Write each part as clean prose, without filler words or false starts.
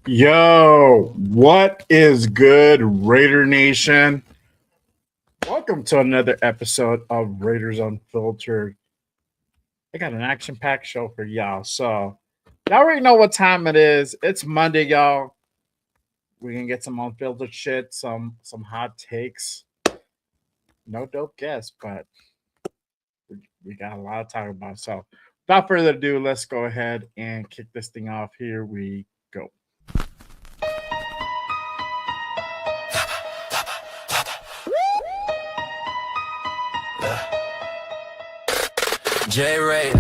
Yo, what is good, Raider Nation? Welcome to another episode of Raiders Unfiltered. I got an action-packed show for y'all. So, y'all already know what time it is. It's Monday, y'all. We're gonna get some unfiltered shit, some hot takes. No dope guests, but we got a lot to talk about. So, without further ado, let's go ahead and kick this thing off. Here we go. J Raider,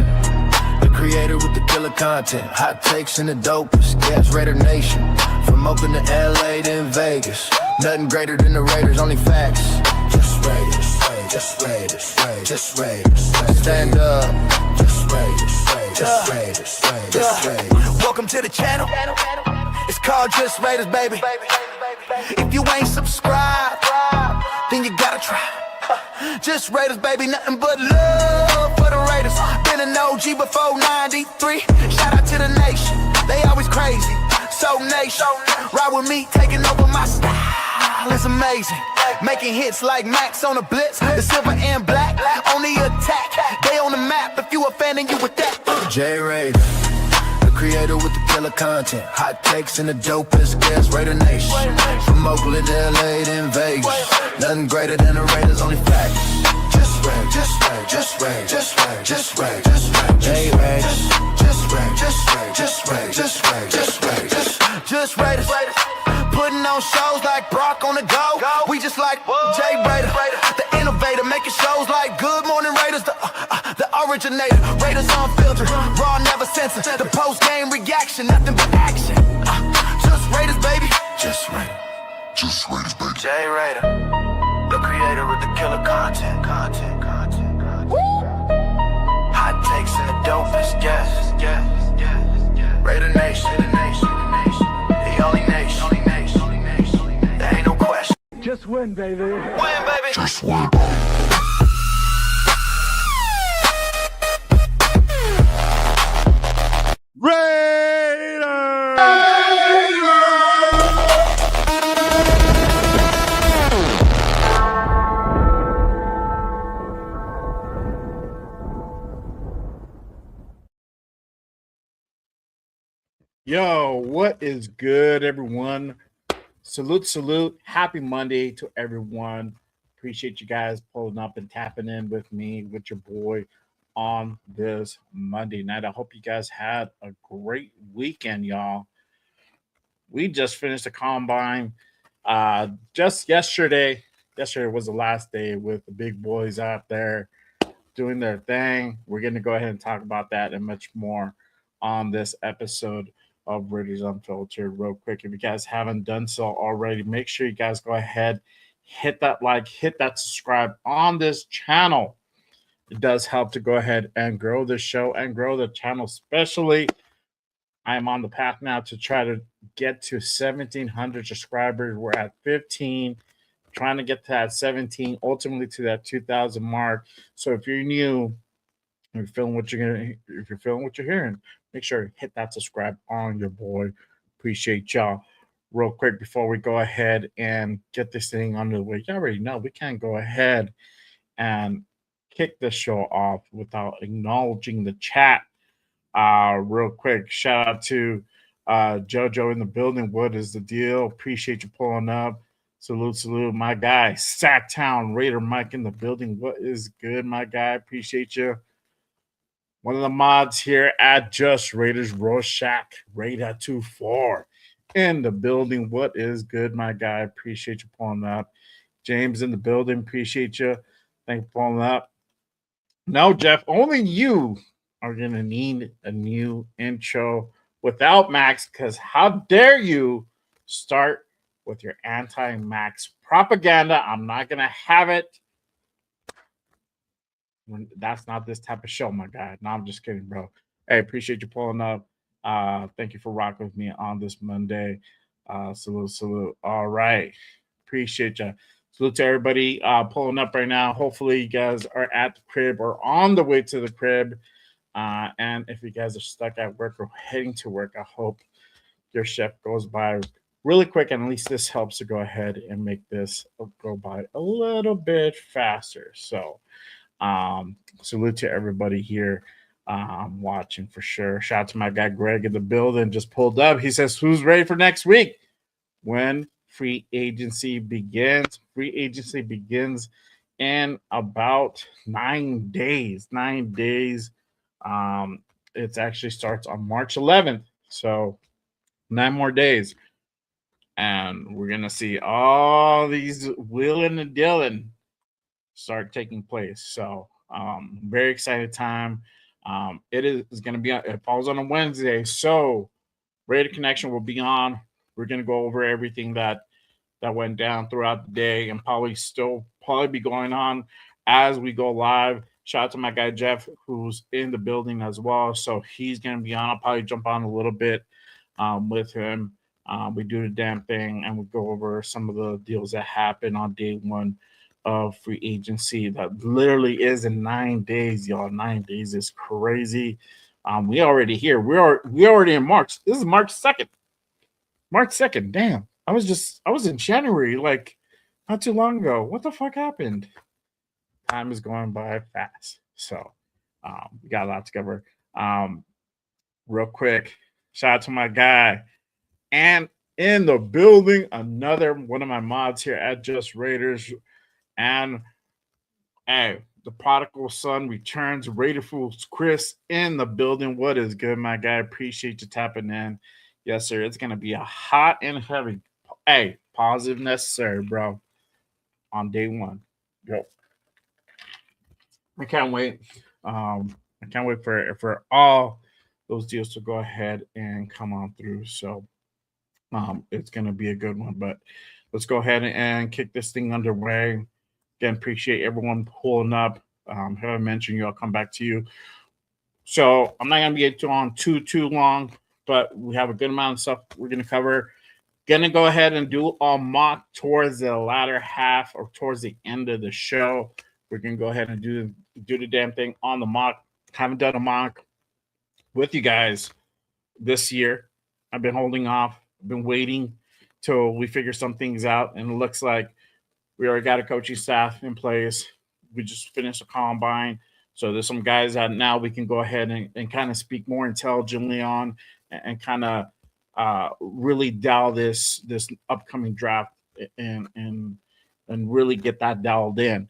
the creator with the killer content, hot takes and the dopest. Gas Raider Nation, from Oakland to LA to in Vegas. Nothing greater than the Raiders, only facts. Just Raiders, just Raiders, just Raiders. Stand up, just Raiders, just Raiders, just Raiders. Welcome to the channel. It's called Just Raiders, baby. If you ain't subscribed, then you gotta try. Just Raiders, baby, nothing but love for the Raiders. Been an OG before 93. Shout out to the nation, they always crazy. So nation, ride with me, taking over my style. It's amazing, making hits like Maxx on the blitz. The silver and black, on the attack. They on the map, if you a fan then you with that. J Raider, the creator with the killer content, hot takes and the dopest. Gas Raider Nation, from Oakland to LA to in Vegas. Nothing greater than the Raiders, only facts. Just Raiders, just Raiders, just Raiders, just Raiders, just Raiders, J Raiders, just Raiders, just Raiders, just Raiders, just Raiders, just Raiders. Putting on shows like Brock on the go. We just like J Raider, the innovator, making shows like Good Morning Raiders, the originator. Raiders Unfiltered, raw, never censored. The post game reaction, nothing but action. Just Raiders, baby. Just Raiders. Just Raiders, baby. J Raider, the creator with the killer content. Hot takes and the dopest, yes. Raider Nation, the only nation. There ain't no question. Just win, baby. Win, baby. Just win. Yo, what is good, everyone? Salute. Happy Monday to everyone. Appreciate you guys pulling up and tapping in with me, with your boy on this Monday night. I hope you guys had a great weekend, y'all. We just finished the combine just yesterday. Yesterday was the last day with the big boys out there doing their thing. We're going to go ahead and talk about that and much more on this episode of Raiders Unfiltered. Real quick, if you guys haven't done so already, make sure you guys go ahead, hit that like, hit that subscribe on this channel. It does help to go ahead and grow the show and grow the channel, especially I am on the path now to try to get to 1,700 subscribers. We're at 15, trying to get to that 17, ultimately to that 2,000 mark. So if you're new, if you're feeling what you're hearing, make sure you hit that subscribe on your boy. Appreciate y'all. Real quick before we go ahead and get this thing under the way, you already know we can't go ahead and kick this show off without acknowledging the chat. Real quick, shout out to JoJo in the building. What is the deal? Appreciate you pulling up. Salute, my guy. Sacktown Raider Mike in the building. What is good, my guy? Appreciate you. One of the mods here at Just Raiders, Rorschach Raider 24 in the building. What is good, my guy? Appreciate you pulling up. James in the building. Appreciate you. Thank you for pulling up. No, Jeff, only you are going to need a new intro without Maxx, because how dare you start with your anti-Maxx propaganda? I'm not going to have it. That's not this type of show, my guy. No, I'm just kidding, bro. Hey, appreciate you pulling up. Thank you for rocking with me on this Monday. Salute. All right. Appreciate you. Salute to everybody pulling up right now. Hopefully you guys are at the crib or on the way to the crib. And if you guys are stuck at work or heading to work, I hope your shift goes by really quick, and at least this helps to go ahead and make this go by a little bit faster. So salute to everybody here watching for sure. Shout out to my guy Greg in the building, just pulled up. He says, who's ready for next week? When free agency begins. Free agency begins in about 9 days. 9 days. It actually starts on March 11th. So 9 more days. And we're going to see all these wheeling and dealing start taking place. So very excited time. It is going to be, it falls on a Wednesday. So Raider Connection will be on. We're going to go over everything that went down throughout the day, and probably be going on as we go live. Shout out to my guy Jeff, who's in the building as well. So he's going to be on. I'll probably jump on a little bit with him. We do the damn thing, and we go over some of the deals that happened on day one of free agency. That literally is in 9 days, y'all. 9 days is crazy. We already here. We already in March. This is March 2nd. March 2nd. Damn. I was in January, like not too long ago. What the fuck happened? Time is going by fast. So we got a lot to cover. Real quick, shout out to my guy. And in the building, another one of my mods here at Just Raiders. And hey, the prodigal son returns. Raider Fools Chris in the building. What is good, my guy? Appreciate you tapping in. Yes, sir. It's going to be a hot and heavy. Hey, positive necessary, bro. On day one. Yo. I can't wait. I can't wait for all those deals to go ahead and come on through. So it's going to be a good one. But let's go ahead and kick this thing underway. Again, appreciate everyone pulling up. Have I mentioned you? I'll come back to you. So I'm not going to be on too long, but we have a good amount of stuff we're going to cover. Going to go ahead and do a mock towards the latter half or towards the end of the show. We're going to go ahead and do the damn thing on the mock. Haven't done a mock with you guys this year. I've been holding off. I've been waiting till we figure some things out, and it looks like we already got a coaching staff in place. We just finished a combine. So there's some guys that now we can go ahead and kind of speak more intelligently on and kind of really dial this upcoming draft and really get that dialed in.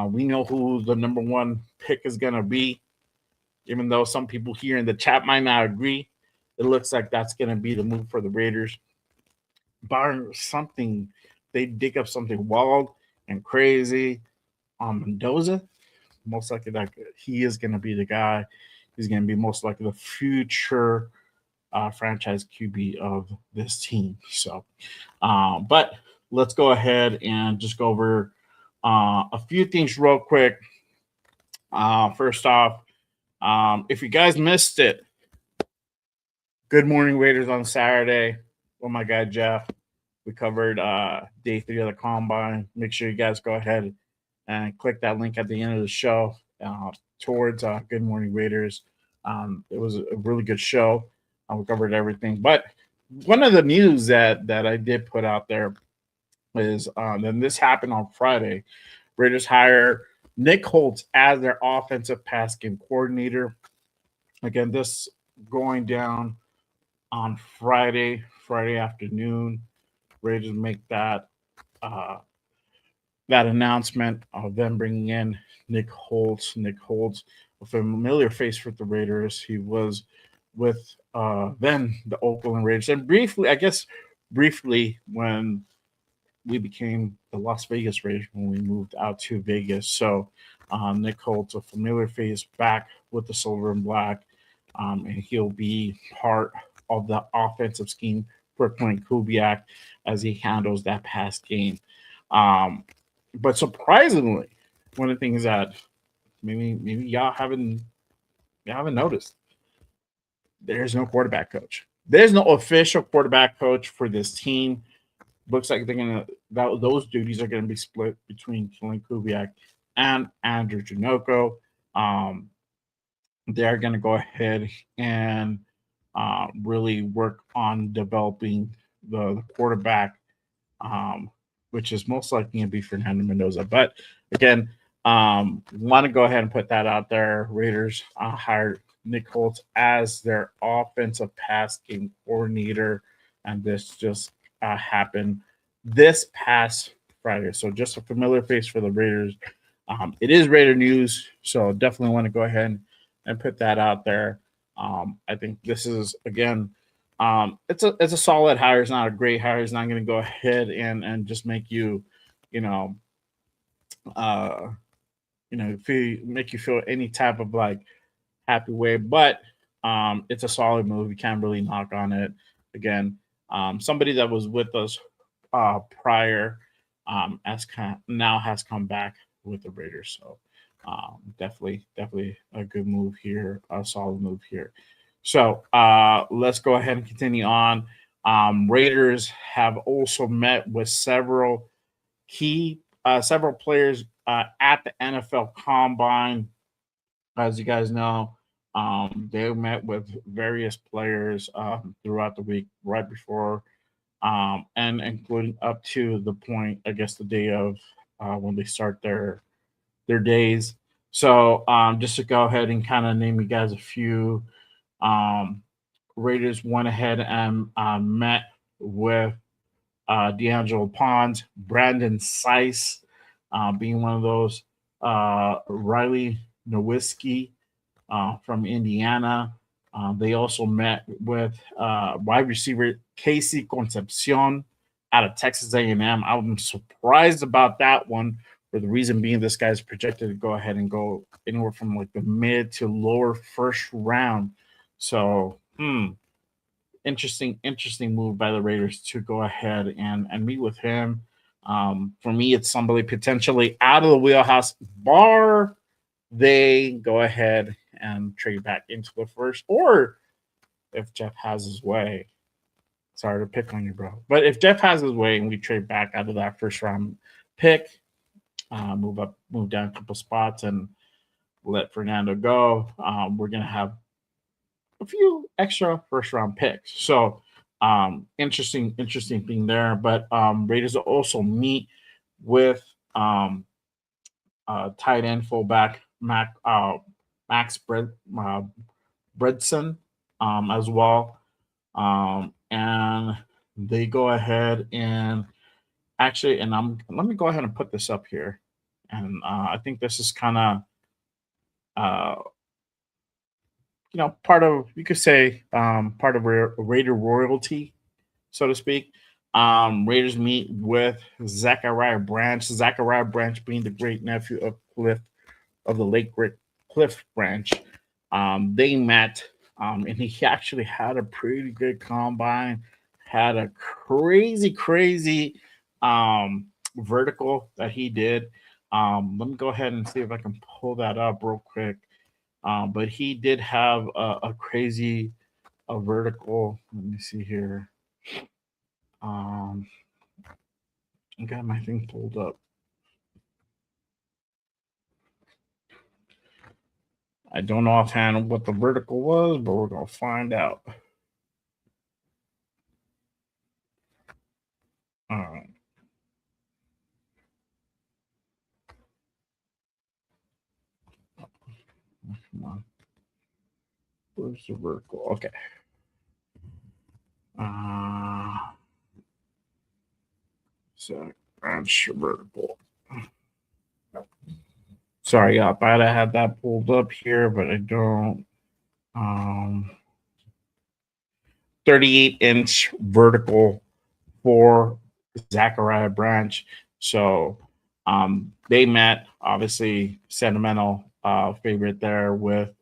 We know who the number one pick is going to be, even though some people here in the chat might not agree. It looks like that's going to be the move for the Raiders. Barring something, they dig up something wild and crazy on Mendoza. Most likely that he is going to be the guy. He's going to be most likely the future franchise QB of this team. So, but let's go ahead and just go over a few things real quick. First off, if you guys missed it, Good Morning Raiders on Saturday with my guy Jeff. We covered day 3 of the combine. Make sure you guys go ahead and click that link at the end of the show towards Good Morning Raiders. It was a really good show. We covered everything. But one of the news that I did put out there is, and this happened on Friday, Raiders hire Nick Holtz as their offensive pass game coordinator. Again, this going down on Friday afternoon. Raiders make that announcement of them bringing in Nick Holtz. Nick Holtz, a familiar face for the Raiders. He was with then the Oakland Raiders, and briefly when we became the Las Vegas Raiders when we moved out to Vegas. So Nick Holtz, a familiar face, back with the silver and black, and he'll be part of the offensive scheme for Clint Kubiak as he handles that pass game. But surprisingly, one of the things that maybe y'all haven't noticed, there's no quarterback coach. There's no official quarterback coach for this team. Looks like those duties are gonna be split between Clint Kubiak and Andrew Janocko. They're gonna go ahead and really work on developing the quarterback, which is most likely going to be Fernando Mendoza. But again, want to go ahead and put that out there. Raiders hired Nick Holtz as their offensive pass game coordinator, and this just happened this past Friday. So just a familiar face for the Raiders. It is Raider news, so definitely want to go ahead and put that out there. I think this is again, it's a solid hire. It's not a great hire. It's not going to go ahead and just make you, you know, uh, make you feel any type of like happy way. But it's a solid move. You can't really knock on it. Again, somebody that was with us prior, now has come back with the Raiders. So definitely a good move here, a solid move here. So let's go ahead and continue on. Raiders have also met with several players at the NFL Combine. As you guys know, they met with various players throughout the week, right before, and including up to the point, I guess, the day of when they start their days. So just to go ahead and kind of name you guys a few, Raiders went ahead and met with D'Angelo Pons, Brandon Sice, being one of those, Riley Nowitzki from Indiana. They also met with wide receiver Casey Concepcion out of Texas A&M. I'm surprised about that one, for the reason being this guy's projected to go ahead and go anywhere from like the mid to lower first round. So, interesting move by the Raiders to go ahead and meet with him. For me, it's somebody potentially out of the wheelhouse, bar they go ahead and trade back into the first, or if Jeff has his way. Sorry to pick on you, bro. But if Jeff has his way and we trade back out of that first round pick, move down a couple spots and let Fernando go, we're gonna have a few extra first round picks. So interesting thing there. But Raiders will also meet with tight end fullback Maxx Bredson as well. And they go ahead and actually, and let me go ahead and put this up here. And I think this is kind of part of, you could say, part of Raider royalty, so to speak. Raiders meet with Zachariah Branch. Zachariah Branch being the great nephew of Cliff, of the late great Cliff Branch. They met, and he actually had a pretty good combine. Had a crazy vertical that he did. Let me go ahead and see if I can pull that up real quick. But he did have a crazy vertical. Let me see here. I got my thing pulled up. I don't know offhand what the vertical was, but we're gonna find out. All right. Come on. Where's the vertical? Okay. So branch vertical. Sorry, I thought I had that pulled up here, but I don't. 38-inch vertical for Zachariah Branch. So they met, obviously sentimental favorite there with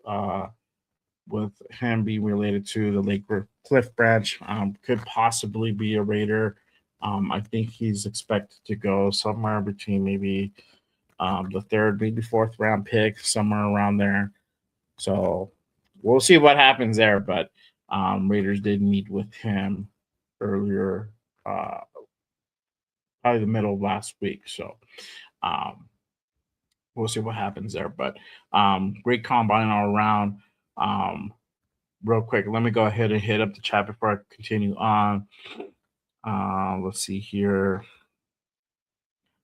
him being related to the late Cliff Branch. Could possibly be a Raider. I think he's expected to go somewhere between maybe the third, maybe fourth round pick, somewhere around there. So we'll see what happens there. But Raiders did meet with him earlier, probably the middle of last week. So we'll see what happens there. But great combine all around. real quick. Let me go ahead and hit up the chat before I continue on. Let's see here.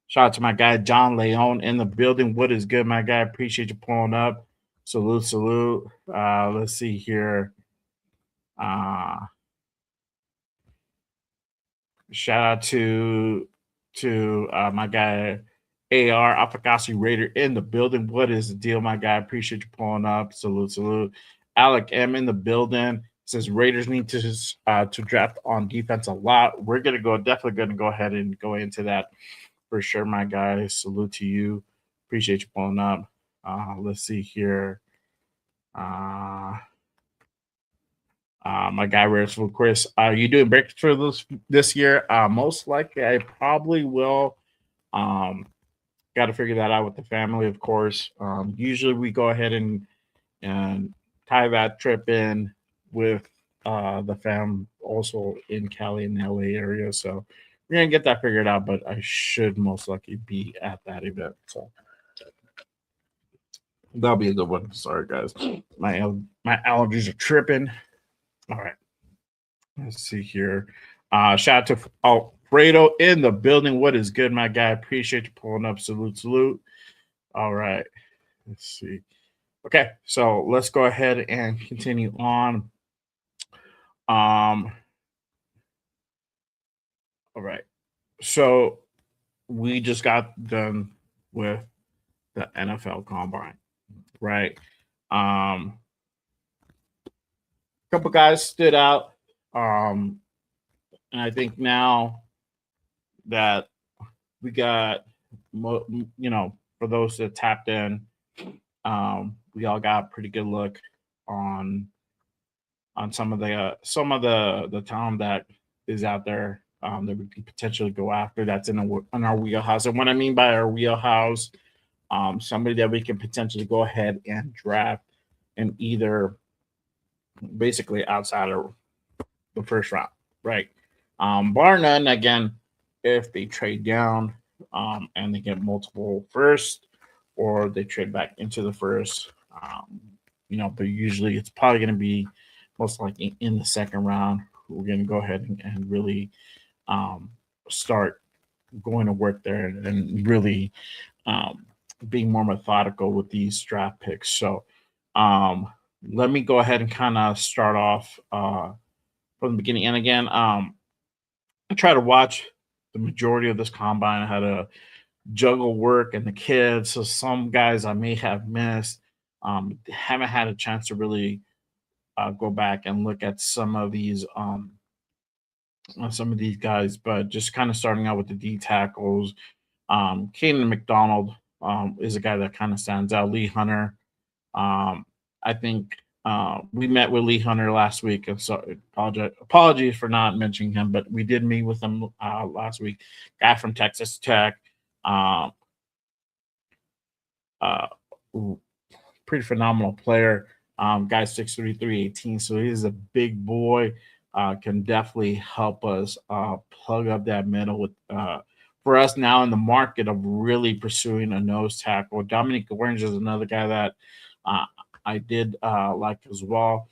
Shout out to my guy John Leon in the building. What is good, my guy? Appreciate you pulling up. Salute, salute. Let's see here. Shout out to my guy AR Afakasi Raider in the building. What is the deal, my guy? Appreciate you pulling up. Salute, salute. Alec M in the building says Raiders need to draft on defense a lot. We're definitely gonna go ahead and go into that for sure, my guy. Salute to you. Appreciate you pulling up. Let's see here. My guy Rareful Chris, are you doing breakfast for this year? Most likely, I probably will. Got to figure that out with the family, of course. Usually, we go ahead and tie that trip in with the fam, also in Cali and the LA area. So we're gonna get that figured out, but I should most likely be at that event. So that'll be a good one. Sorry, guys, my allergies are tripping. All right. Let's see here. Shout out to Alfredo in the building. What is good, my guy? Appreciate you pulling up. Salute, salute. All right. Let's see. Okay, so let's go ahead and continue on. All right. So we just got done with the NFL Combine, right? A couple guys stood out. And I think now that we got, for those that tapped in, we all got a pretty good look on some of the talent that is out there that we can potentially go after. That's in our wheelhouse. And what I mean by our wheelhouse, somebody that we can potentially go ahead and draft in either basically outside of the first round, right? Bar none, again, if they trade down and they get multiple first, or they trade back into the first, but usually it's probably going to be most likely in the second round. We're going to go ahead and really start going to work there and really being more methodical with these draft picks. So let me go ahead and kind of start off from the beginning. And again, I try to watch the majority of this combine. I had to juggle work and the kids, so some guys I may have missed. Haven't had a chance to really go back and look at some of these guys, but just kind of starting out with the D tackles. Caden McDonald is a guy that kind of stands out. Lee Hunter. I think we met with Lee Hunter last week, and so apologies for not mentioning him, but we did meet with him last week. Guy from Texas Tech. Pretty phenomenal player. Guy 6'3", 318, so he's a big boy. Can definitely help us plug up that middle with for us now in the market of really pursuing a nose tackle. Dominic Orange is another guy that I did like as well.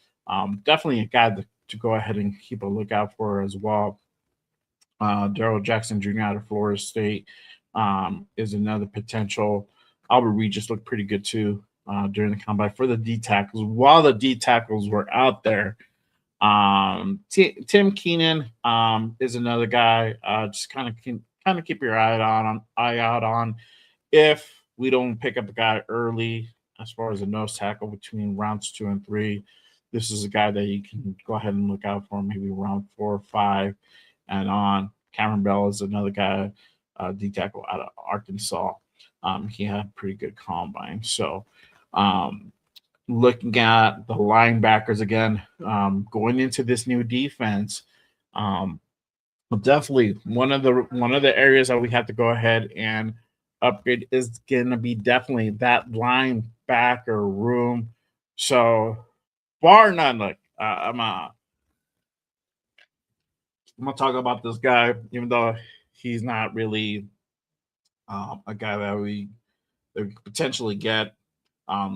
Definitely a guy to go ahead and keep a lookout for as well. Daryl Jackson Jr. out of Florida State is another potential. Albert Regis looked pretty good too during the combine for the D tackles. While the D tackles were out there, Tim Keenan is another guy. Just kind of keep your eye out on if we don't pick up a guy early as far as a nose tackle between rounds 2 and 3. This is a guy that you can go ahead and look out for, maybe round 4 or 5 and on. Cameron Bell is another guy, D tackle out of Arkansas. He had a pretty good combine. So looking at the linebackers again, going into this new defense, definitely one of the areas that we have to go ahead and upgrade is going to be definitely that linebacker room. So bar none, like I'm gonna talk about this guy, even though he's not really a guy that we could potentially get.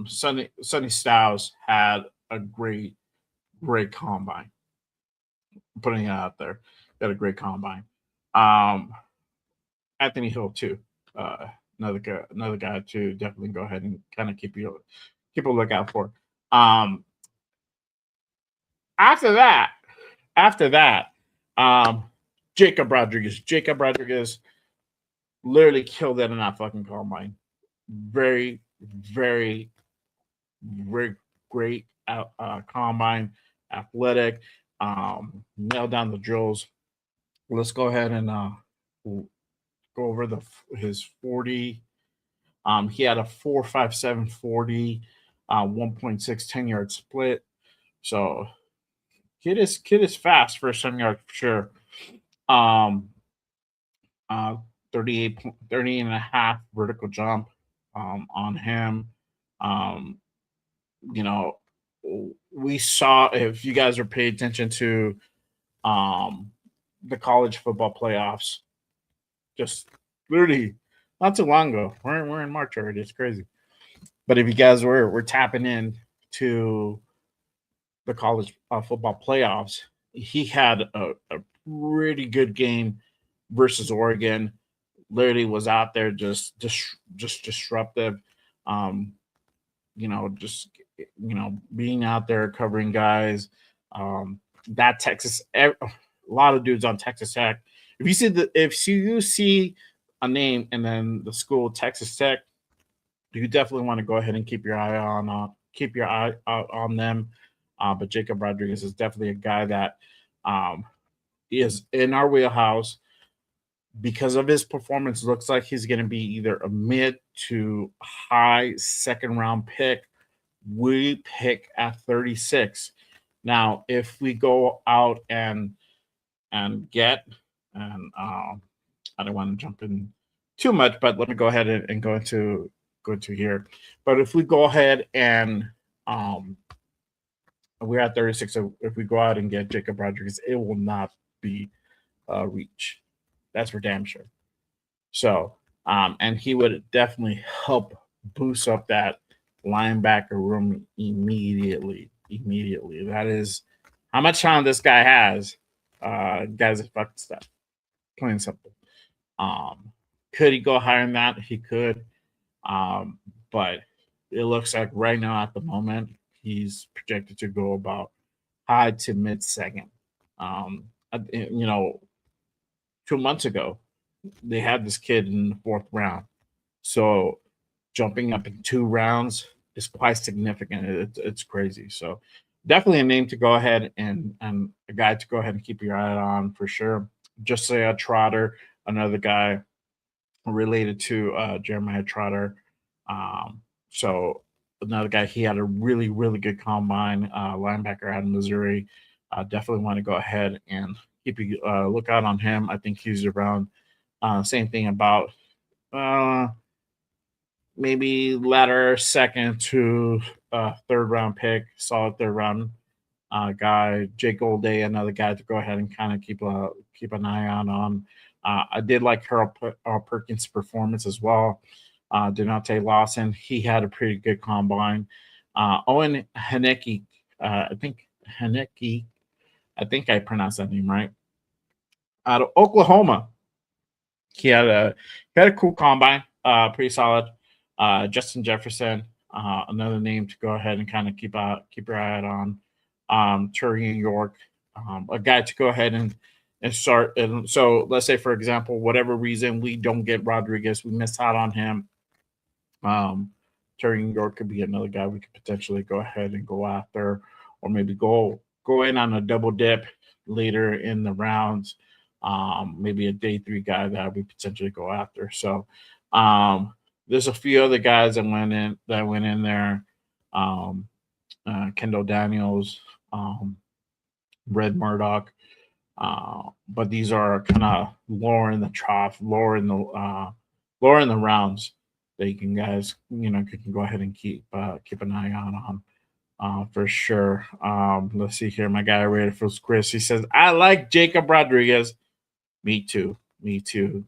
Sonny Styles had a great great combine. Putting it out there, got a great combine. Um, Anthony Hill too. Uh, another guy to definitely go ahead and kind of keep a lookout for. Um, after that, after that, um, Jacob Rodriguez. Jacob Rodriguez literally killed it in that fucking combine. Very, very, very great combine, athletic, nailed down the drills. Let's go ahead and go over his 40. He had a 4.57 40, 1.6 10-yard split. So kid is fast for a 7-yard for sure. Um, 30 and a half vertical jump on him. Um, you know, we saw, if you guys are paying attention to um, the college football playoffs, just literally not too long ago. We're in March already. It's crazy. But if you guys were tapping in to the college football playoffs, he had a pretty good game versus Oregon. Literally was out there just disruptive. Um, just being out there covering guys. That Texas, a lot of dudes on Texas Tech. If you see a name and then the school Texas Tech, you definitely want to go ahead and keep your eye out on them. But Jacob Rodriguez is definitely a guy that is in our wheelhouse because of his performance. Looks like he's going to be either a mid to high second round pick. We pick at 36. Now, if we go out and get and I don't want to jump in too much, but let me go ahead and go into here. But if we go ahead and we're at 36, so if we go out and get Jacob Rodriguez, it will not be reach. That's for damn sure. So, and he would definitely help boost up that linebacker room immediately. Immediately. That is how much talent this guy has. Guys, it's fucking stuff. Plain and simple. Could he go higher than that? He could. But it looks like right now at the moment he's projected to go about high to mid second. 2 months ago they had this kid in the fourth round, so jumping up in 2 rounds is quite significant. It's crazy. So definitely a name to go ahead and a guy to go ahead and keep your eye on for sure. Just say a Trotter, another guy related to Jeremiah Trotter. So another guy, he had a really, really good combine, linebacker out of Missouri. Definitely want to go ahead and keep a lookout on him. I think he's around same thing about maybe latter second to third round pick, solid third round guy. Jake Olday, another guy to go ahead and kind of keep an eye on. I did like Harold Perkins' performance as well. Deontay Lawson, he had a pretty good combine. Owen Haneke, I think I pronounced that name right. Out of Oklahoma, he had a cool combine, pretty solid. Justin Jefferson, another name to go ahead and kind of keep your eye out on. Turian York, a guy to go ahead and start. And so let's say, for example, whatever reason we don't get Rodriguez, we miss out on him. Turian York could be another guy we could potentially go ahead and go after, or maybe go in on a double dip later in the rounds. Maybe a day 3 guy that we potentially go after. So there's a few other guys that went in there. Kendall Daniels, Red Murdoch. But these are kind of lower in the trough, lower in the rounds that you can guys, can go ahead and keep an eye on for sure. Let's see here. My guy Raider for Chris, he says, I like Jacob Rodriguez. Me too.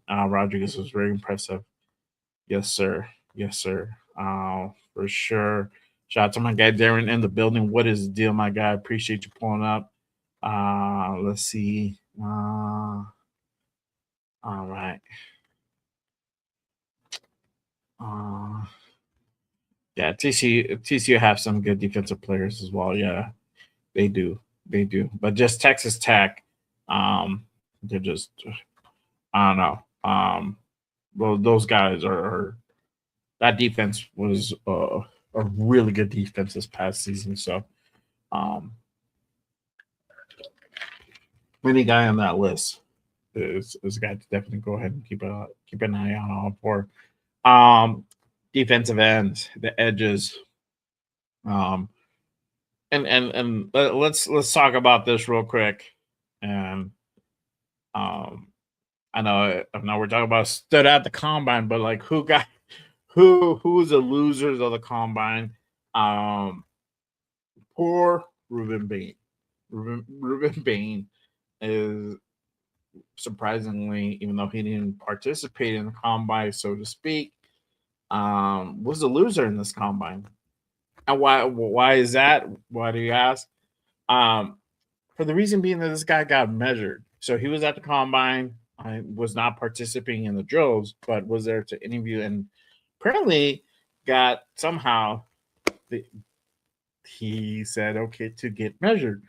Rodriguez was very impressive. Yes, sir. For sure. Shout out to my guy Darren in the building. What is the deal, my guy? Appreciate you pulling up. Let's see. All right. Yeah, TCU have some good defensive players as well. Yeah, they do. They do. But just Texas Tech, they're just I don't know. Well, those guys are that defense was a really good defense this past season. So, any guy on that list is a guy to definitely go ahead and keep an eye on for. Defensive ends, the edges. Um, let's talk about this real quick. And I know we're talking about stood at the combine, but like who's the losers of the combine? Poor Ruben Bain. Ruben Bain is surprisingly, even though he didn't participate in the combine, so to speak, was the loser in this combine. And why is that? Why do you ask? Um, for the reason being that this guy got measured. So he was at the combine. I was not participating in the drills, but was there to interview and apparently got somehow he said okay to get measured.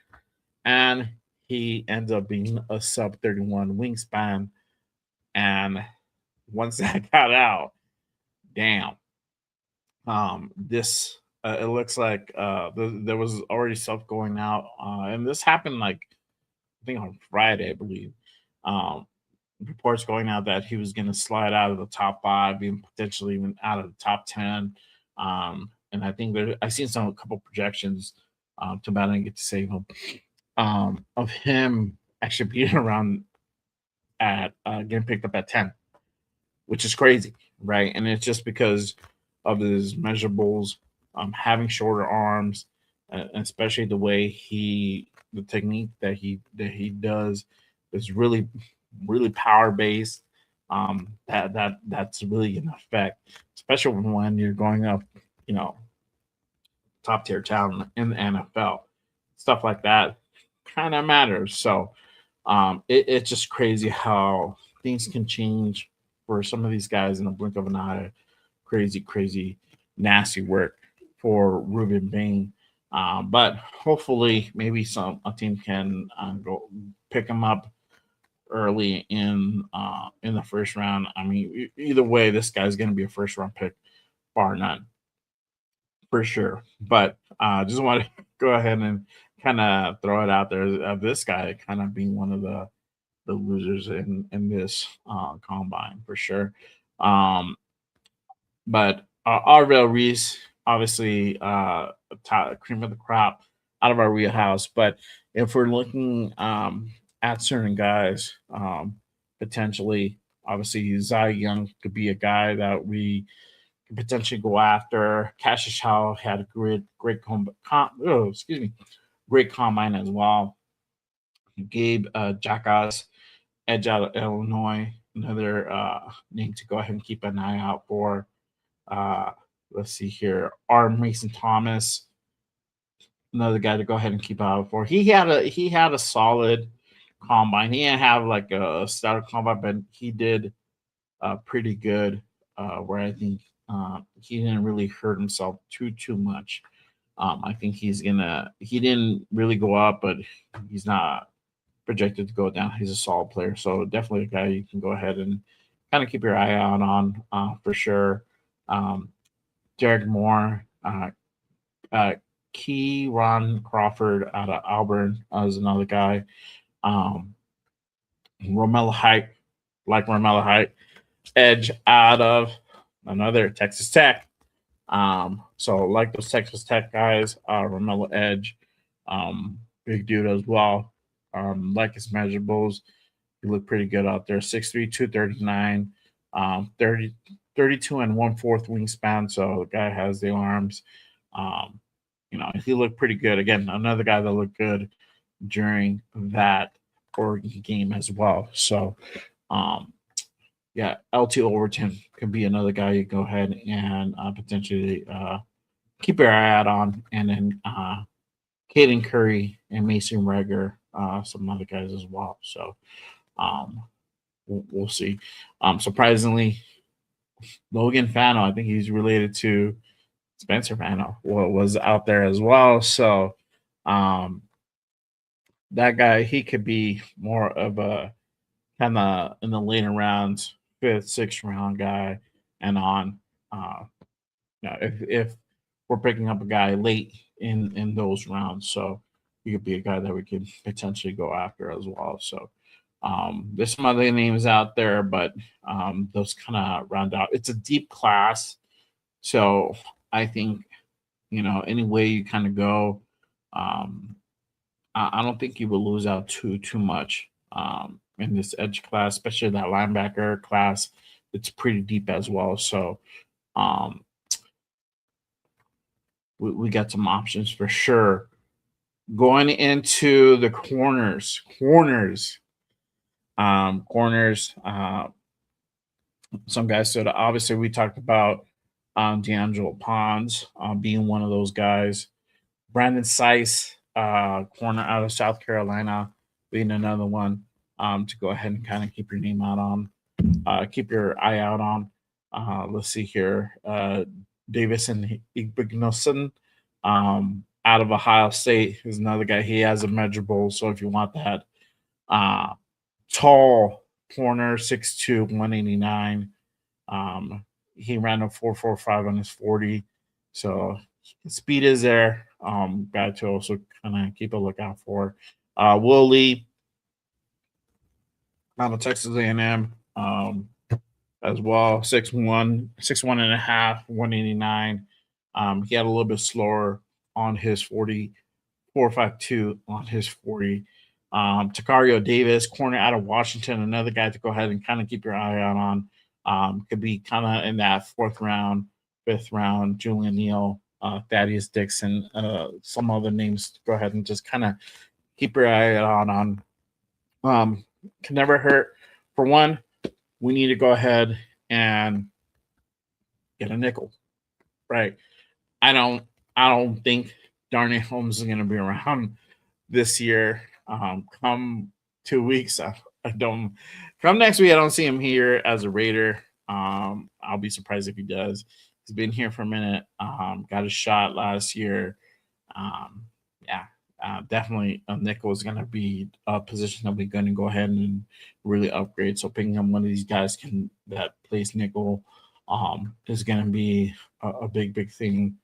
And he ends up being a sub 31 wingspan. And once that got out, damn. This it looks like there was already stuff going out, and this happened like I think on Friday, I believe. Um, Reports going out that he was going to slide out of the top 5, even potentially even out of the top 10. And I think I've seen a couple projections. Too bad I didn't get to save him. Of him actually being around at getting picked up at 10, which is crazy, right? And it's just because of his measurables, having shorter arms, especially the technique that he does is really power based. That's really an effect, especially when you're going up, you know, top tier talent in the NFL. Stuff like that kind of matters. So it's just crazy how things can change for some of these guys in the blink of an eye. Crazy, nasty work for Ruben Bain. But hopefully, maybe a team can go pick him up early in the first round. I mean, either way, this guy's going to be a first round pick, bar none, for sure. But just want to go ahead and kind of throw it out there. This guy kind of being one of the losers in this combine for sure. But Arvell Reese, obviously, cream of the crop out of our wheelhouse. But if we're looking at certain guys, potentially, obviously, Zai Young could be a guy that we could potentially go after. Cassius Howe had a great combine as well. Gabe Jackas, edge out of Illinois, another name to go ahead and keep an eye out for. Let's see here. R. Mason Thomas, another guy to go ahead and keep out for. He had a solid combine. He didn't have like a stellar combine, but he did pretty good. Where I think he didn't really hurt himself too much. I think he didn't really go up, but he's not projected to go down. He's a solid player, so definitely a guy you can go ahead and kind of keep your eye out on for sure. Derek Moore, Key Ron Crawford out of Auburn is another guy. Romello Height, edge out of another Texas Tech. So like those Texas Tech guys, Romello edge, big dude as well. Like his measurables, he looked pretty good out there. 6'3", 239, 32 and 1/4 wingspan. So the guy has the arms. He looked pretty good. Again, another guy that looked good during that Oregon game as well. So, LT Overton could be another guy you go ahead and potentially keep your eye out on, and then Caden Curry and Mason Reger, some other guys as well. So we'll see. Surprisingly, Logan Fano, I think he's related to Spencer Fano, was out there as well. So that guy, he could be more of a kind of in the later rounds, 5th, 6th round guy, and on. If we're picking up a guy late in those rounds, so he could be a guy that we could potentially go after as well. So there's some other names out there, but those kind of round out. It's a deep class, so I think any way you kind of go, I don't think you will lose out too much in this edge class, especially that linebacker class. It's pretty deep as well. So we got some options for sure. Going into the corners. Some guys. So obviously we talked about D'Angelo Pons being one of those guys. Brandon Sice, corner out of South Carolina, being another one to go ahead and kind of keep your name out on, keep your eye out on. Let's see here. Davison Igbenogson out of Ohio State is another guy. He has a measurable, so if you want that tall corner, 6'2", 189. He ran a 4.45 on his 40, so speed is there. Guy to also kind of keep a lookout for. Will Lee out of Texas A&M as well, 6'1", and a half, 189. He had a little bit slower on his 40, 4.52 on his 40. Takario Davis, corner out of Washington, another guy to go ahead and kind of keep your eye out on. Could be kind of in that 4th round, 5th round. Julian Neal, Thaddeus Dixon, some other names to go ahead and just kind of keep your eye out on. Can never hurt. For one, we need to go ahead and get a nickel, right? I don't think Darnay Holmes is going to be around this year. Come 2 weeks, I don't. Come next week, I don't see him here as a Raider. I'll be surprised if he does. He's been here for a minute. Got a shot last year. Definitely a nickel is going to be a position that we're going to go ahead and really upgrade. So picking up one of these guys that plays nickel is going to be a big thing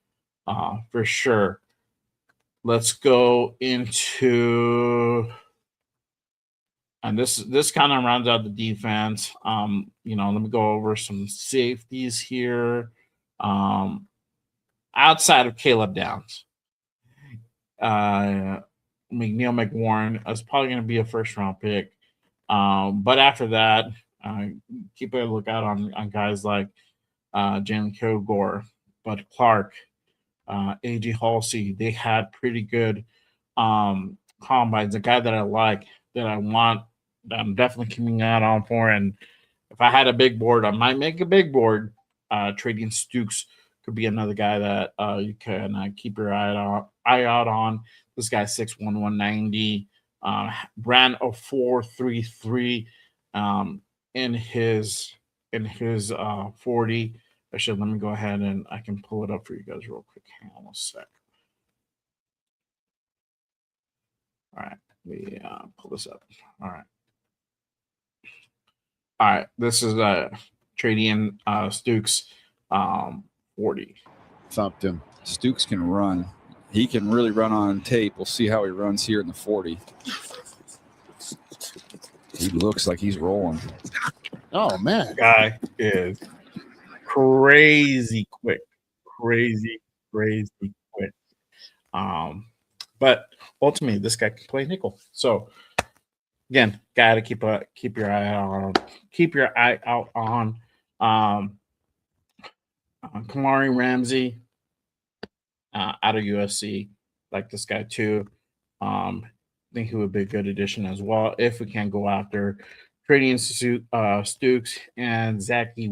for sure. Let's go into, and this kind of rounds out the defense. Let me go over some safeties here. Outside of Caleb Downs, McNeil McWarren is probably going to be a 1st-round pick. But after that, keep a lookout on guys like Jalen Kilgore, Bud Clark, A.G. Halsey. They had pretty good combines. A guy that I like, that I want, that I'm definitely keeping out on for. And if I had a big board, I might make a big board. Trading Stukes could be another guy that you can keep your eye out on. This guy's 6'1", 190. Ran a 4.33 in his 40. Actually, let me go ahead and I can pull it up for you guys real quick. Hang on 1 sec. All right, we pull this up. All right. This is Trading Stukes 40. Thumped him. Stukes can run. He can really run on tape. We'll see how he runs here in the 40. He looks like he's rolling. Oh, man. Guy is crazy quick. Crazy quick. But ultimately, this guy can play nickel. So, again, got to keep your eye out on. Keep your eye out on Kamari Ramsey out of USC. Like this guy too. I think he would be a good addition as well if we can go after Trading Institute, Stukes, and Zachy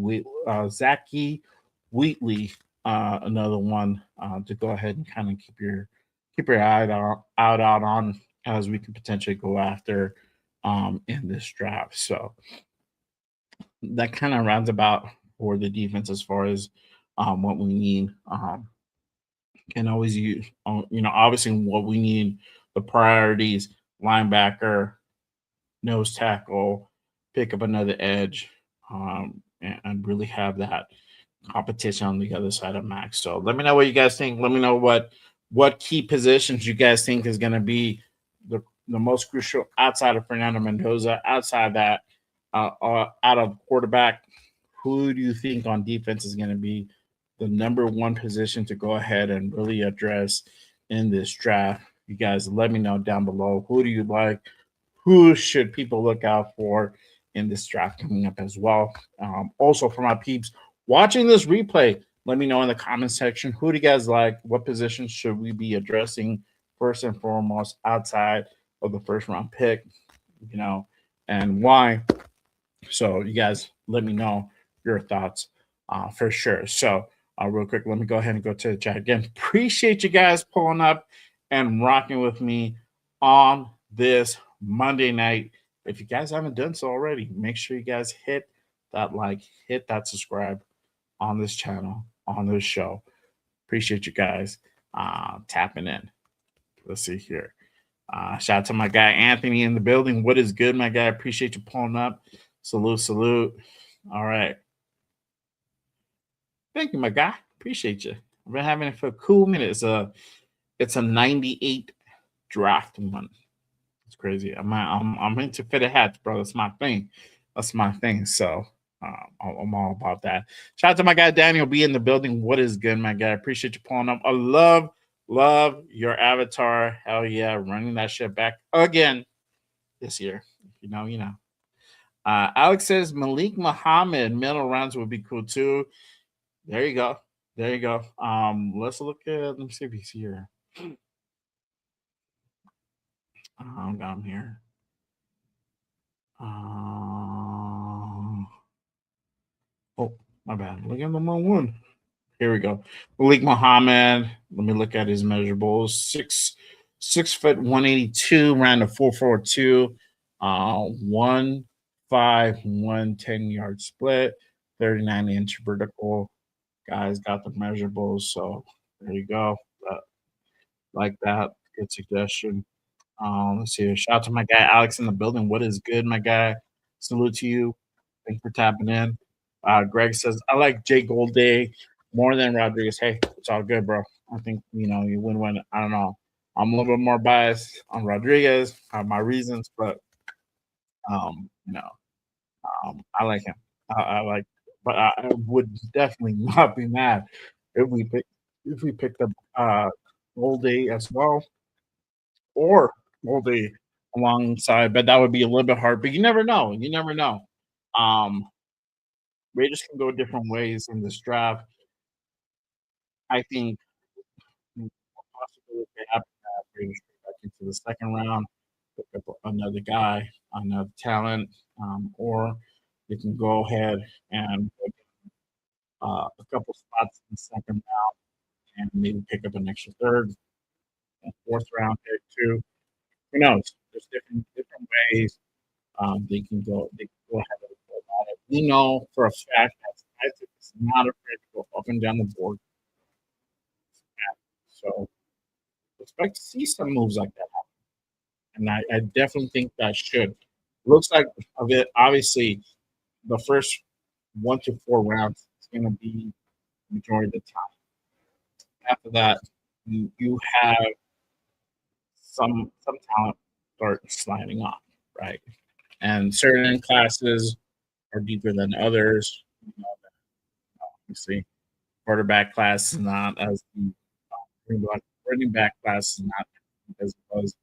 Wheatley another one to go ahead and kind of keep your eye out on as we can potentially go after in this draft. So that kind of rounds about for the defense as far as what we need. Can always use, obviously what we need the priorities: linebacker, nose tackle, pick up another edge, and really have that competition on the other side of Max. So let me know what you guys think. Let me know what key positions you guys think is going to be the most crucial outside of Fernando Mendoza, outside that, out of quarterback. Who do you think on defense is going to be the number one position to go ahead and really address in this draft? You guys let me know down below. Who do you like? Who should people look out for in this draft coming up as well? Also, for my peeps watching this replay, let me know in the comment section, who do you guys like? What positions should we be addressing first and foremost outside of the first round pick, and why? So you guys let me know your thoughts for sure. So real quick, let me go ahead and go to the chat again. Appreciate you guys pulling up and rocking with me on this Monday night. If you guys haven't done so already, make sure you guys hit that like, hit that subscribe on this channel, on this show. Appreciate you guys tapping in. Let's see here. Shout out to my guy Anthony in the building. What is good, my guy? Appreciate you pulling up. Salute. All right. Thank you, my guy. Appreciate you. I've been having it for a cool minute. It's a 98 draft one. It's crazy. I'm into fitted hats, bro. That's my thing. So I'm all about that. Shout out to my guy Daniel B in the building. What is good, my guy? Appreciate you pulling up. I love your avatar. Hell yeah, running that shit back again this year. You know. Alex says Malik Muhammad middle rounds would be cool too. There you go. Let's look at. Let me see if he's here. Got him here. Oh, my bad. Look at the wrong one. Here we go. Malik Muhammad. Let me look at his measurables. 6'1", 182, ran a 4.42, 1.5, 10-yard split, 39-inch vertical. Guys got the measurables, so there you go. Like that. Good suggestion. Let's see. Shout out to my guy Alex in the building. What is good, my guy? Salute to you. Thanks for tapping in. Greg says, I like Jay Golday more than Rodriguez. Hey, it's all good, bro. I think, you win. I don't know. I'm a little bit more biased on Rodriguez. I have my reasons, but, I like him. But I would definitely not be mad if we picked up Golday as well, or Golday alongside. But that would be a little bit hard. But you never know. Um, Raiders can go different ways in this draft. I think possibly if they happen to have Raiders back into the second round, pick up another guy, another talent, or they can go ahead and a couple spots in the second round and maybe pick up an extra third and fourth round pick too. Who knows? There's different ways they can go. They can go ahead and go about it. We know for a fact that Isaac is not afraid to go up and down the board. So expect to see some moves like that happen. And I definitely think that should. Looks like of it, obviously, the first 1 to 4 rounds is going to be the majority of the time. After that, you have some talent start sliding off, right? And certain classes are deeper than others. Obviously, quarterback class is not as deep. Running back class is not as it was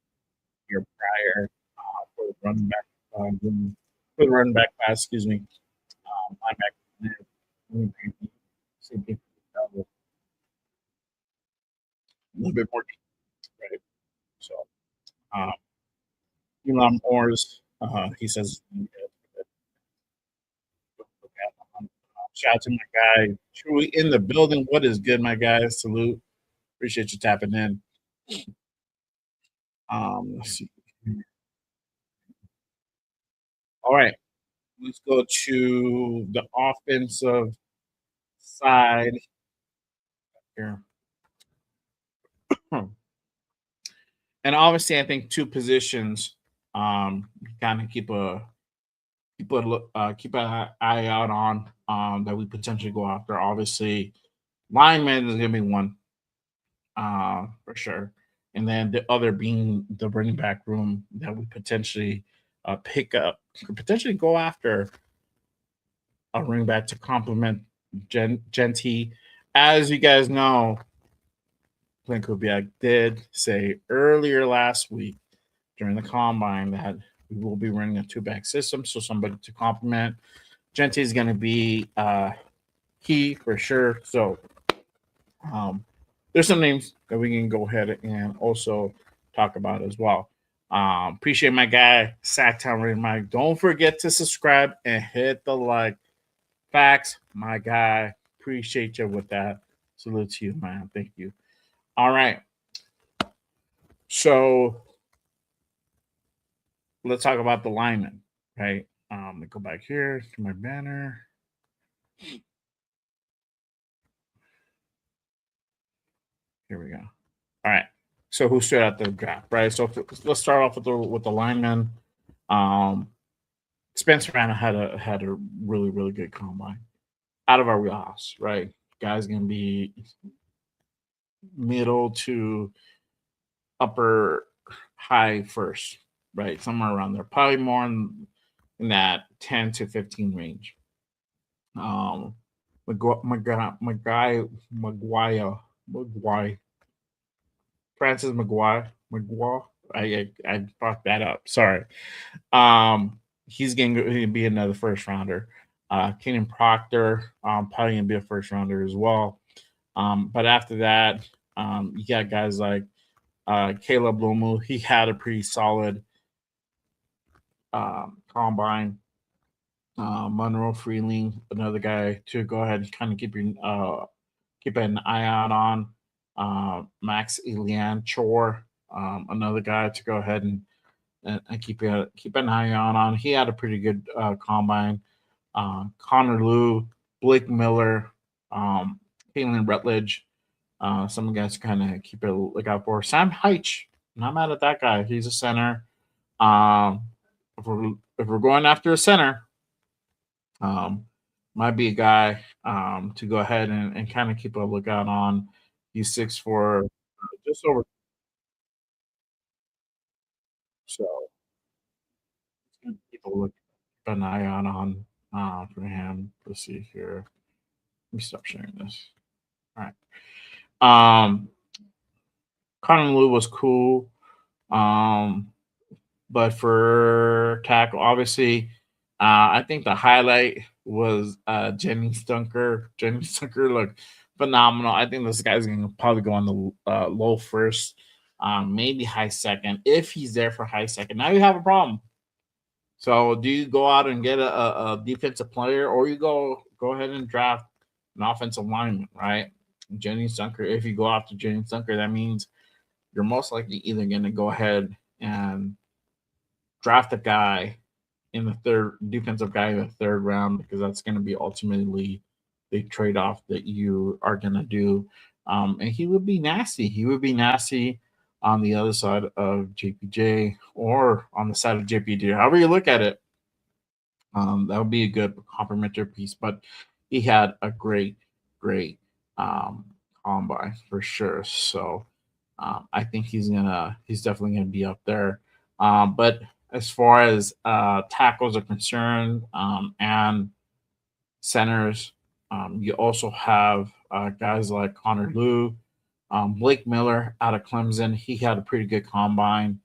year prior for the running back for the running back class. Excuse me, linebacker, a little bit more deep, right? So, Elon Moore's, he says, Shout out to my guy Chewy in the building. What is good, my guys? Salute. Appreciate you tapping in. Let's see. All right, let's go to the offensive side here. And obviously, I think two positions kind of keep an eye out on that we potentially go after. Obviously, lineman is gonna be one for sure, and then the other being the running back room that we potentially pick up, or potentially go after a running back to complement Genty. As you guys know, Clint Kubiak did say earlier last week during the combine that we will be running a two-back system, so somebody to complement. Genty is going to be key for sure. So there's some names that we can go ahead and also talk about as well. Appreciate my guy, Sacktown Red Mike. Don't forget to subscribe and hit the like. Facts, my guy. Appreciate you with that. Salute to you, man. Thank you. All right. So let's talk about the linemen, right? Let me go back here to my banner. Here we go. All right. So who stood out the draft, right? So let's start off with the linemen. Spencer Rana had a really good combine out of our wheelhouse, right? Guy's gonna be middle to upper high first, right? Somewhere around there, probably more in that 10 to 15 range. Maguire, Francis Maguire. I fucked that up. Sorry. He's going to be another first rounder. Kenyon Proctor, probably going to be a first rounder as well. But after that, you got guys like Caleb Lomu. He had a pretty solid combine. Monroe Freeling, another guy to go ahead and kind of keep an eye out on. Max Elian Chor, another guy to go ahead and keep an eye on. He had a pretty good combine. Connor Liu, Blake Miller, Caitlin Rutledge. Some guys kind of keep a lookout for. Sam Heitch, not mad at that guy. He's a center. If we're going after a center, might be a guy to go ahead and kind of keep a lookout on. He's 6'4", just over. So keep an eye on for him. Let's see here. Let me stop sharing this. All right. Connor Liu was cool. But for tackle, obviously, I think the highlight was Jenny Stunker. Jenny Stunker looked phenomenal. I think this guy's going to probably go on the low first, maybe high second, if he's there for high second. Now you have a problem. So do you go out and get a defensive player, or you go ahead and draft an offensive lineman, right? Jenny Stunker. If you go after Jenny Stunker, that means you're most likely either going to go ahead and draft a guy in the third defensive guy in the third round, because that's going to be ultimately the trade-off that you are going to do. And he would be nasty. He would be nasty on the other side of JPJ or on the side of JPJ, however you look at it. That would be a good complementary piece. But he had a great combine for sure. So I think he's definitely gonna be up there. But as far as tackles are concerned and centers, you also have guys like Connor Liu, Blake Miller out of Clemson. He had a pretty good combine.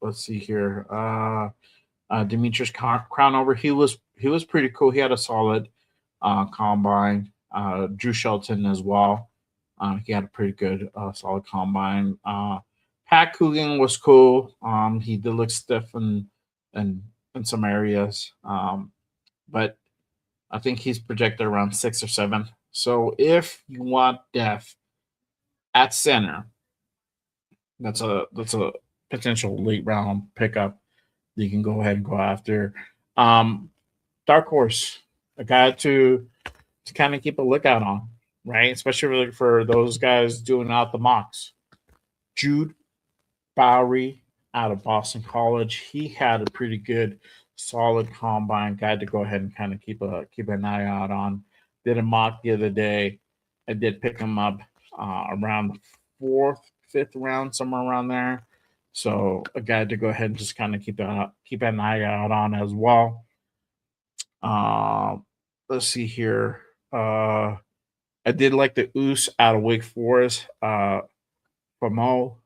Let's see here. Demetrius Crownover, he was pretty cool. He had a solid combine. Drew Shelton as well. He had a pretty good solid combine. Pat Coogan was cool. He did look stiff in some areas. But I think he's projected around 6 or 7. So if you want depth at center, that's a potential late round pickup that you can go ahead and go after. Um, Dark horse, a guy to kind of keep a lookout on, right? Especially for those guys doing out the mocks. Jude Bowery out of Boston College. He had a pretty good, solid combine guy to go ahead and kind of keep an eye out on. Did a mock the other day. I did pick him up around the fourth, fifth round, somewhere around there. So a guy to go ahead and just kind of keep an eye out on as well. Um, let's see here. I did like the Oos out of Wake Forest. For Mo,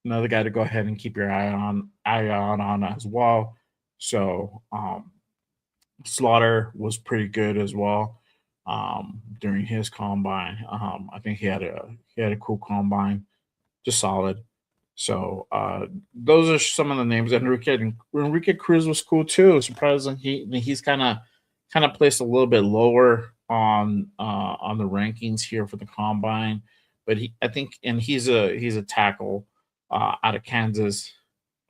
another guy to go ahead and keep your eye on as well. So Slaughter was pretty good as well during his combine. I think he had a cool combine, just solid. So those are some of the names. Enrique Cruz was cool too. Surprising he's kind of placed a little bit lower on the rankings here for the combine, but I think, and he's a tackle out of Kansas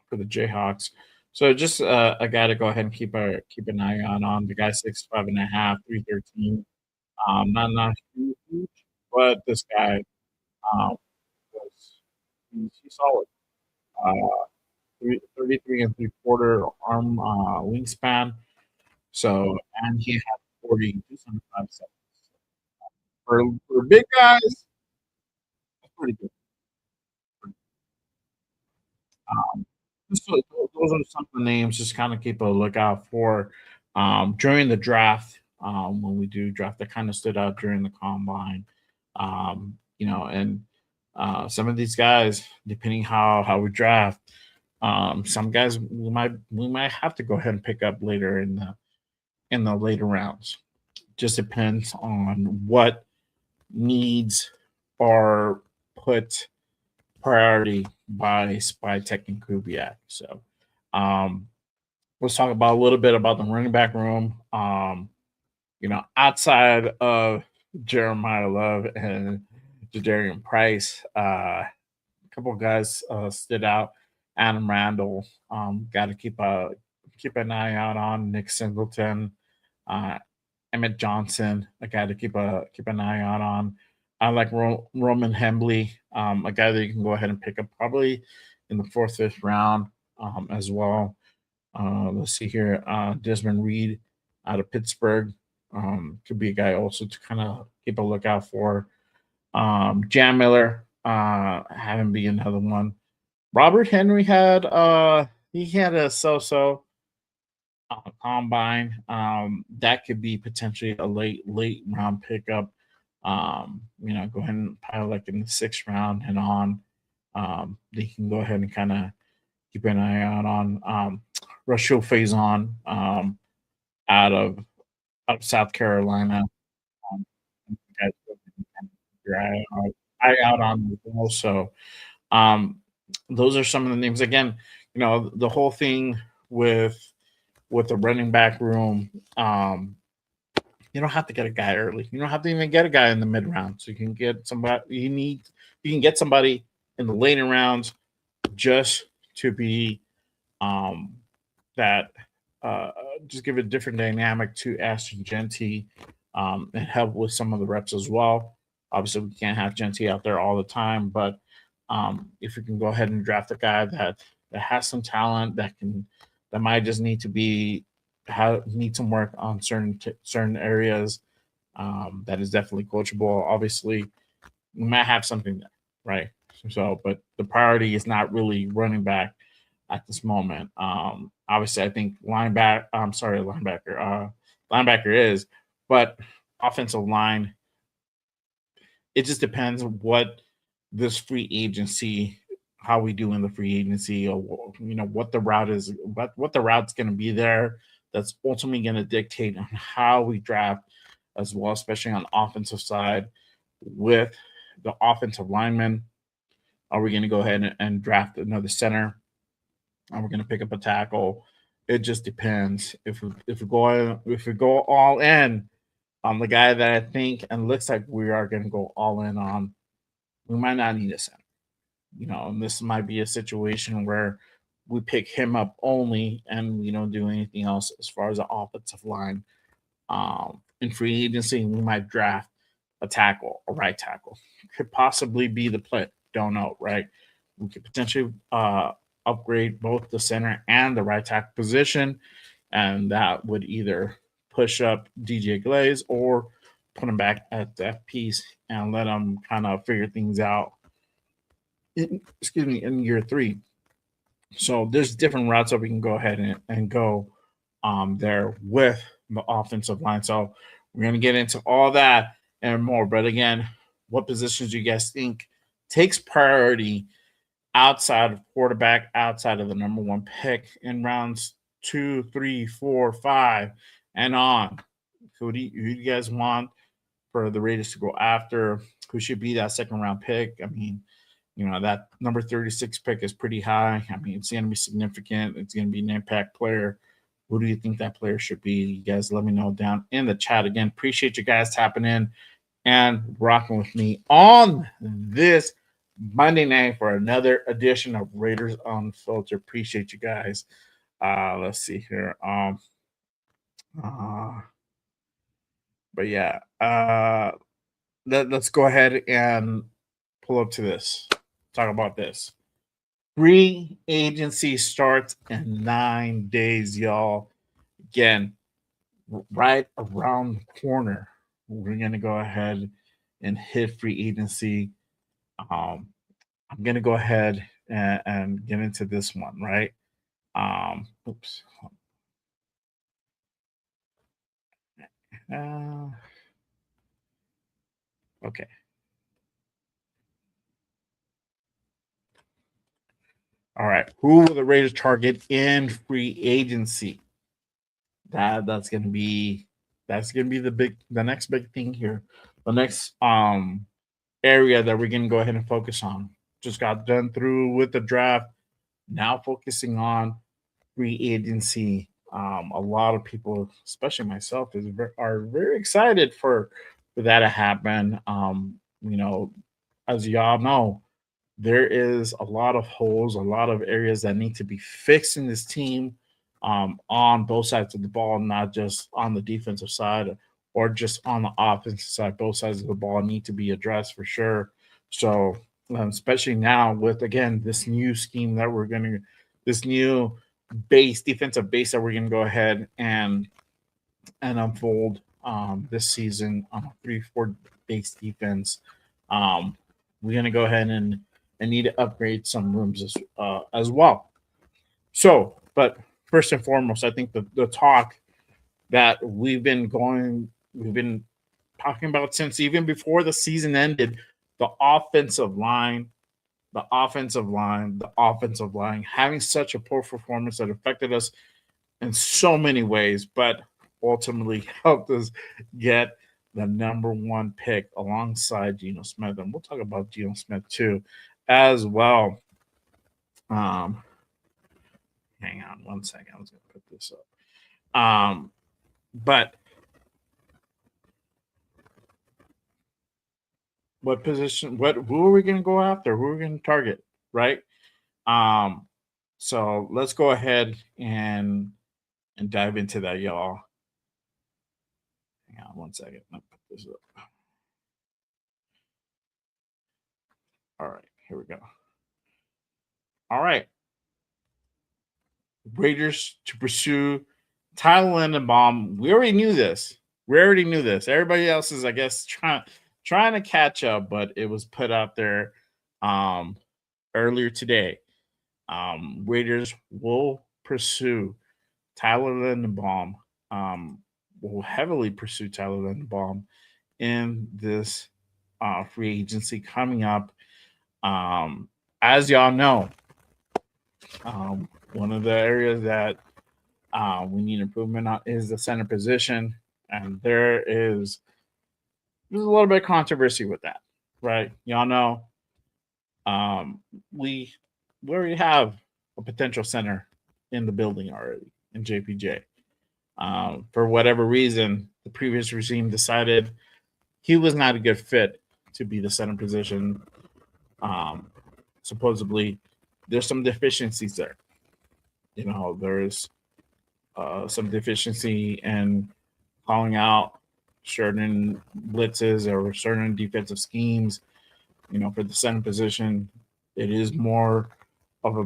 for the Jayhawks. So just a guy to go ahead and keep an eye on. The guy 6'5.5", 313. Not huge, but this guy was he's solid. Uh, 33 and three quarter arm wingspan. So, and he had 40, 205 seconds. For big guys, that's pretty good. Um, those are some of the names. Just kind of keep a lookout for during the draft. When we do draft, that kind of stood out during the combine. And some of these guys, depending how we draft, some guys we might have to go ahead and pick up later in the later rounds. Just depends on what needs are put priority by Tech and Kubiak. So um, let's talk about a little bit about the running back room. Outside of Jeremiah Love and Jadarian Price, a couple of guys stood out. Adam Randall, got to keep an eye out on. Nick Singleton, uh, Emmett Johnson, a guy to keep an eye out on. I like Roman Hembley, a guy that you can go ahead and pick up probably in the fourth, fifth round as well. Let's see here. Desmond Reed out of Pittsburgh could be a guy also to kind of keep a lookout for. Jam Miller, having be another one. Robert Henry had a so-so combine. That could be potentially a late round pickup. Go ahead and pile like in the sixth round and on. They can go ahead and kind of keep an eye out on Rachel Faison out of South Carolina. Um, guys keep your eye out on as well. So um, those are some of the names. Again, the whole thing with the running back room. You don't have to get a guy early. You don't have to even get a guy in the mid round. So you can get somebody you can get somebody in the later rounds just to be um that just give a different dynamic to Ashton Genty and help with some of the reps as well. Obviously, we can't have Genty out there all the time, but if you can go ahead and draft a guy that has some talent that might just need some work on certain areas, that is definitely coachable. Obviously, we might have something there, right? So, but the priority is not really running back at this moment. Obviously, I think linebacker is, but offensive line, it just depends what this free agency, how we do in the free agency, or what the route is, what the route's going to be there. That's ultimately going to dictate on how we draft as well, especially on the offensive side with the offensive linemen. Are we going to go ahead and draft another center? Are we going to pick up a tackle? It just depends. If we go all in on the guy that I think and looks like we are going to go all in on, we might not need a center. And this might be a situation where we pick him up only and we don't do anything else as far as the offensive line. In free agency, we might draft a tackle, a right tackle. Could possibly be the play. Don't know, right? We could potentially upgrade both the center and the right tackle position, and that would either push up DJ Glaze or put him back at that piece and let him kind of figure things out. In year 3. So there's different routes that we can go ahead and go there with the offensive line. So we're going to get into all that and more. But again, what positions do you guys think takes priority outside of quarterback, outside of the number 1 pick in rounds 2, 3, 4, 5, and on? Who do you guys want for the Raiders to go after? Who should be that second round pick? I mean, that number 36 pick is pretty high. I mean, it's going to be significant. It's going to be an impact player. Who do you think that player should be? You guys let me know down in the chat. Again, appreciate you guys tapping in and rocking with me on this Monday night for another edition of Raiders Unfiltered. Appreciate you guys. Let's see here. But yeah, let's go ahead and pull up to this. Talk about this. Free agency starts in 9 days, y'all. Again, right around the corner. We're gonna go ahead and hit free agency. I'm gonna go ahead and get into this one, right? Oops. Okay. All right. Who will the Raiders target in free agency? That's gonna be the next big thing here. The next area that we're gonna go ahead and focus on. Just got done through with the draft. Now focusing on free agency. A lot of people, especially myself, are very excited for that to happen. As y'all know, there is a lot of holes, a lot of areas that need to be fixed in this team on both sides of the ball, not just on the defensive side or just on the offensive side. Both sides of the ball need to be addressed for sure. So, especially now with, again, this new scheme that this new defensive base that we're going to go ahead and unfold this season on a 3-4 base defense. We're going to go ahead and need to upgrade some rooms as well. So, but first and foremost, I think the talk that we've been talking about since even before the season ended, the offensive line having such a poor performance that affected us in so many ways, but ultimately helped us get the number 1 pick alongside Geno Smith. And we'll talk about Geno Smith too as well. Hang on one second. I was going to put this up. But what position, who are we going to go after? Who are we going to target, right? So let's go ahead and dive into that, y'all. Hang on one second. I'll put this up. All right, here we go. All right. Raiders to pursue Tyler Linderbaum. We already knew this. Everybody else is, I guess, trying to catch up, but it was put out there earlier today. Raiders will pursue Tyler Linderbaum. Will heavily pursue Tyler Linderbaum in this free agency coming up. As y'all know, one of the areas that we need improvement on is the center position, and there's a little bit of controversy with that, right? Y'all know, we already have a potential center in the building already, in JPJ. For whatever reason, the previous regime decided he was not a good fit to be the center position. Supposedly, there's some deficiencies there. There's some deficiency in calling out certain blitzes or certain defensive schemes. For the center position, it is more of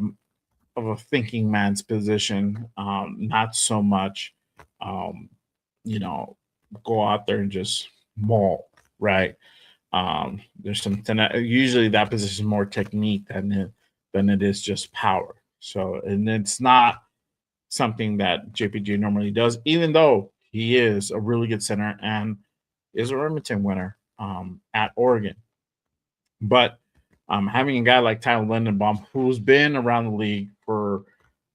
a thinking man's position, not so much, go out there and just maul, right? There's some usually that position is more technique than it is just power. So, and it's not something that JPG normally does, even though he is a really good center and is a Remington winner at Oregon. But having a guy like Tyler Lindenbaum, who's been around the league for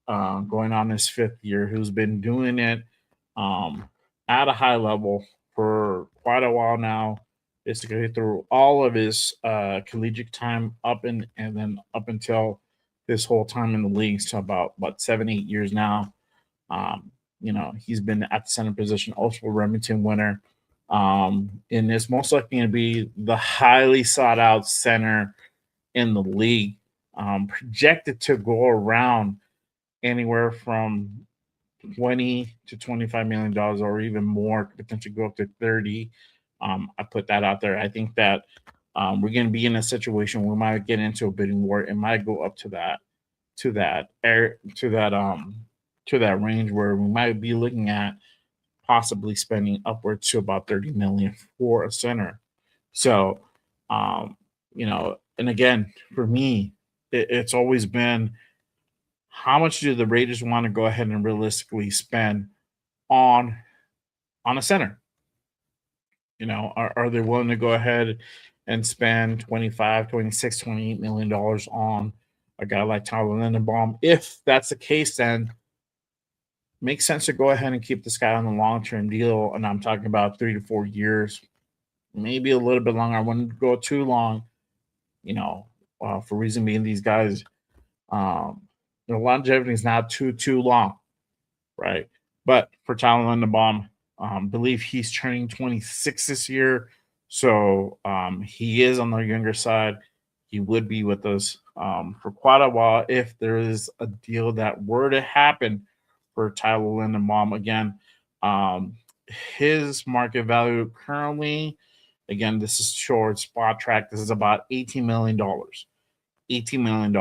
going on his 5th year, who's been doing it at a high level for quite a while now, basically through all of his collegiate time and then up until this whole time in the league, so about 7-8 years now. He's been at the center position, also a Remington winner. And it's most likely going to be the highly sought out center in the league, projected to go around anywhere from $20 to $25 million, or even more, potentially go up to 30. I put that out there. I think that we're going to be in a situation where we might get into a bidding war. It might go up to that range where we might be looking at possibly spending upwards to about $30 million for a center. So, and again, for me, it's always been, how much do the Raiders want to go ahead and realistically spend on a center? Are they willing to go ahead and spend 25, 26, 28 million dollars on a guy like Tyler Lindenbaum? If that's the case, then makes sense to go ahead and keep this guy on the long-term deal. And I'm talking about 3 to 4 years, maybe a little bit longer. I wouldn't go too long, for reason being these guys, their longevity is not too long, right? But for Tyler Lindenbaum, believe he's turning 26 this year, so he is on the younger side. He would be with us for quite a while if there is a deal that were to happen for Tyler Lindenbaum. Again, his market value currently, again, this is short spot track. This is about $18 million. $18 million.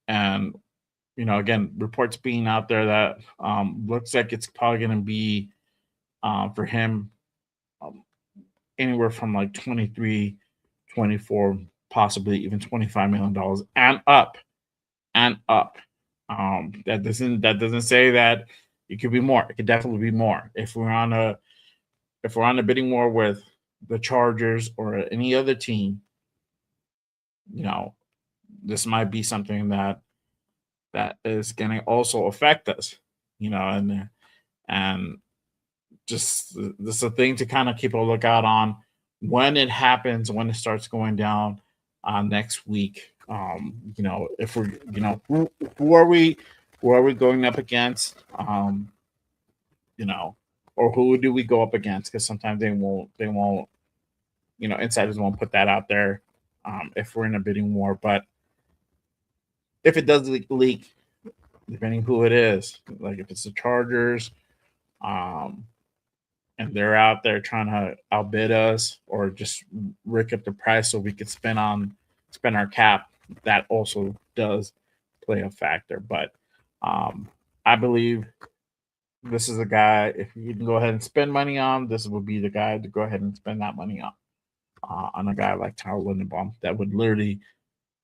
And, again, reports being out there that looks like it's probably going to be for him anywhere from like 23, 24, possibly even $25 million and up. That doesn't say that it could be more. It could definitely be more. If we're on a bidding war with the Chargers or any other team, this might be something that is going to also affect us, and just this is a thing to kind of keep a lookout on when it happens, when it starts going down next week. If we're, who are we going up against, or who do we go up against? Because sometimes they won't, insiders won't put that out there if we're in a bidding war. But if it does leak, depending who it is, like if it's the Chargers, and they're out there trying to outbid us or just rick up the price so we could spend our cap, that also does play a factor. But I believe this is a guy, if you can go ahead and spend money on, this would be the guy to go ahead and spend that money on a guy like Tyler Lindenbaum that would literally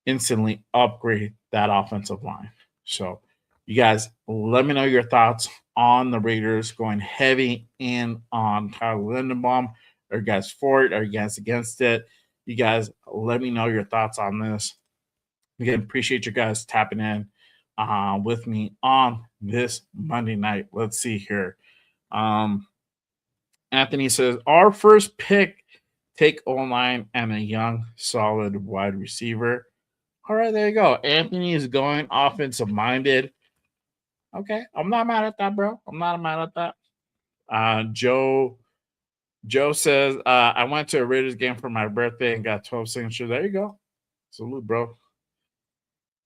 instantly upgrade that offensive line. So you guys, let me know your thoughts on the Raiders going heavy in on Tyler Lindenbaum. Are you guys for it? Are you guys against it? You guys, let me know your thoughts on this. Again, appreciate you guys tapping in with me on this Monday night. Let's see here. Anthony says, our first pick, take O-line and a young, solid wide receiver. All right, there you go. Anthony is going offensive minded. Okay. I'm not mad at that, bro. I'm not mad at that. Joe says, I went to a Raiders game for my birthday and got 12 signatures. There you go. Salute, bro.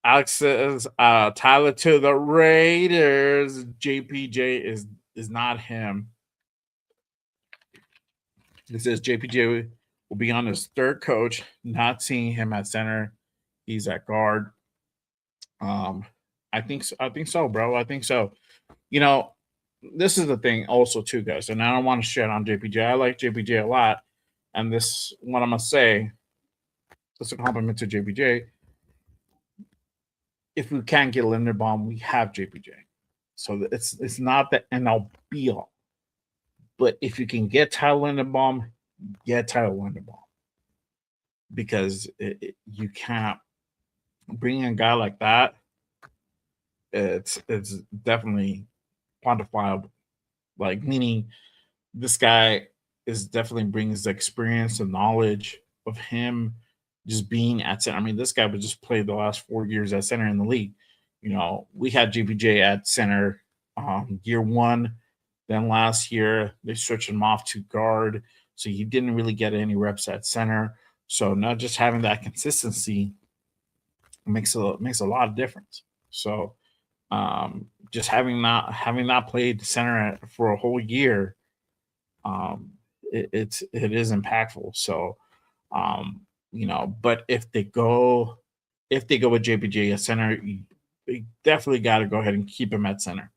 Alex says, Tyler to the Raiders. JPJ is not him. It says JPJ will be on his third coach, not seeing him at center. He's at guard. I think so, bro. I think so. You know, this is the thing also too, guys. And I don't want to shit on JPJ. I like JPJ a lot. And this what I'm gonna say, it's a compliment to JPJ. If we can't get Linderbaum, we have JPJ. So it's not the NL be all. But if you can get Tyler Linderbaum, get Tyler Linderbaum. Because you can't bring a guy like that. It's definitely quantifiable. Like, meaning this guy is definitely brings the experience and knowledge of him just being at center. I mean, this guy would just play the last 4 years at center in the league. You know, we had JPJ at center year one. Then last year they switched him off to guard, so he didn't really get any reps at center. So not just having that consistency makes a lot of difference. So just having not played center for a whole year, it is impactful. So you know, but if they go with JPJ at center, you definitely got to go ahead and keep him at center.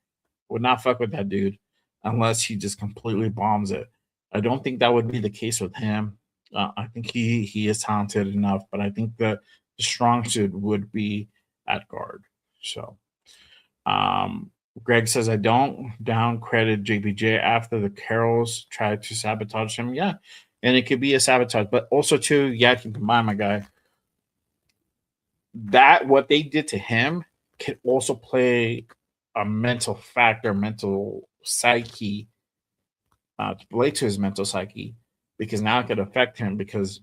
Would not fuck with that dude unless he just completely bombs it. I don't think that would be the case with him. I think he is talented enough, but I think the strong suit would be at guard. So Greg says, I don't down credit JPJ after the Carrolls tried to sabotage him. Yeah, and it could be a sabotage, but also too, yeah, keep in mind, my guy, that what they did to him can also play a mental factor, mental psyche, to play to his mental psyche, because now it could affect him because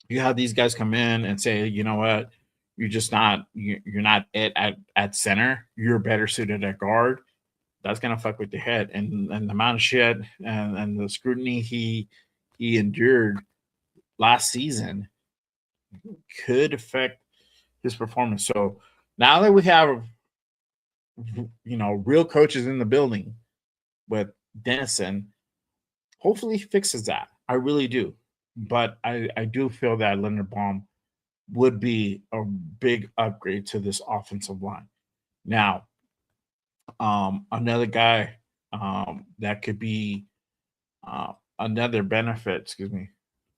you have these guys come in and say, you know what, you're just not you're not it at center. You're better suited at guard. That's gonna fuck with your head, and the amount of shit and the scrutiny he endured last season could affect his performance. So now that we have real coaches in the building with Dennison, hopefully he fixes that. I really do. But I do feel that Linderbaum would be a big upgrade to this offensive line. Now, another guy that could be another benefit,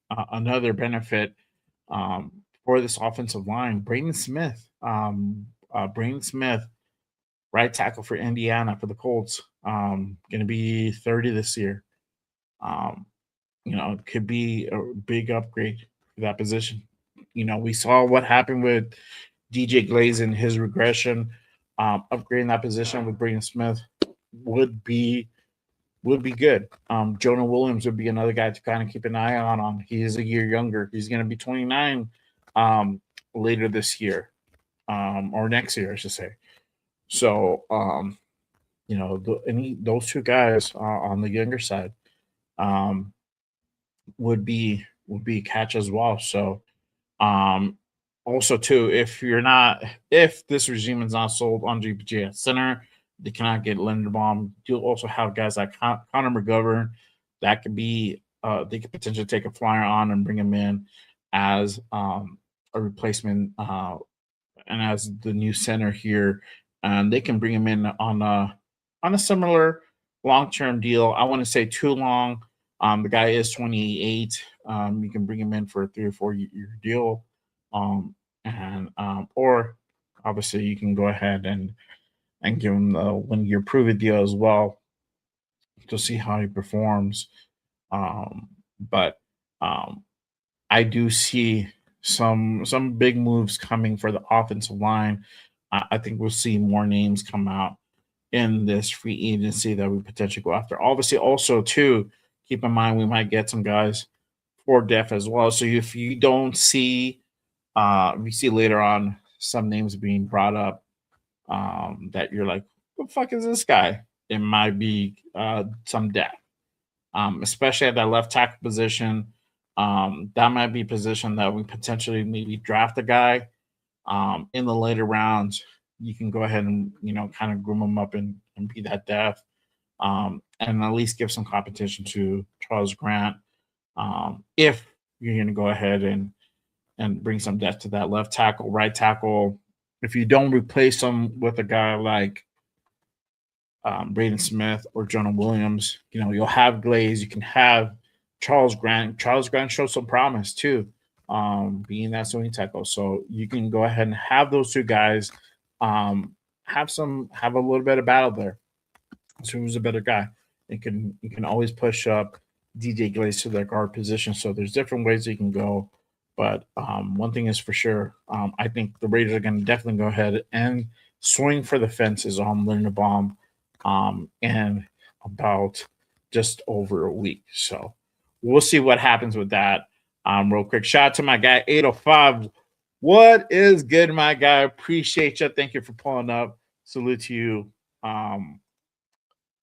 another benefit for this offensive line, Braden Smith. Braden Smith, right tackle for Indiana for the Colts, going to be 30 this year. It could be a big upgrade for that position. We saw what happened with DJ Glaze and his regression. Upgrading that position with Braden Smith would be good. Jonah Williams would be another guy to kind of keep an eye on. He is a year younger. He's going to be 29 later this year, or next year, I should say. So, those two guys on the younger side would be catch as well. So, also too, if this regime is not sold on JPJ at center, they cannot get Linderbaum. You'll also have guys like Connor McGovern that could be they could potentially take a flyer on and bring him in as a replacement and as the new center here. They can bring him in on a similar long-term deal. I want to say too long. The guy is 28. You can bring him in for a 3 or 4 year deal. Or obviously you can go ahead and give him the 1 year prove it deal as well to see how he performs. But I do see some big moves coming for the offensive line. I think we'll see more names come out in this free agency that we potentially go after. Obviously, also too, keep in mind we might get some guys for depth as well. So if you don't see, we see later on some names being brought up that you're like, the fuck is this guy? It might be some depth, especially at that left tackle position. That might be a position that we potentially maybe draft a guy in the later rounds. You can go ahead and kind of groom him up and be that depth, and at least give some competition to Charles Grant. If you're going to go ahead and bring some depth to that left tackle, right tackle. If you don't replace him with a guy like Braden Smith or Jonah Williams, you'll have Glaze. You can have Charles Grant. Charles Grant showed some promise too, being that swing tackle. So you can go ahead and have those two guys have a little bit of battle there. So who's a better guy? You can always push up DJ Glaze to their guard position. So there's different ways you can go. But one thing is for sure, I think the Raiders are going to definitely go ahead and swing for the fences on Linderbaum in about just over a week. So we'll see what happens with that. Real quick, shout out to my guy 805. What is good, my guy? Appreciate you. Thank you for pulling up. Salute to you.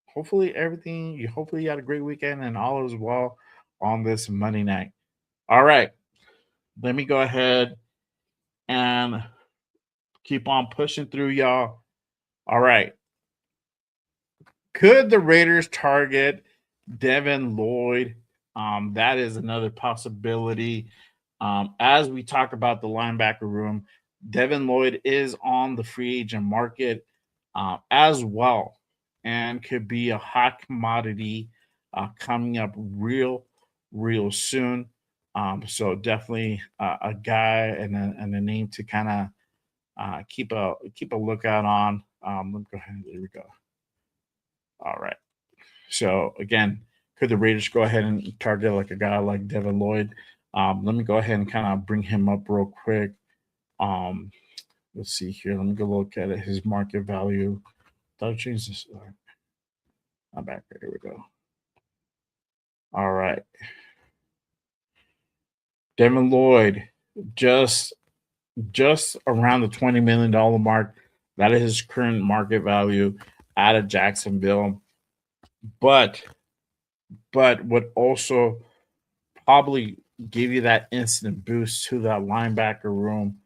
Hopefully you had a great weekend and all is well on this Monday night. All right. Let me go ahead and keep on pushing through, y'all. All right. Could the Raiders target Devin Lloyd? That is another possibility. As we talk about the linebacker room, Devin Lloyd is on the free agent market as well, and could be a hot commodity coming up real soon. So definitely a guy and a name to kind of keep a lookout on. Let me go ahead. There we go. All right. So again, could the Raiders go ahead and target like a guy like Devin Lloyd? Let me go ahead and kind of bring him up real quick. Let's see here. Let me go look at it. His market value. Thought I changed this. I'm back. Here we go. All right. Devin Lloyd, just around the $20 million mark. That is his current market value out of Jacksonville. But would also probably give you that instant boost to that linebacker room.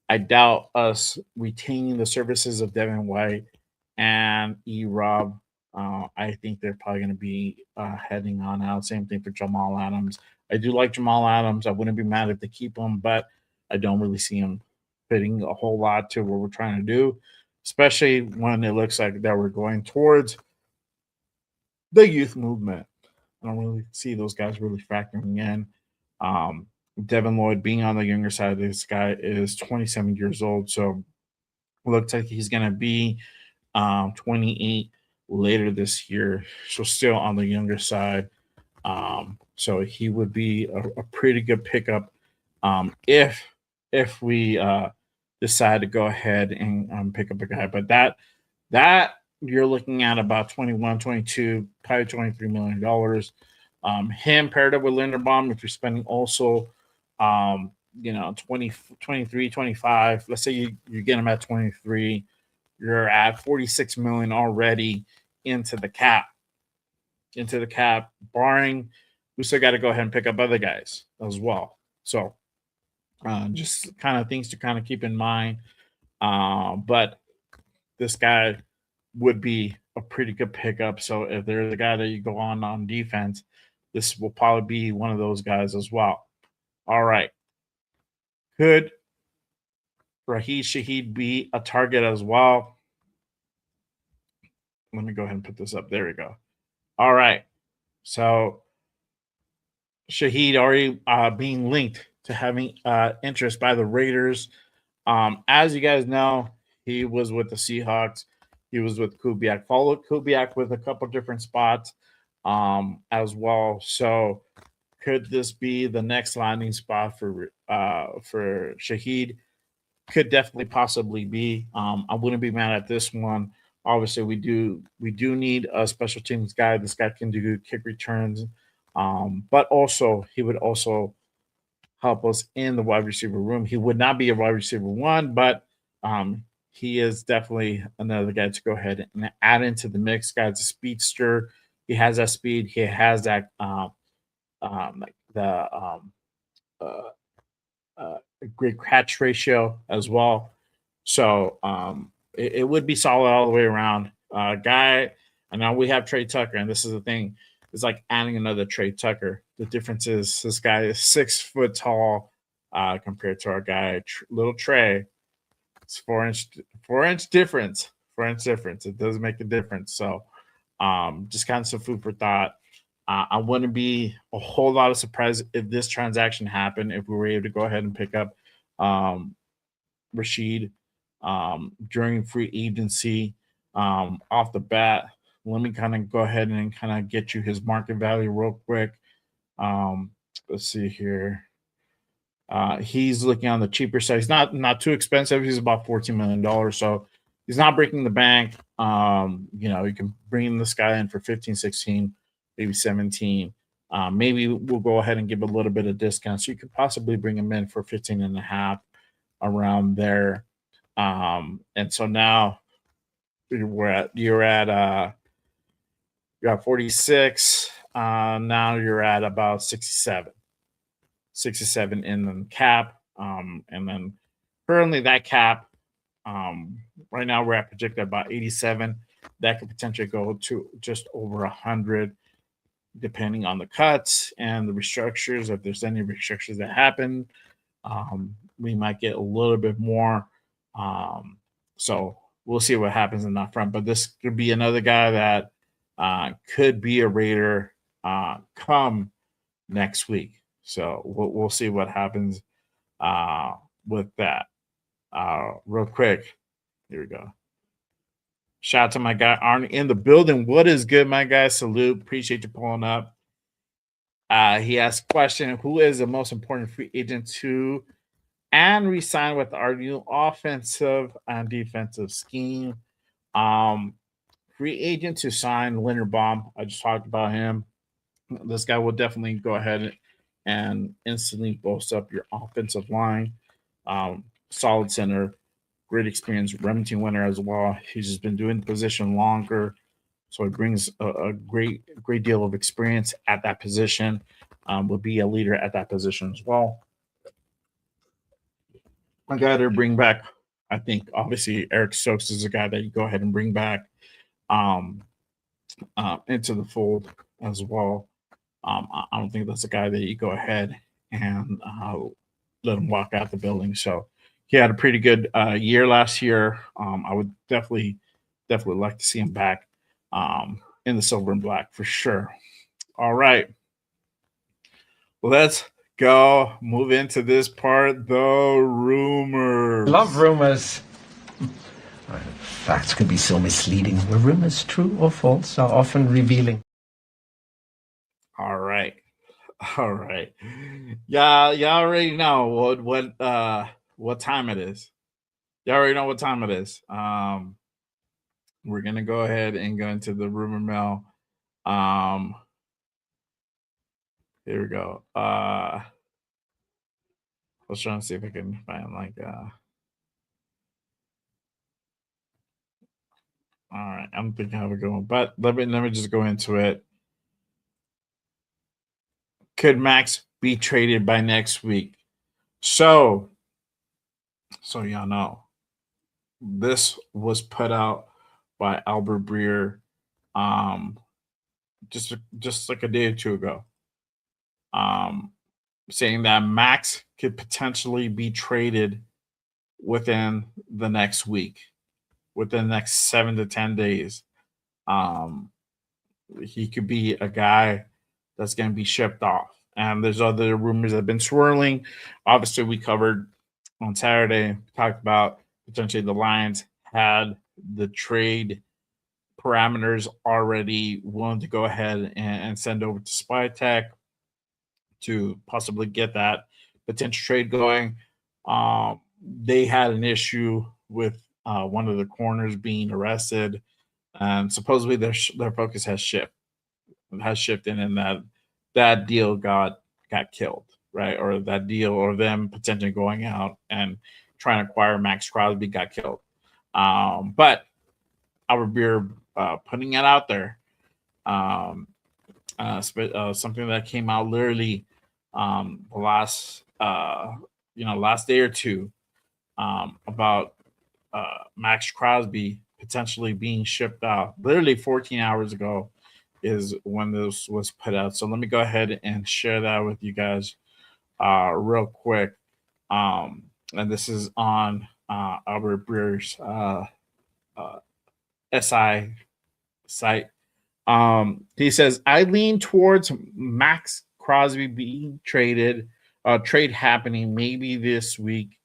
I doubt us retaining the services of Devin White and E-Rob. I think they're probably going to be heading on out. Same thing for Jamal Adams. I do like Jamal Adams. I wouldn't be mad if they keep him, but I don't really see him fitting a whole lot to what we're trying to do, especially when it looks like that we're going towards the youth movement. I don't really see those guys really factoring in. Devin Lloyd being on the younger side, this guy is 27 years old, so it looks like he's going to be 28 later this year, so still on the younger side. So he would be a pretty good pickup if we decide to go ahead and pick up a guy. But that you're looking at about 21, 22, probably $23 million. Him paired up with Linderbaum, if you're spending also 20, 23, 25. Let's say you get him at 23, you're at 46 million already into the cap. Barring we still got to go ahead and pick up other guys as well. So just kind of things to kind of keep in mind. But this guy would be a pretty good pickup. So if there's a guy that you go on defense, this will probably be one of those guys as well. All right. Could Rashid Shaheed be a target as well? Let me go ahead and put this up. There we go. All right. So Shaheed already being linked to having interest by the Raiders. As you guys know, he was with the Seahawks. He was with Kubiak. Followed Kubiak with a couple different spots as well. So could this be the next landing spot for Shaheed? Could definitely possibly be. I wouldn't be mad at this one. Obviously, we do need a special teams guy. This guy can do kick returns, but also he would also help us in the wide receiver room. He would not be a wide receiver one, but he is definitely another guy to go ahead and add into the mix. Guy's a speedster. He has that speed. He has that like the uh, great catch ratio as well. So it would be solid all the way around. Guy, I know we have Trey Tucker, and this is the thing. It's like adding another Trey Tucker. The difference is this guy is 6 foot tall compared to our guy, little Trey. It's 4 inch difference. 4 inch difference. It does make a difference. So just kind of some food for thought. I wouldn't be a whole lot of surprise if this transaction happened, if we were able to go ahead and pick up Rashid during free agency off the bat. Let me kind of go ahead and kind of get you his market value real quick. Let's see here. He's looking on the cheaper side. He's not too expensive. He's about $14 million. So he's not breaking the bank. You can bring this guy in for 15, 16, maybe 17. Maybe we'll go ahead and give a little bit of discount. So you could possibly bring him in for 15 and a half around there. And so now you're at 46. Now you're at about 67 in the cap. And then currently that cap, right now we're at projected about 87. That could potentially go to just over 100, depending on the cuts and the restructures. If there's any restructures that happen, we might get a little bit more. So we'll see what happens in that front. But this could be another guy that could be a Raider come next week. So we'll see what happens with that. Real quick, here we go. Shout out to my guy Arnie in the building. What is good, my guy? Salute. Appreciate you pulling up. He asked a question: who is the most important free agent to and resign with our new offensive and defensive scheme? Free agent to sign Leonard Baum. I just talked about him. This guy will definitely go ahead and instantly boost up your offensive line. Solid center, great experience, Remington winner as well. He's just been doing the position longer, so he brings a great deal of experience at that position. Will be a leader at that position as well. I got to bring back, I think, obviously, Eric Stokes is a guy that you go ahead and bring back into the fold as well. I don't think that's a guy that you go ahead and let him walk out the building. So he had a pretty good year last year. I would definitely like to see him back in the silver and black for sure. All right. Let's go move into this part, the rumors. Love rumors. Facts can be so misleading. Were rumors true or false are often revealing. All right. Yeah, y'all already know what time it is. Y'all already know what time it is. We're gonna go ahead and go into the rumor mill. Here we go. I was trying to see if I can find all right, I'm thinking how we're going, but let me just go into it. Could Maxx be traded by next week? So y'all know, this was put out by Albert Breer just like a day or two ago, saying that Maxx could potentially be traded within the next week, within the next 7 to 10 days. He could be a guy that's going to be shipped off. And there's other rumors that have been swirling. Obviously, we covered on Saturday, talked about potentially the Lions had the trade parameters already willing to go ahead and send over to Spy Tech to possibly get that potential trade going. They had an issue with one of the corners being arrested, and supposedly their focus has shifted, and that deal got killed, right? Or that deal, or them potentially going out and trying to acquire Maxx Crosby got killed. But Albert Beer putting it out there. Something that came out literally the last last day or two about Maxx Crosby potentially being shipped out. Literally 14 hours ago is when this was put out. So let me go ahead and share that with you guys real quick. And this is on Albert Breer's SI site. He says, I lean towards Maxx Crosby being traded, trade happening maybe this week.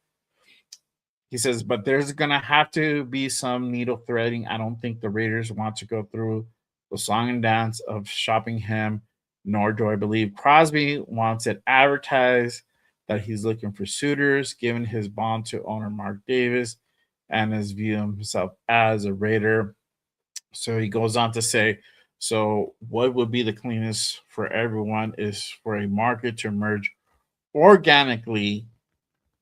He says, but there's going to have to be some needle threading. I don't think the Raiders want to go through the song and dance of shopping him, nor do I believe Crosby wants it advertised that he's looking for suitors, given his bond to owner Mark Davis and his view of himself as a Raider. So he goes on to say, so what would be the cleanest for everyone is for a market to emerge organically,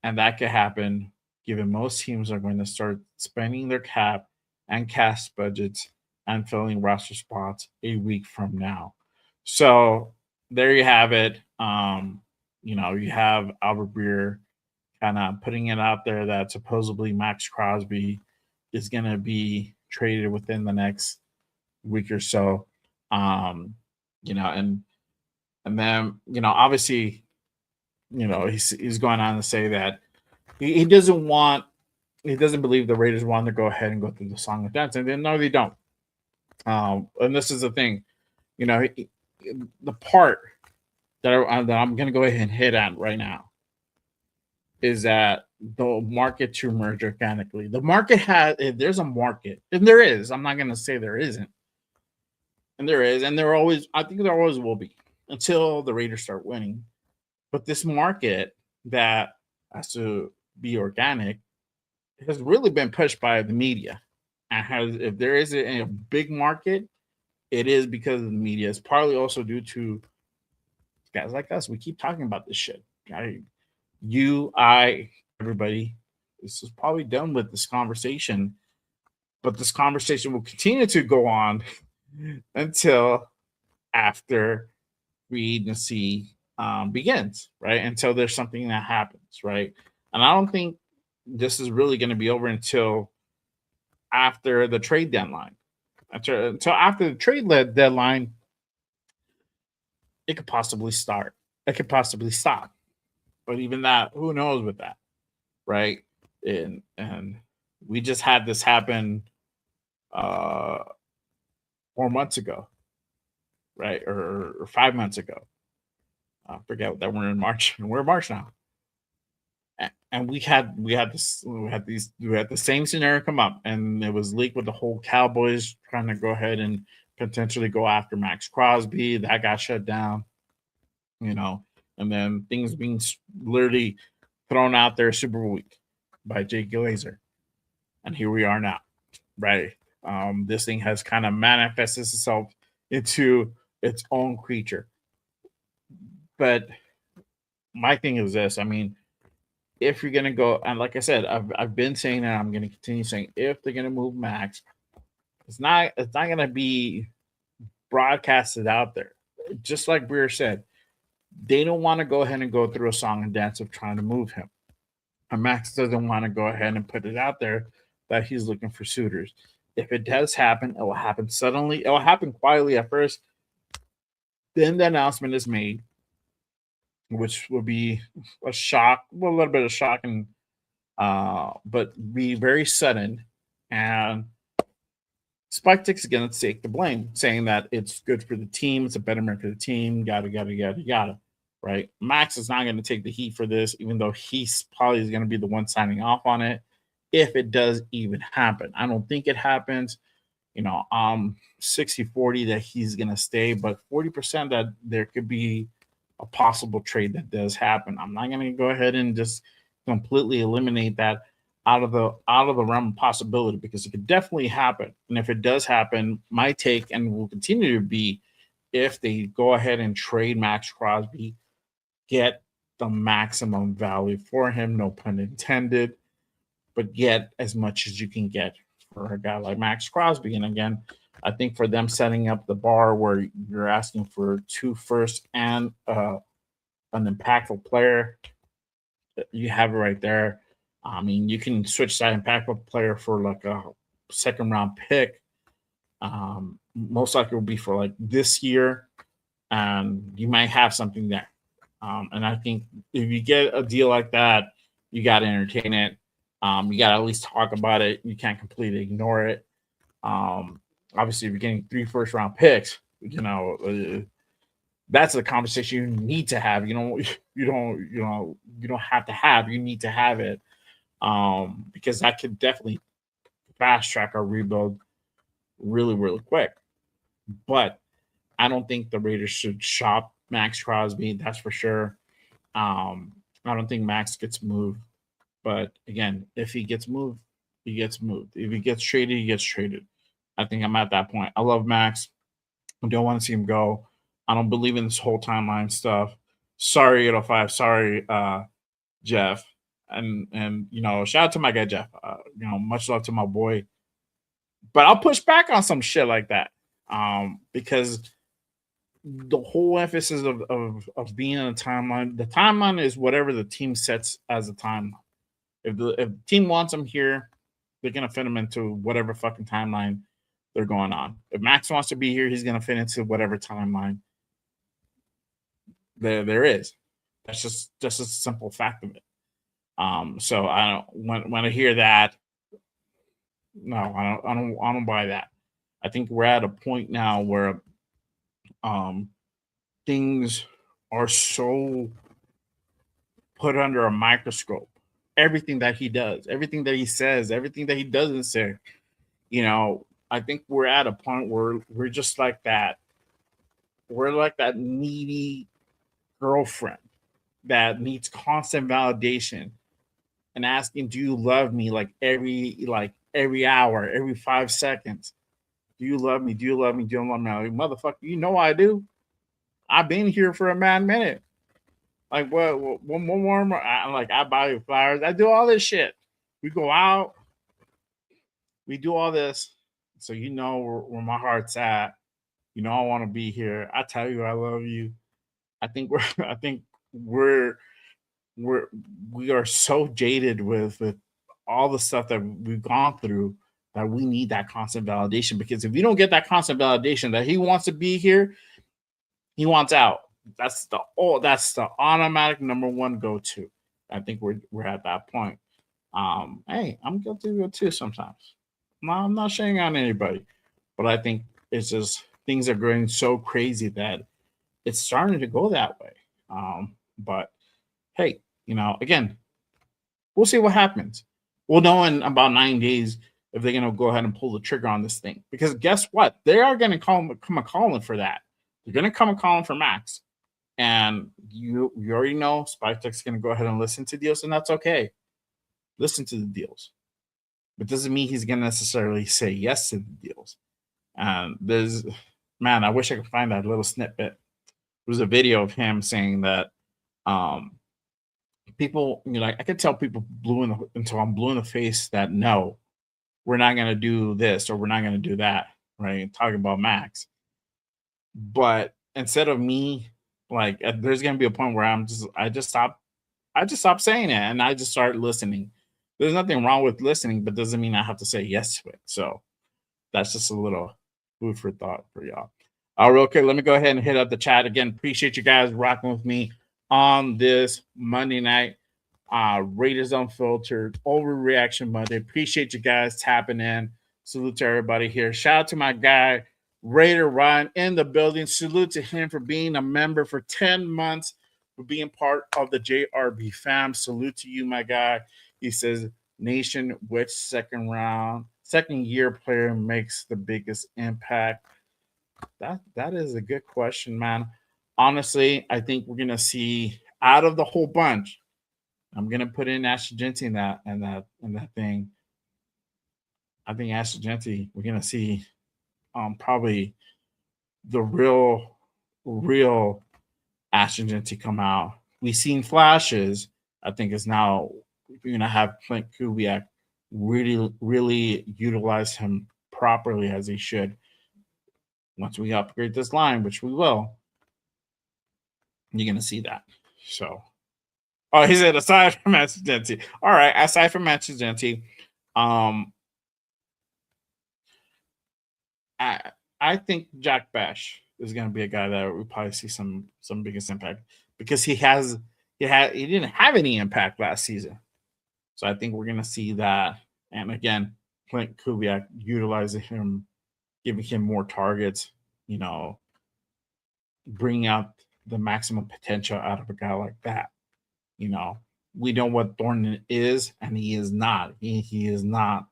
and that could happen given most teams are going to start spending their cap and cash budgets and filling roster spots a week from now. So there you have it. You have Albert Breer kind of putting it out there that supposedly Maxx Crosby is going to be traded within the next week or so. And then, obviously, he's going on to say that he doesn't believe the Raiders want to go ahead and go through the song and dance. And then, no, they don't. And this is the thing, the part that I'm going to go ahead and hit on right now is that the market to merge organically. The market if there's a market, and there is, I'm not going to say there isn't. And there is, and I think there always will be until the Raiders start winning. But this market that has to be organic has really been pushed by the media. And if there is a big market, it is because of the media. It's partly also due to guys like us. We keep talking about this shit. Everybody. This is probably done with this conversation, but this conversation will continue to go on until after free agency begins, right? Until there's something that happens, right? And I don't think this is really going to be over until after the trade deadline. Until after the trade deadline, it could possibly start. It could possibly stop. But even that, who knows with that, right? And we just had this happen 4 months ago, right? Or 5 months ago. I forget that we're in March, and we're in March now. And we had the same scenario come up, and it was leaked with the whole Cowboys trying to go ahead and potentially go after Maxx Crosby. That got shut down, and then things being literally thrown out there super week by Jake Glazer. And here we are now, right? This thing has kind of manifested itself into its own creature. But my thing is this, if you're going to go, and like I said, I've been saying that, I'm going to continue saying, if they're going to move Maxx, it's not going to be broadcasted out there. Just like Breer said, they don't want to go ahead and go through a song and dance of trying to move him. And Maxx doesn't want to go ahead and put it out there that he's looking for suitors. If it does happen, it will happen suddenly. It will happen quietly at first. Then the announcement is made, which will be a shock, a little bit of shocking, but be very sudden. And Spike Tick's going to take the blame, saying that it's good for the team, it's a betterment for the team, yada, right? Maxx is not going to take the heat for this, even though he's probably going to be the one signing off on it, if it does even happen. I don't think it happens. 60-40 that he's going to stay, but 40% that there could be a possible trade that does happen. I'm not going to go ahead and just completely eliminate that out of the realm of possibility, because it could definitely happen. And if it does happen, my take and will continue to be, if they go ahead and trade Maxx Crosby, get the maximum value for him, no pun intended. but get as much as you can get for a guy like Maxx Crosby. And again, I think for them setting up the bar where you're asking for 2 firsts and an impactful player, you have it right there. I mean, you can switch that impactful player for like a second round pick. Most likely will be for like this year, and you might have something there. And I think if you get a deal like that, you got to entertain it. You got to at least talk about it. You can't completely ignore it. Obviously, if you're getting 3 first round picks, that's a conversation you need to have. You don't have to have. You need to have it, because that could definitely fast track our rebuild really, really quick. But I don't think the Raiders should shop Maxx Crosby. That's for sure. I don't think Max gets moved. But again, if he gets moved, he gets moved. If he gets traded, he gets traded. I think I'm at that point. I love Max. I don't want to see him go. I don't believe in this whole timeline stuff. Sorry, 805. Sorry, Jeff. And shout out to my guy Jeff. Much love to my boy. But I'll push back on some shit like that. Because the whole emphasis of being on a timeline, the timeline is whatever the team sets as a timeline. If the team wants them here, they're gonna fit them into whatever fucking timeline they're going on. If Max wants to be here, he's gonna fit into whatever timeline there is. That's just a simple fact of it. So I don't when I hear that, no, I don't buy that. I think we're at a point now where things are so put under a microscope. Everything that he does, everything that he says, everything that he doesn't say. I think we're at a point where we're just like that. We're like that needy girlfriend that needs constant validation and asking, "Do you love me?" Like every hour, every 5 seconds. Do you love me? Do you love me? Do you love me? Like, motherfucker, I do. I've been here for a mad minute. Like, what more? I buy you flowers. I do all this shit. We go out. We do all this. So where my heart's at. I want to be here. I tell you I love you. I think we are so jaded with all the stuff that we've gone through that we need that constant validation, because if you don't get that constant validation that he wants to be here, he wants out. That's the automatic number one go-to. I think we're at that point. Hey, I'm guilty of it too sometimes. No, I'm not shaying on anybody, but I think it's just things are going so crazy that it's starting to go that way. But hey, again, we'll see what happens. We'll know in about 9 days if they're going to go ahead and pull the trigger on this thing. Because guess what? They are going to come a calling for that. They're going to come a calling for Max. And you already know Spytech's going to go ahead and listen to deals, and that's okay. Listen to the deals. But doesn't mean he's going to necessarily say yes to the deals. I wish I could find that little snippet. There was a video of him saying that people, I could tell people until I'm blue in the face that no, we're not going to do this or we're not going to do that, right? Talking about Max. But instead of me, there's going to be a point where I just stop saying it and I just start listening. There's nothing wrong with listening, but doesn't mean I have to say yes to it. So that's just a little food for thought for y'all. Real quick, let me go ahead and hit up the chat again. Appreciate you guys rocking with me on this Monday night. Raiders Unfiltered Overreaction Monday. Appreciate you guys tapping in. Salute to everybody here. Shout out to my guy, Raider Ryan, in the building. Salute to him for being a member for 10 months, for being part of the JRB fam. Salute to you, my guy. He says, Nation, which second year player makes the biggest impact? That is a good question, man. Honestly, I think we're gonna see out of the whole bunch. I'm gonna put in Ashton Genty in that thing. I think Ashton Genty, we're gonna see probably the real Ashton Genty come out. We've seen flashes. I think it's now we're gonna have Clint Kubiak really utilize him properly as he should. Once we upgrade this line, which we will, you're gonna see that. So, oh, he said aside from Manchester, all right. Aside from Manchester, I think Jack Bash is gonna be a guy that we probably see some biggest impact because he didn't have any impact last season. So I think we're gonna see that. And again, Clint Kubiak utilizing him, giving him more targets, bring out the maximum potential out of a guy like that. We know what Thornton is, and he is not. He is not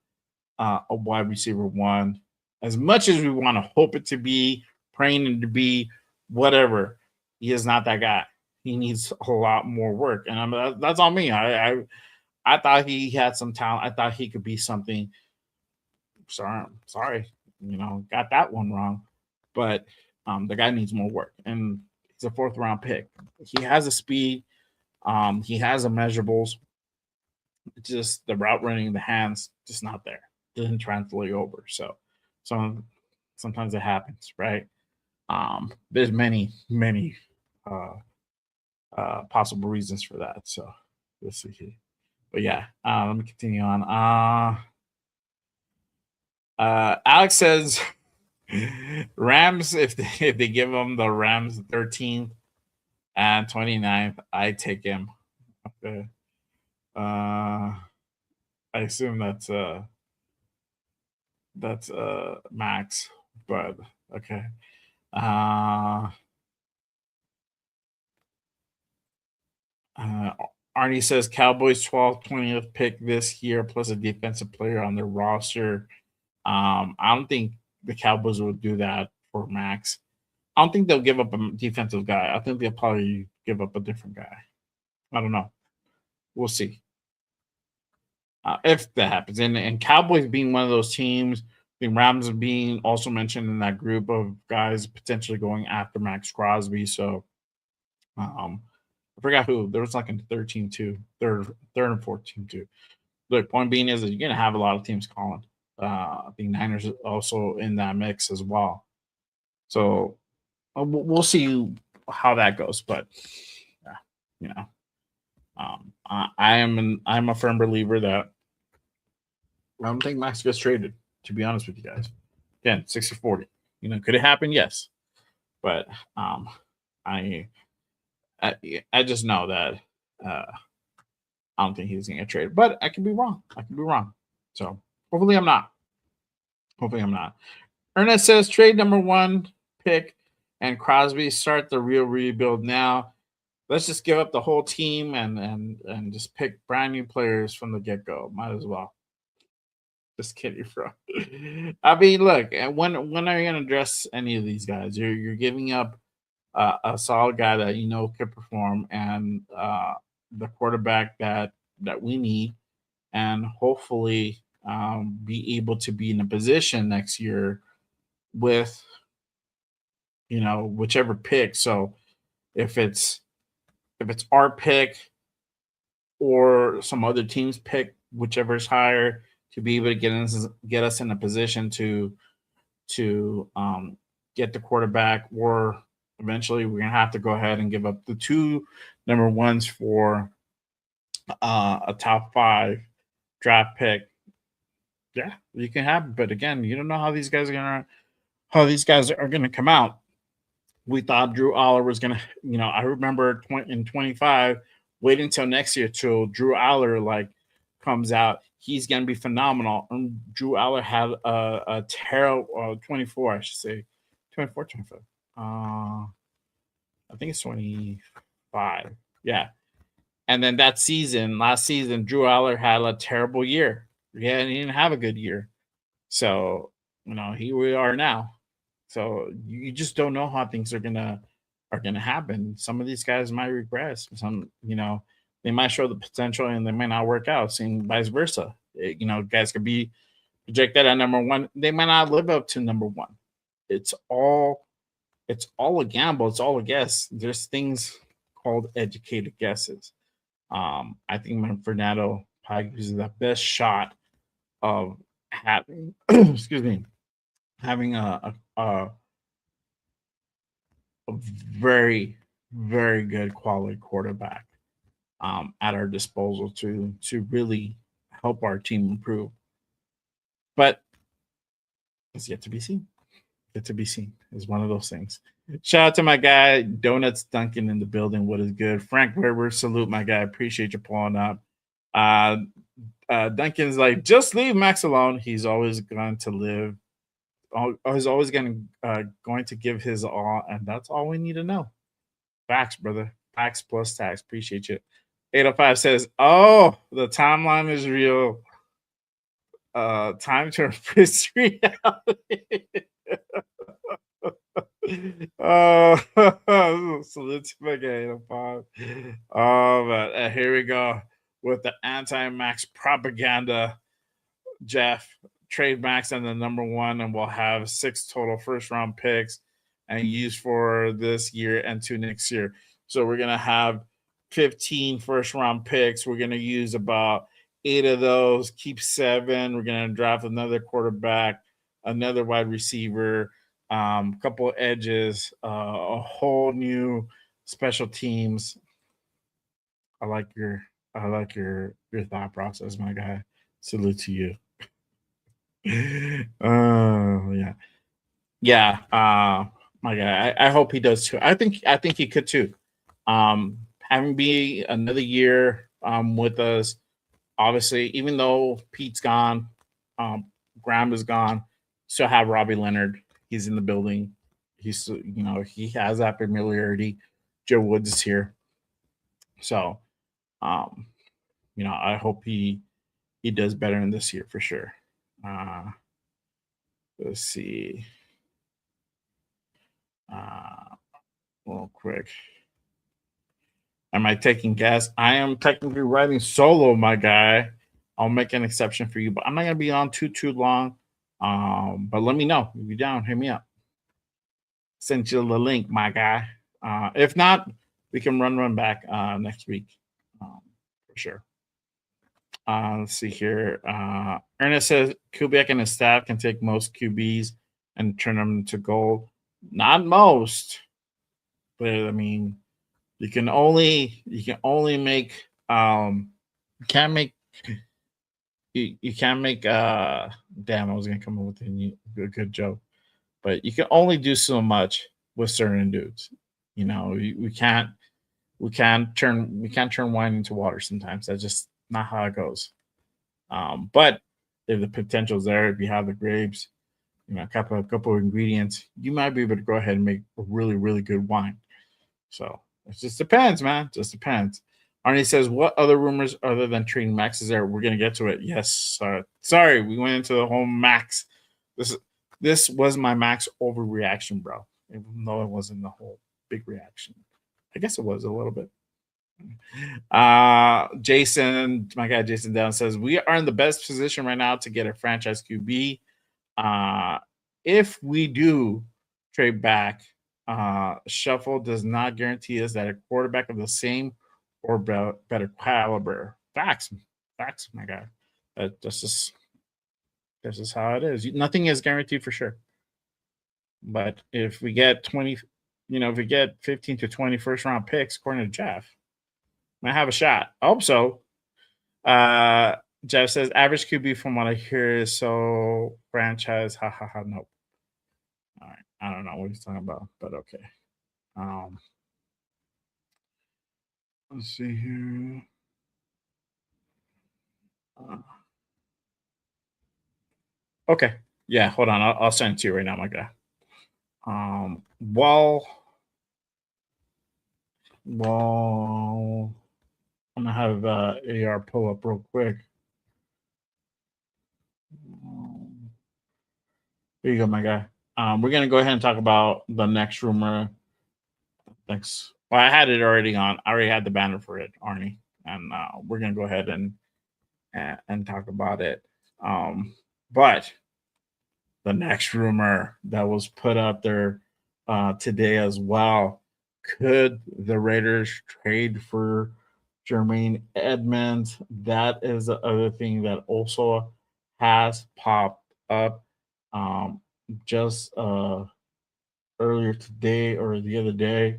a wide receiver one. As much as we want to hope it to be, praying it to be, whatever, he is not that guy. He needs a lot more work, and that's on me. I thought he had some talent. I thought he could be something. Sorry, got that one wrong. But the guy needs more work, and he's a 4th round pick. He has a speed. He has the measurables. Just the route running, the hands, just not there. Didn't translate over. So sometimes it happens, right? There's many possible reasons for that. So let's see here. But yeah, let me continue on. Alex says Rams, if they give him the Rams 13th and 29th, I take him. Okay. I assume that's Max, but okay. Arnie says Cowboys 12th, 20th pick this year plus a defensive player on their roster. I don't think the Cowboys will do that for Max. I don't think they'll give up a defensive guy. I think they'll probably give up a different guy. I don't know. We'll see. If that happens. And Cowboys being one of those teams, the Rams being also mentioned in that group of guys potentially going after Maxx Crosby. So I forgot who. There was like a 13 too, third and 14 too. The point being is that you're going to have a lot of teams calling. I think Niners are also in that mix as well. So we'll see how that goes. But I'm a firm believer that I don't think Max gets traded, to be honest with you guys. Again, 60-40. Could it happen? Yes. But I just know that I don't think he's going to get traded. But I could be wrong. So hopefully I'm not. Ernest says trade number 1 pick and Crosby, start the real rebuild now. Let's just give up the whole team and just pick brand new players from the get-go. Might as well. Just kidding, bro. I mean, look, when are you going to address any of these guys? You're giving up a solid guy that could perform, and the quarterback that we need, and hopefully be able to be in a position next year with whichever pick. So if it's our pick or some other team's pick, whichever is higher, to be able to get us in a position to get the quarterback, or eventually we're gonna have to go ahead and give up the 2 number 1s for a top 5 draft pick. Yeah, you can have it, but again, you don't know how these guys are gonna come out. We thought Drew Aller was gonna, I remember in 25, wait until next year till Drew Aller comes out. He's gonna be phenomenal. And Drew Aller had a terrible 24, I should say, 24, 25. I think it's 25. Yeah. And then last season, Drew Aller had a terrible year. Yeah, and he didn't have a good year. So, here we are now. So you just don't know how things are gonna happen. Some of these guys might regress. Some, they might show the potential and they might not work out. Same vice versa. Guys could be projected at number 1. They might not live up to number 1. It's all a gamble. It's all a guess. There's things called educated guesses. I think Fernando probably gives the best shot of having excuse me, having a very, very good quality quarterback at our disposal to really help our team improve. But it's yet to be seen. Yet to be seen is one of those things. Shout out to my guy Donuts Duncan in the building. What is good, Frank Weber? Salute, my guy. Appreciate you pulling up. Duncan's like, just leave Max alone. He's always going to live. He's always going to give his all, and that's all we need to know. Facts, brother. Facts plus tax. Appreciate you. 805 says, "Oh, the timeline is real. Time to embrace reality." Salute to my guy 805. Oh, but here we go with the anti-Max propaganda. Jeff, trade Max and the number one, and we'll have 6 total first-round picks and use for this year and 2 next year. So we're gonna have 15 first-round picks. We're gonna use about 8 of those, keep 7. We're gonna draft another quarterback, another wide receiver, couple of edges, a whole new special teams. I like your thought process, my guy. Salute to you. Yeah. My guy. I hope he does too. I think he could too. Having be another year with us, obviously, even though Pete's gone, Graham is gone, still have Robbie Leonard. He's in the building. He's he has that familiarity. Joe Woods is here. So I hope he does better in this year for sure. Let's see. Real quick. Am I taking guests? I am technically writing solo, my guy. I'll make an exception for you, but I'm not gonna be on too long. But let me know if you're down. Hit me up. Send you the link, my guy. If not, we can run back next week for sure. Let's see here. Ernest says Kubiak and his staff can take most QBs and turn them to gold. Not most, but I mean, you can only make you can't make damn, I was gonna come up with a good joke, but you can only do so much with certain dudes. We can't turn wine into water sometimes. That's just not how it goes. But if the potential's there, if you have the grapes, a couple of ingredients, you might be able to go ahead and make a really, really good wine. So it just depends, man. Just depends. Arnie says, what other rumors other than trading Max is there? We're gonna get to it. Yes. Sorry, we went into the whole Max. This was my Max overreaction, bro. Even though it wasn't the whole big reaction. I guess it was a little bit. Jason, my guy Jason Down says, we are in the best position right now to get a franchise QB. If we do trade back, shuffle does not guarantee us that a quarterback of the same or better caliber. Facts, my guy. That's just how it is. Nothing is guaranteed for sure. But if we get 20, if we get 15 to 20 first round picks, according to Jeff, might have a shot. I hope so. Jeff says average QB from what I hear is so franchise. Nope. All right. I don't know what he's talking about, but okay. Let's see here. Okay. Yeah, hold on. I'll send it to you right now, my guy. Well, I'm gonna have AR pull up real quick. Here you go, my guy. We're gonna go ahead and talk about the next rumor. Thanks. Well, I had it already on. I already had the banner for it, Arnie, and we're gonna go ahead and talk about it. But the next rumor that was put out there today as well: could the Raiders trade for Jermaine Edmonds? That is the other thing that also has popped up just earlier today or the other day.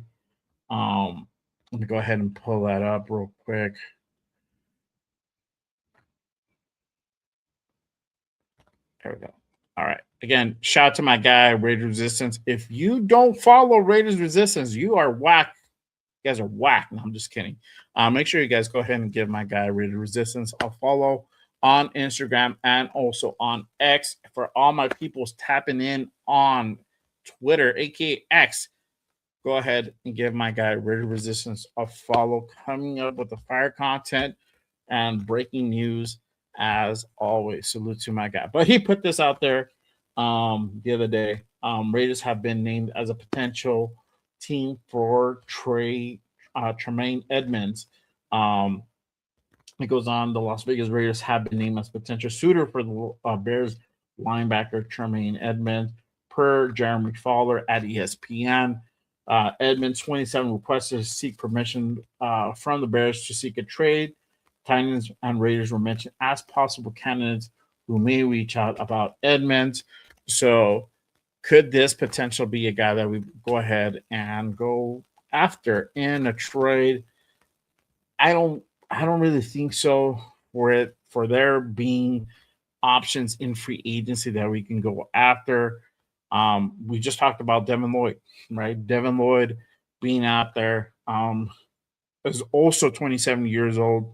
Let me go ahead and pull that up real quick. There we go. All right. Again, shout out to my guy, Raiders Resistance. If you don't follow Raiders Resistance, you are whack. You guys are whack. No, I'm just kidding. Make sure you guys go ahead and give my guy Raiders Resistance a follow on Instagram and also on X. For all my peoples tapping in on Twitter, aka X, go ahead and give my guy Raiders Resistance a follow. Coming up with the fire content and breaking news as always. Salute to my guy. But he put this out there the other day. Raiders have been named as a potential team for Tremaine Edmonds. It goes on, the Las Vegas Raiders have been named as potential suitor for the Bears linebacker Tremaine Edmonds, per Jeremy Fowler at ESPN. Edmonds, 27, requested to seek permission from the Bears to seek a trade. Titans and Raiders were mentioned as possible candidates who may reach out about Edmonds. So could this potential be a guy that we go ahead and go after in a trade? I don't really think so. For there being options in free agency that we can go after. We just talked about Devin Lloyd, right? Devin Lloyd being out there is also 27 years old.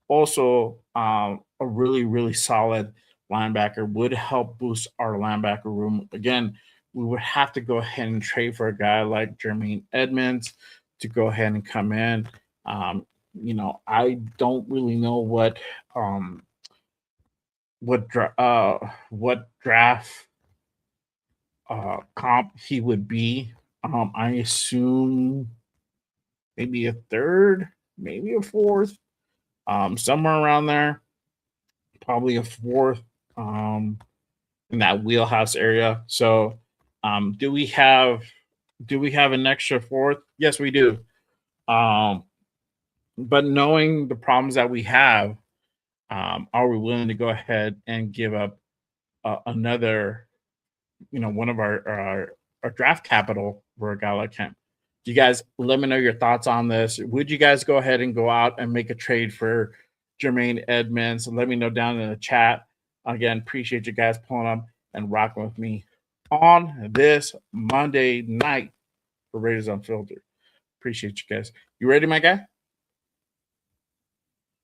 Also, a really, really solid linebacker, would help boost our linebacker room. Again, we would have to go ahead and trade for a guy like Jermaine Edmonds to go ahead and come in. I don't really know what draft comp he would be. I assume maybe a third, maybe a fourth. Somewhere around there, probably a fourth in that wheelhouse area. So, do we have an extra fourth? Yes, we do. But knowing the problems that we have, are we willing to go ahead and give up another, one of our draft capital for a guy like him? You guys let me know your thoughts on this. Would you guys go ahead and go out and make a trade for Jermaine Edmonds? Let me know down in the chat. Again, appreciate you guys pulling up and rocking with me on this Monday night for Raiders Unfiltered. Appreciate you guys. You ready, my guy?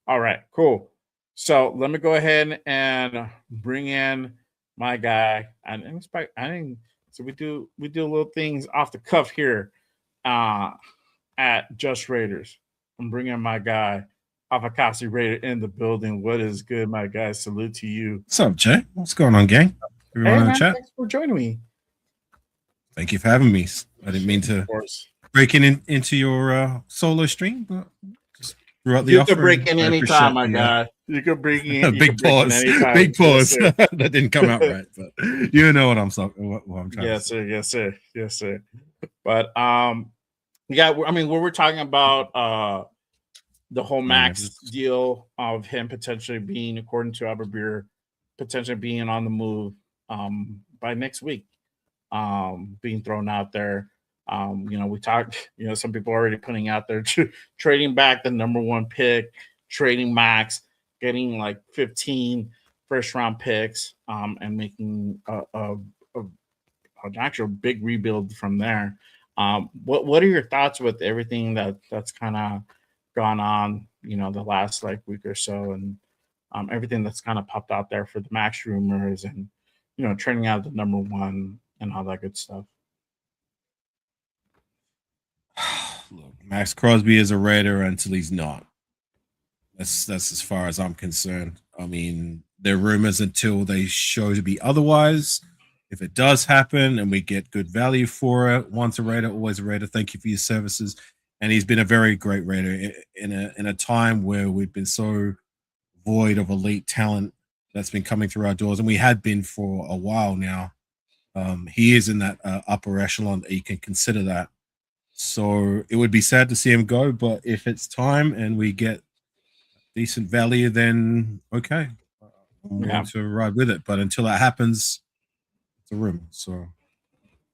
All right, cool. So let me go ahead and bring in my guy. So we do little things off the cuff here. At Just Raiders. I'm bringing my guy, Avakasi Raider, in the building. What is good, my guy? Salute to you. What's up, Jay? What's going on, gang? Everyone in the chat? Thanks for joining me. Thank you for having me. I didn't mean to break into your solo stream, but just throughout the offer. You can break in anytime, my guy. You can break in. Big pause. Big pause. Yes, that didn't come out right, but you know what I'm talking. What I'm trying. Yes, sir. Yes, sir. Yes, sir. But we're talking about the whole Maxx deal of him potentially being, according to Albert Beer, potentially being on the move by next week, being thrown out there. We talked, some people are already putting out there trading back the number one pick, trading Maxx, getting like 15 first-round picks, and making an actual big rebuild from there. What are your thoughts with everything that's kind of gone on, the last week or so, and everything that's kind of popped out there for the Maxx rumors and turning out the number one and all that good stuff? Look, Maxx Crosby is a Raider until he's not. That's as far as I'm concerned. I mean, there are rumors until they show to be otherwise. If it does happen and we get good value for it, once a Raider, always a Raider. Thank you for your services. And he's been a very great Raider in a time where we've been so void of elite talent that's been coming through our doors, and we had been for a while now. He is in that upper echelon. You can consider that. So it would be sad to see him go, but if it's time and we get decent value, then okay. I'm willing to ride with it. But until that happens, it's a rumor. So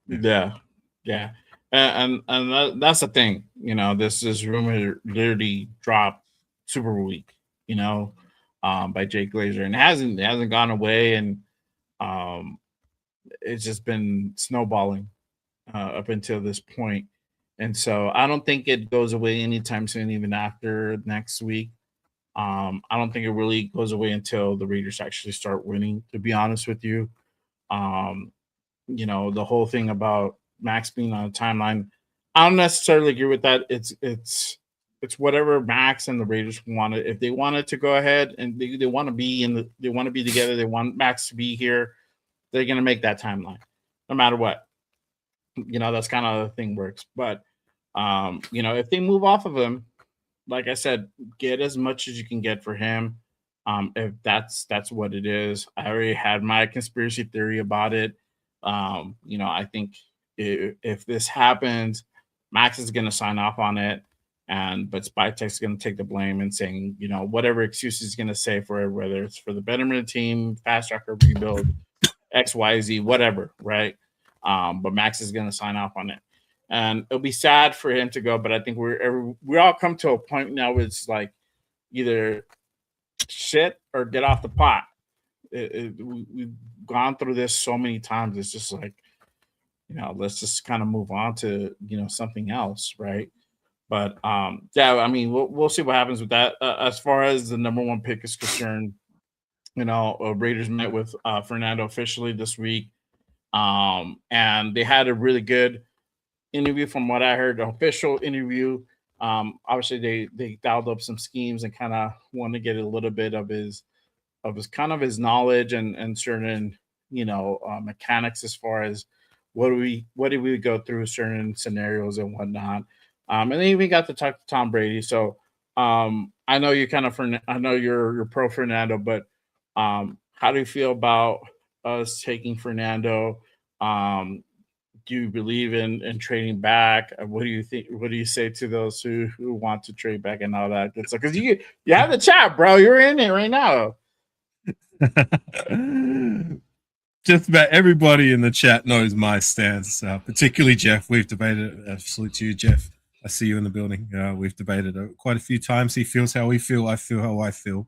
yeah. And that's the thing. This rumor literally dropped Super Week. By Jake Glazer, and it hasn't gone away, and it's just been snowballing up until this point. And so I don't think it goes away anytime soon, even after next week. I don't think it really goes away until the Raiders actually start winning, to be honest with you. Um, the whole thing about Max being on a timeline, I don't necessarily agree with that. It's whatever Max and the Raiders wanted. If they wanted to go ahead and they want to be they want to be together, they want Max to be here, they're gonna make that timeline, no matter what. That's kind of how the thing works. But if they move off of him, like I said, get as much as you can get for him. If that's what it is. I already had my conspiracy theory about it. I think if this happens, Max is going to sign off on it, but Spytek's going to take the blame and saying, whatever excuse he's going to say for it, whether it's for the betterment of the team, fast track or rebuild, X, Y, Z, whatever, right? But Max is going to sign off on it. And it'll be sad for him to go, but I think we all come to a point now where it's like either shit or get off the pot. We've gone through this so many times. It's just like, let's just kind of move on to something else, right? But I mean, we'll see what happens with that. As far as the number one pick is concerned, Raiders met with Fernando officially this week, and they had a really good interview from what I heard, the official interview. Obviously they dialed up some schemes and kind of want to get a little bit of his knowledge and certain mechanics as far as what did we go through certain scenarios and whatnot. And then we got to talk to Tom Brady. So I know you're pro Fernando, but how do you feel about us taking Fernando? Do you believe in trading back? What do you think? What do you say to those who want to trade back and all that good stuff? Because you have the chat, bro. You're in it right now. Just about everybody in the chat knows my stance, particularly Jeff. We've debated it. Salute to you, Jeff. I see you in the building. We've debated it quite a few times. He feels how we feel. I feel how I feel.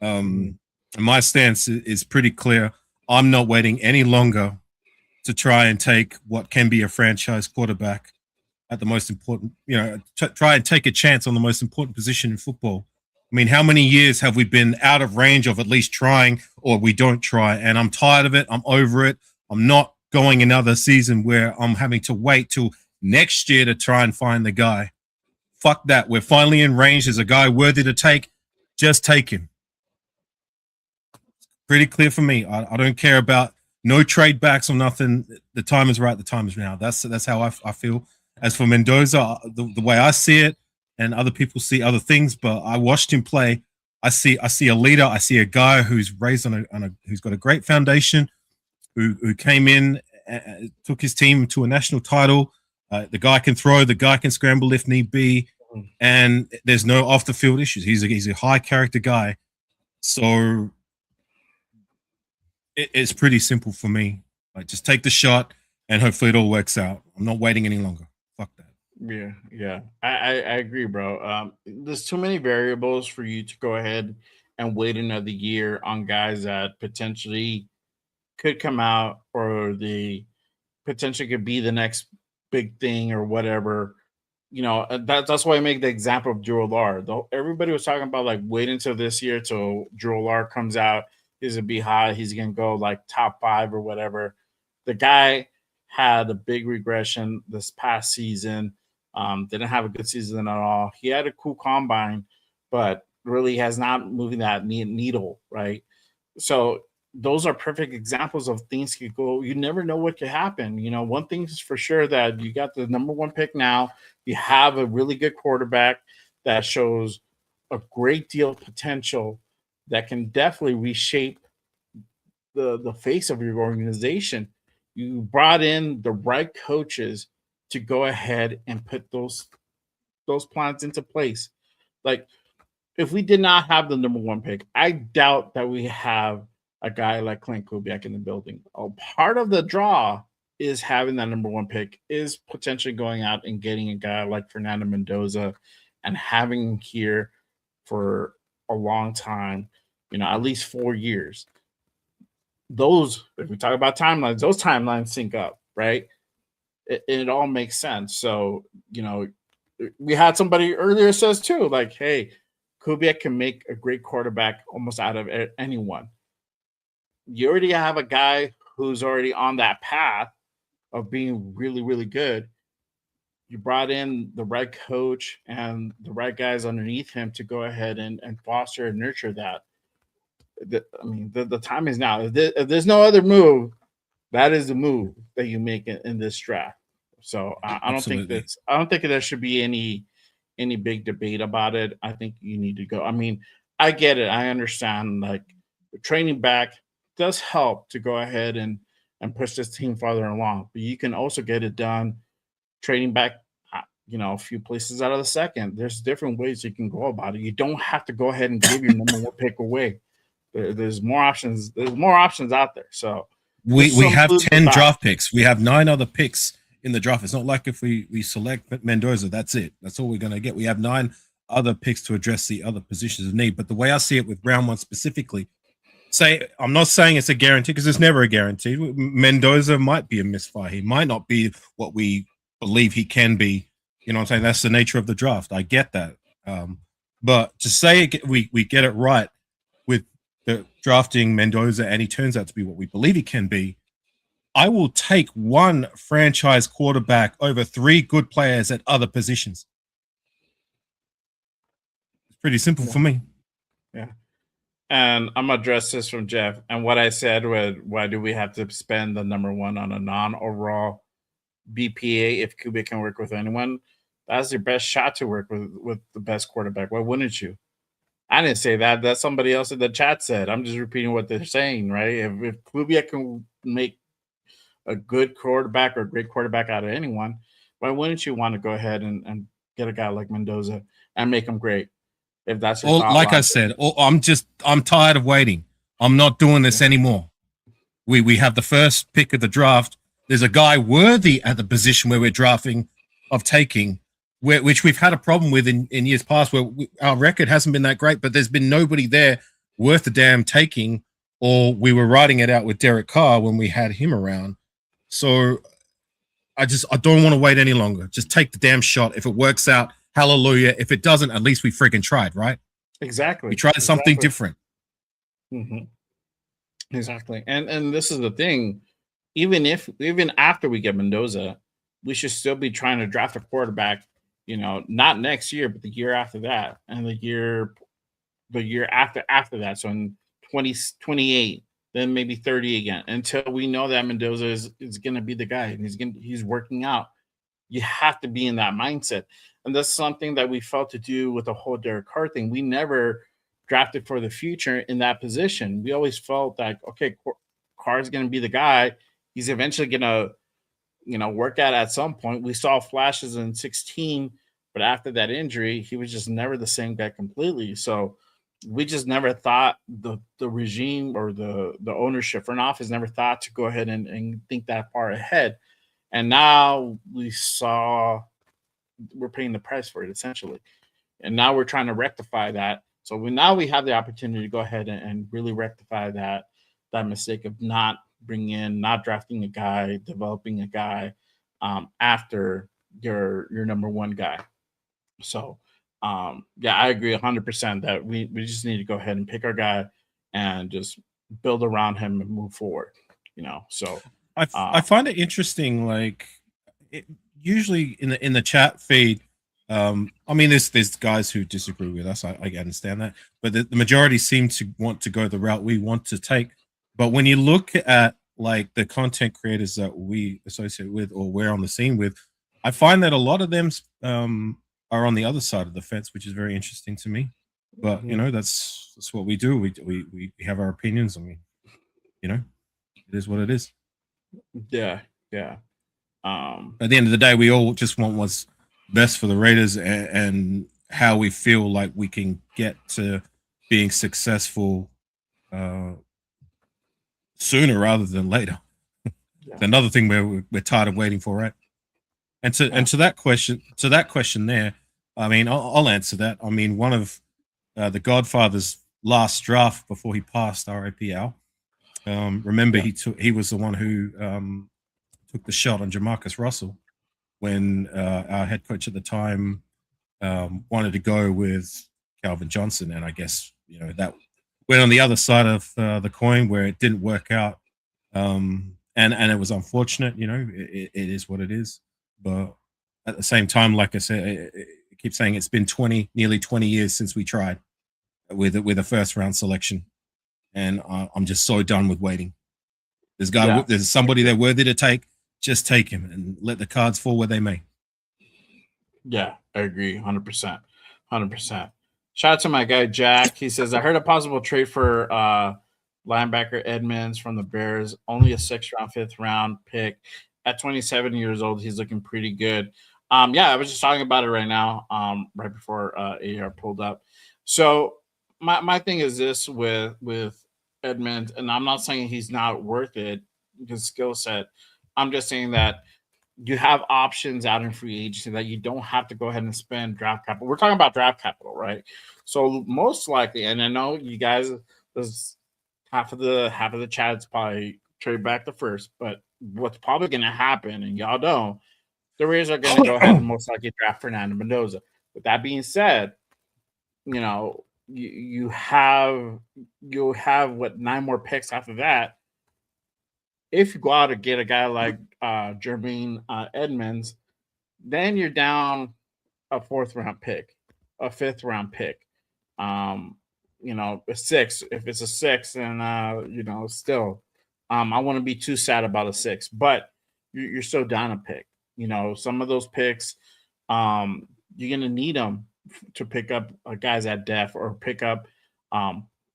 And my stance is pretty clear. I'm not waiting any longer to try and take what can be a franchise quarterback at the most important, try and take a chance on the most important position in football. I mean, how many years have we been out of range of at least trying, or we don't try? And I'm tired of it. I'm over it. I'm not going another season where I'm having to wait till next year to try and find the guy. Fuck that. We're finally in range. There's a guy worthy to take. Just take him. Pretty clear for me. I don't care about no trade backs or nothing. The time is right. The time is now. That's how I feel. As for Mendoza, the way I see it, and other people see other things, but I watched him play. I see a leader. I see a guy who's raised who's got a great foundation, who came in, took his team to a national title. The guy can throw. The guy can scramble if need be, and there's no off the field issues. He's a high character guy, so it's pretty simple for me. Like, just take the shot, and hopefully it all works out. I'm not waiting any longer. Fuck that. Yeah. I agree, bro. There's too many variables for you to go ahead and wait another year on guys that potentially could come out, or the potentially could be the next big thing or whatever. That's why I make the example of Drew Lar. Though everybody was talking about like wait until this year till Drew Lar comes out. He's gonna be hot. He's gonna go like top 5 or whatever. The guy had a big regression this past season. Didn't have a good season at all. He had a cool combine, but really has not moving that needle, right? So those are perfect examples of things could go. You never know what could happen. One thing is for sure, that you got the number one pick now. You have a really good quarterback that shows a great deal of potential that can definitely reshape the face of your organization. You brought in the right coaches to go ahead and put those plans into place. Like, if we did not have the number one pick, I doubt that we have a guy like Clint Kubiak in the building. Part of the draw is having that number one pick, is potentially going out and getting a guy like Fernando Mendoza and having him here for a long time, at least 4 years. Those, if we talk about timelines, those timelines sync up, right? It all makes sense. So, we had somebody earlier says too, like, hey, Kubiak can make a great quarterback almost out of anyone. You already have a guy who's already on that path of being really, really good. You brought in the right coach and the right guys underneath him to go ahead and foster and nurture that. The time is now. If there's no other move, that is the move that you make in this draft. So I don't think there should be any big debate about it. I think you need to go. I get it. I understand. Like, training back does help to go ahead and push this team farther along, but you can also get it done trading back, a few places out of the second. There's different ways you can go about it. You don't have to go ahead and give your number one pick away. There's more options. There's more options out there. So we have 10 draft picks. We have 9 other picks in the draft. It's not like if we select Mendoza, that's it. That's all we're going to get. We have 9 other picks to address the other positions of need. But the way I see it with round 1 specifically, I'm not saying it's a guarantee, because it's never a guarantee. Mendoza might be a misfire. He might not be what we believe he can be. You know what I'm saying? That's the nature of the draft. I get that. But to say we get it right with the drafting Mendoza and he turns out to be what we believe he can be, I will take one franchise quarterback over 3 good players at other positions. It's pretty simple for me. Yeah. And I'm going to address this from Jeff. And what I said was, why do we have to spend the number 1 on a non-overall BPA if Kubiak can work with anyone? That's your best shot to work with the best quarterback. Why wouldn't you? I didn't say that. That's somebody else in the chat said. I'm just repeating what they're saying, right? If Kubiak can make a good quarterback or a great quarterback out of anyone, why wouldn't you want to go ahead and get a guy like Mendoza and make him great? If that's your thought like I said, I'm tired of waiting. I'm not doing this anymore. We have the first pick of the draft. There's a guy worthy at the position where we're drafting of taking, which we've had a problem with in years past, where our record hasn't been that great, but there's been nobody there worth the damn taking, or we were riding it out with Derek Carr when we had him around. So I don't want to wait any longer. Just take the damn shot. If it works out, hallelujah. If it doesn't, at least we freaking tried, right? Exactly. We tried something different. Mm-hmm. Exactly. And this is the thing. Even after we get Mendoza, we should still be trying to draft a quarterback, not next year, but the year after that, and the year after that. So in 2028, then maybe 30 again, until we know that Mendoza is going to be the guy and he's working out. You have to be in that mindset. And that's something that we felt to do with the whole Derek Carr thing. We never drafted for the future in that position. We always felt like, okay, Carr's going to be the guy. He's eventually going to, work out at some point. We saw flashes in 2016, but after that injury, he was just never the same guy completely. So we just never thought the regime or the ownership front office never thought to go ahead and think that far ahead. And now we're paying the price for it, essentially. And now we're trying to rectify that. So now we have the opportunity to go ahead and really rectify that mistake of not drafting a guy, developing a guy after your number one guy. So, I agree 100% that we just need to go ahead and pick our guy and just build around him and move forward, So I find it interesting, like usually in the chat feed, there's guys who disagree with us. I understand that, but the majority seem to want to go the route we want to take. But when you look at like the content creators that we associate with or we're on the scene with, I find that a lot of them are on the other side of the fence, which is very interesting to me. But that's what we do. We have our opinions, and it is what it is. Yeah. At the end of the day, we all just want what's best for the Raiders and how we feel like we can get to being successful sooner rather than later. Yeah. Another thing we're tired of waiting for, right? And to that question there, I mean, I'll answer that. I mean, one of the Godfather's last draft before he passed, R.I.P. Al. Remember, he was the one who took the shot on Jamarcus Russell when our head coach at the time wanted to go with Calvin Johnson, and I guess that went on the other side of the coin where it didn't work out, and it was unfortunate. It is what it is. But at the same time, like I said, I keep saying it's been nearly 20 years since we tried with a first round selection, and I'm just so done with waiting. There's somebody there worthy to take. Just take him and let the cards fall where they may. Yeah, I agree, 100%, 100%. Shout out to my guy Jack. He says, I heard a possible trade for linebacker Edmonds from the Bears. Only a 6th round, 5th round pick. At 27 years old, he's looking pretty good. I was just talking about it right now, right before AR pulled up. So my thing is this with Edmonds, and I'm not saying he's not worth it, his skill set. I'm just saying that you have options out in free agency that you don't have to go ahead and spend draft capital. We're talking about draft capital, right? So most likely, and I know you guys, there's half of the chat's probably trade back the first, but what's probably going to happen, and y'all know, the Raiders are going to go ahead and most likely draft Fernando Mendoza. With that being said, you'll have 9 more picks after that. If you go out and get a guy like Jermaine Edmonds, then you're down a 4th round pick, a 5th round pick, a 6. If it's a 6, then still, I wouldn't be too sad about a 6, but you're still down a pick. Some of those picks, you're gonna need them to pick up guys at depth or pick up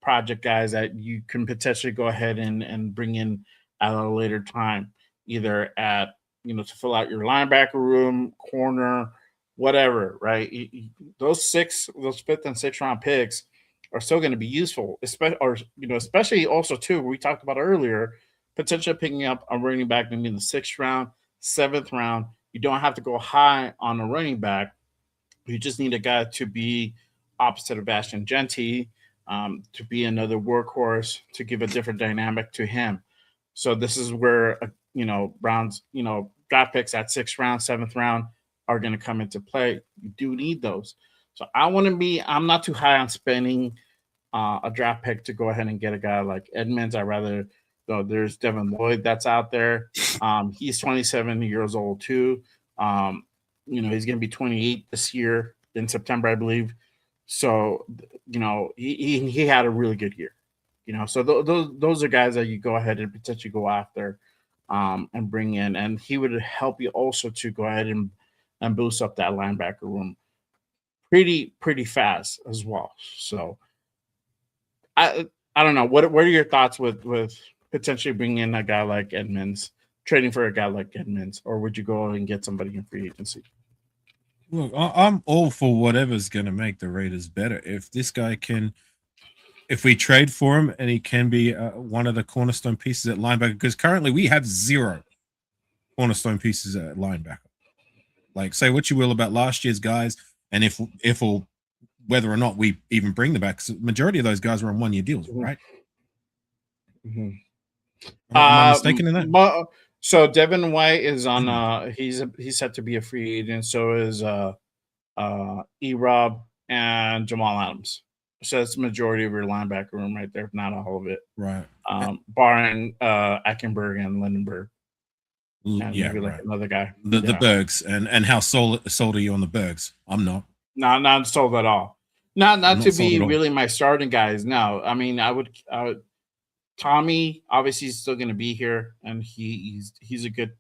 project guys that you can potentially go ahead and bring in at a later time, either at to fill out your linebacker room, corner, whatever, right? Those 5th and 6th round picks are still going to be useful, especially also too. We talked about earlier, potentially picking up a running back maybe in the 6th round, 7th round. You don't have to go high on a running back. You just need a guy to be opposite of Bastion Genty, to be another workhorse, to give a different dynamic to him. So this is where Browns, draft picks at 6th round, 7th round are going to come into play. You do need those. So I'm not too high on spending a draft pick to go ahead and get a guy like Edmonds. I rather, there's Devin Lloyd that's out there. He's 27 years old too. He's going to be 28 this year in September, I believe. So, he had a really good year. So those are guys that you go ahead and potentially go after and bring in, and he would help you also to go ahead and boost up that linebacker room pretty fast as well. So I don't know, what are your thoughts with potentially bringing in a guy like Edmonds, trading for a guy like Edmonds, or would you go and get somebody in free agency? Look, I'm all for whatever's going to make the Raiders better. If we trade for him and he can be one of the cornerstone pieces at linebacker, because currently we have 0 cornerstone pieces at linebacker. Like, say what you will about last year's guys, and if whether or not we even bring them back, because the majority of those guys are on 1-year deals, right? Mm-hmm. Am I mistaken in that? So Devin White is on. He's set to be a free agent. So is E-Rob and Jamal Adams. So that's the majority of your linebacker room right there, if not all of it. Right. Barring Eckenberg and Lindenberg. And Yeah, maybe like another guy. The Bergs. And how sold are you on the Bergs? I'm not. Not sold at all. Not to be really my starting guys. No, I mean I would. Tommy obviously is still going to be here, and he's a good.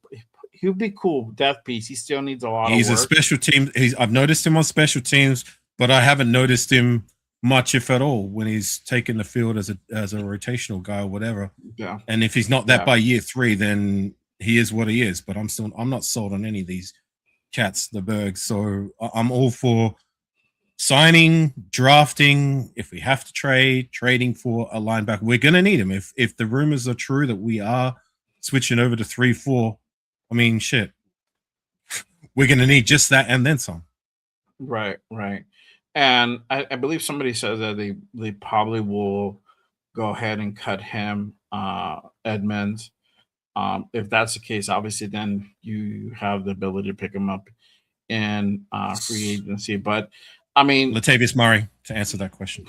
He'll be cool depth piece. He still needs a lot. He's of work. A special team. I've noticed him on special teams, but I haven't noticed him much, if at all, when he's taken the field as a rotational guy or whatever. Yeah. And if he's not that by year 3, then he is what he is. But I'm not sold on any of these cats, the Bergs. So I'm all for signing, drafting, if we have to trade, trading for a linebacker, we're going to need him. If the rumors are true that we are switching over to 3-4, I mean, shit, we're going to need just that and then some. Right, right. And I believe somebody says that they probably will go ahead and cut him, Edmonds. If that's the case, obviously, then you have the ability to pick him up in free agency. But I mean, Latavius Murray to answer that question.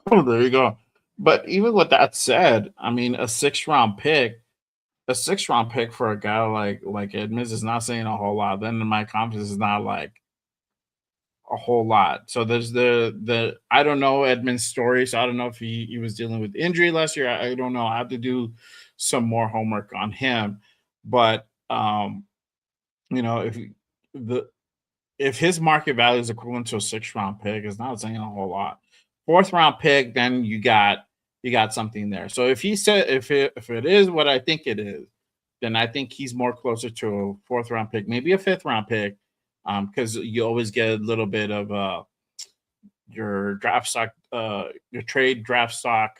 there you go. But even with that said, I mean, a 6th round pick for a guy like Edmonds is not saying a whole lot. Then my confidence is not like a whole lot. So there's the I don't know Edmonds' story, so I don't know if he was dealing with injury last year. I don't know. I have to do some more homework on him. But you know, the if his market value is equivalent to a 6th round pick, it's not saying a whole lot. 4th round pick, then you got something there. So if he said if it is what I think it is, then I think he's more closer to a 4th round pick, maybe a 5th round pick, because you always get a little bit of your draft stock, your trade draft stock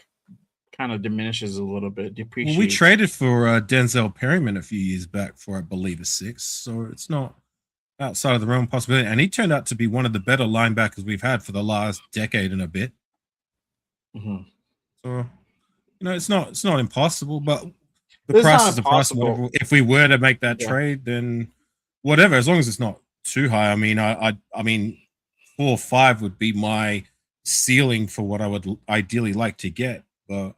kind of diminishes a little bit, depreciates. Well, we traded for Denzel Perryman a few years back for, I believe, a 6. So it's not outside of the realm of possibility. And he turned out to be one of the better linebackers we've had for the last decade and a bit. Mm-hmm. So, you know, it's not impossible, but the It's price not is the price. impossible. If we were to make that Yeah. trade, then whatever, as long as it's not too high. I mean, I mean, 4 or 5 would be my ceiling for what I would ideally like to get. But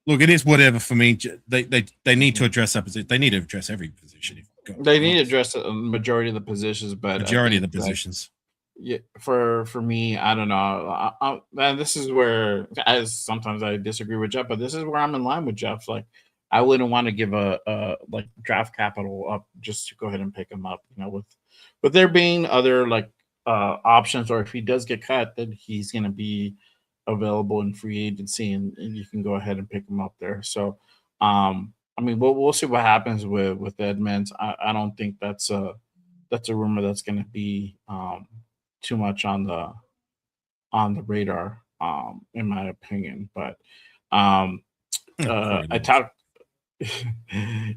look, it is whatever for me. They need to address that position. They need to address every position. They need to address a majority of the positions, but majority of the think, like, positions. yeah, for me, I don't know. And this is where, as sometimes I disagree with Jeff, but this is where I'm in line with Jeff. Like, I wouldn't want to give a like draft capital up just to go ahead and pick him up. You know, with there being other like options, or if he does get cut, then he's going to be available in free agency, and you can go ahead and pick him up there. So, I mean, we'll see what happens with Edmonds. I don't think that's a rumor that's going to be too much on the radar, in my opinion. But I talked,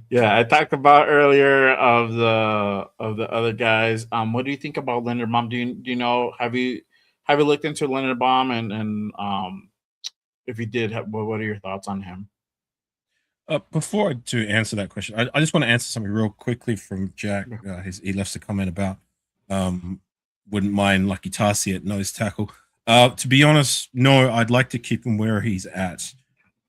yeah, I talked about earlier of the other guys. What do you think about Leonard Baum? Do you know? Have you looked into Leonard Baum, and if you did, what are your thoughts on him? Before to answer that question, I just want to answer something real quickly from Jack. He left a comment about wouldn't mind Lucky Tarsi at nose tackle. To be honest, no, I'd like to keep him where he's at.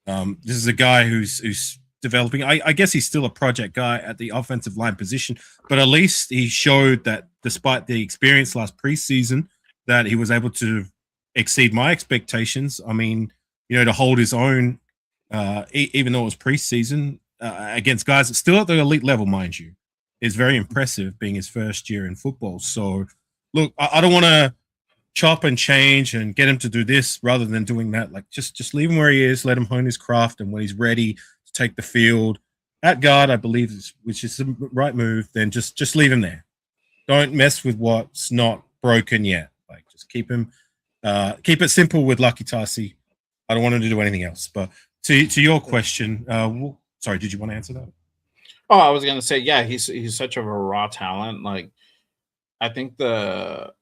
This is a guy who's developing. I guess he's still a project guy at the offensive line position, but at least he showed that despite the experience last preseason, that he was able to exceed my expectations. I mean, you know, to hold his own, even though it was preseason, against guys that's still at the elite level, mind you, is very impressive, being his first year in football. So, look, I don't want to chop and change and get him to do this rather than doing that. Like, just leave him where he is, let him hone his craft, and when he's ready to take the field at guard, I believe, which is the right move, then just leave him there. Don't mess with what's not broken yet. Like, just keep it simple with Lucky Tarsi. I don't want him to do anything else. But to your question, sorry, did you want to answer that? Oh, I was gonna say, yeah, he's such of a raw talent. Like, I think the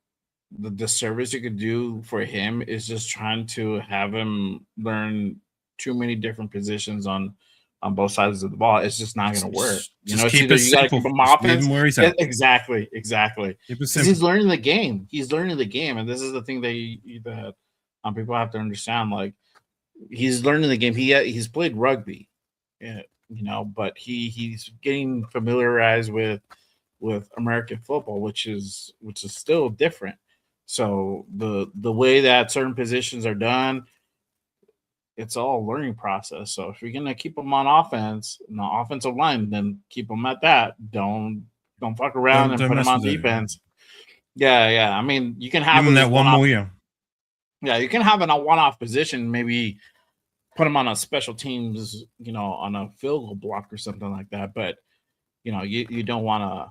disservice you could do for him is just trying to have him learn too many different positions on both sides of the ball. It's just not going to work. You know, keep it's either it you got to simple. keep him Just offense. leave him where he's Yeah, at. exactly. Keep it Because simple. he's learning the game. He's learning the game, and this is the thing that people have to understand. Like, he's learning the game. He's played rugby, you know, but he's getting familiarized with American football, which is still different. So the way that certain positions are done, it's all a learning process. So if you're gonna keep them on offense, the offensive line, then keep them at that. Don't fuck around and Don't put them mess on with it. defense. Yeah. I mean, you can Give have him this that one more year. Yeah, you can have a one-off position. Maybe put him on a special teams, you know, on a field goal block or something like that. But you know, you don't want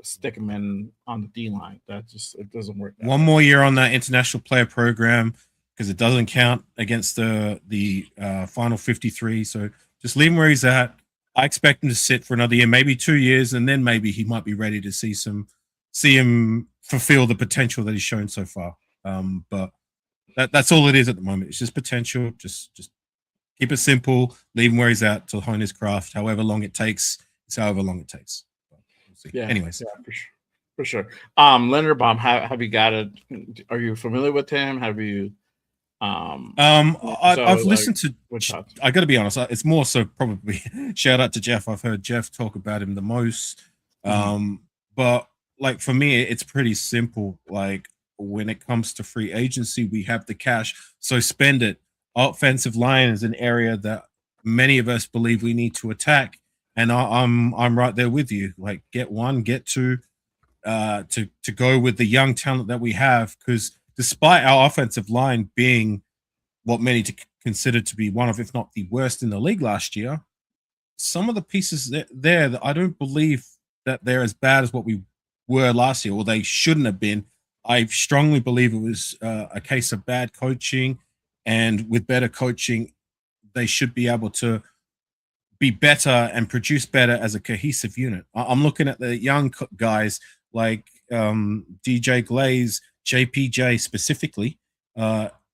stick him in on the D line. That just it doesn't work. One more year on that international player program because it doesn't count against the final 53. So just leave him where he's at. I expect him to sit for another year, maybe 2 years, and then maybe he might be ready to see him fulfill the potential that he's shown so far. But that's all it is at the moment. It's just potential. Just keep it simple. Leave him where he's at to hone his craft. However long it takes, it's however long it takes. We'll see. Yeah. Anyways, yeah, for sure. Linderbaum, have you got it? Are you familiar with him? Have you? I've listened to. What's up? I got to be honest. It's more so probably shout out to Jeff. I've heard Jeff talk about him the most. But like for me, it's pretty simple. Like when it comes to free agency, we have the cash, so spend it. Offensive line is an area that many of us believe we need to attack, and I'm right there with you. Like get one, get two, to go with the young talent that we have, because despite our offensive line being what many consider to be one of, if not the worst in the league last year, some of the pieces there that I don't believe that they're as bad as what we were last year, or they shouldn't have been. I strongly believe it was a case of bad coaching, and with better coaching, they should be able to be better and produce better as a cohesive unit. I'm looking at the young guys like DJ Glaze, JPJ specifically,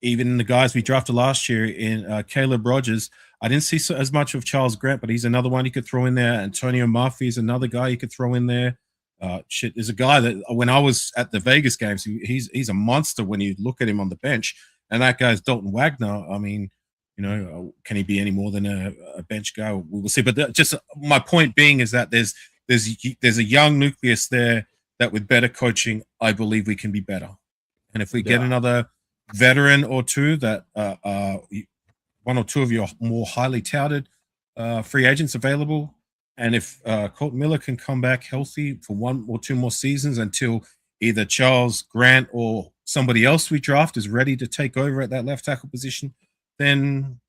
even the guys we drafted last year in Caleb Rogers. I didn't see as much of Charles Grant, but he's another one you could throw in there. Antonio Murphy is another guy you could throw in there. There's a guy that when I was at the Vegas games, he's a monster when you look at him on the bench, and that guy's Dalton Wagner. I mean, can he be any more than a bench guy? We will see. But just my point being is that there's a young nucleus there that with better coaching, I believe we can be better. And if we get another veteran or two that one or two of your more highly touted free agents available, and if Colt Miller can come back healthy for one or two more seasons until either Charles Grant or somebody else we draft is ready to take over at that left tackle position, then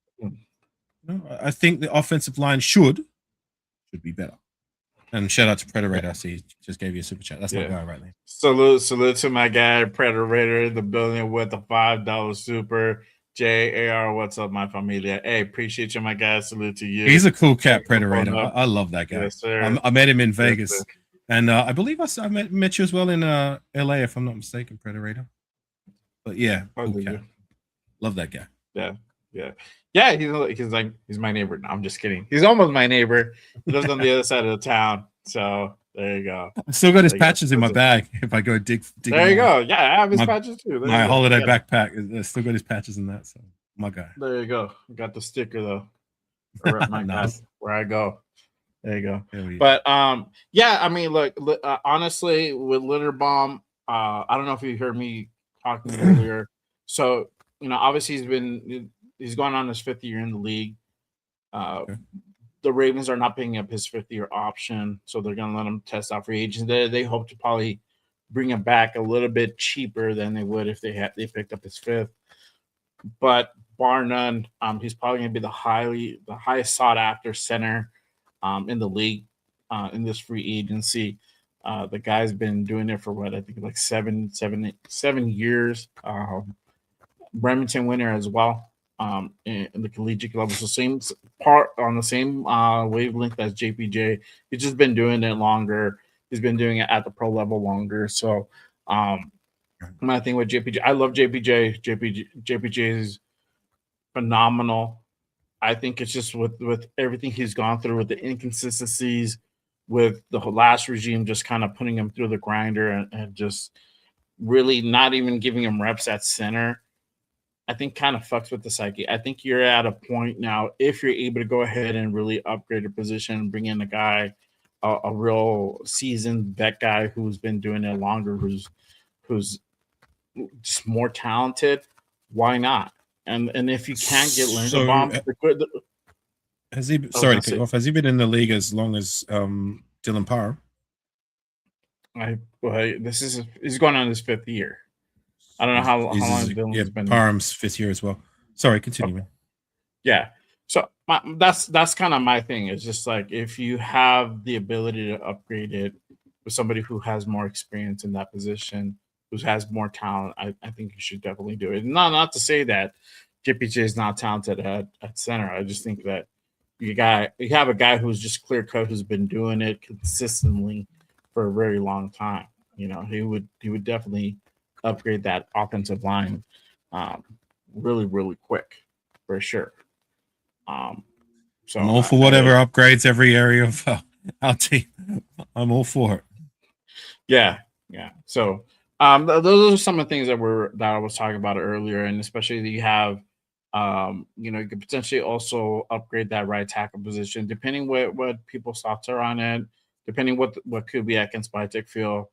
I think the offensive line should be better. And shout out to Predator. I see he just gave you a super chat. That's my guy right there. Salute to my guy, Predator, the building with the $5 super. JAR, what's up, my familia? Hey, appreciate you, my guy. Salute to you. He's a cool cat, Predator. I love that guy. Yes, sir. I met him in Vegas. And I believe I met you as well in LA, if I'm not mistaken, Predator. But yeah, cool cat. Love that guy. Yeah, he's my neighbor. No, I'm just kidding. He's almost my neighbor. He lives on the other side of the town. So there you go. I still got his patches in my bag if I go dig. There you go. Yeah, I have his patches too. My holiday backpack. I still got his patches in that. So my guy. There you go. Got the sticker though. My nice. Where I go. There you go. But yeah, I mean, look, honestly, with Linderbaum, I don't know if you heard me talking earlier. So obviously he's going on his 5th year in the league. The Ravens are not picking up his 5th-year option, so they're going to let him test out free agents. They hope to probably bring him back a little bit cheaper than they would if they picked up his 5th. But bar none, he's probably going to be the highest sought after center in the league in this free agency. The guy's been doing it for what I think like 7 years. Remington winner as well. In the collegiate level, so same part on the same wavelength as JPJ. He's just been doing it longer. He's been doing it at the pro level longer. So, my thing with JPJ, I love JPJ. JPJ is phenomenal. I think it's just with everything he's gone through, with the inconsistencies, with the last regime just kind of putting him through the grinder and just really not even giving him reps at center. I think kind of fucks with the psyche. I think you're at a point now, if you're able to go ahead and really upgrade a position and bring in a guy, a real seasoned vet guy who's been doing it longer, who's just more talented, why not? And if you can't get Linderbaum, has he? Sorry to cut you off. Has he been in the league as long as Dylan Parham? He's going on his 5th year. I don't know how long Dylan's been. Parham's 5th year as well. Sorry, continue. Okay. Yeah. So that's kind of my thing. It's just like if you have the ability to upgrade it, with somebody who has more experience in that position, who has more talent, I think you should definitely do it. Not to say that JPJ is not talented at center. I just think that you have a guy who's just clear cut, who's been doing it consistently for a very long time. He would definitely upgrade that offensive line really, really quick for sure. So I'm all for whatever upgrades every area of our team. I'm all for it. Yeah. So those are some of the things that I was talking about earlier, and especially that you have, you could potentially also upgrade that right tackle position, depending what people's thoughts are on it, depending what could be against Vitek feel.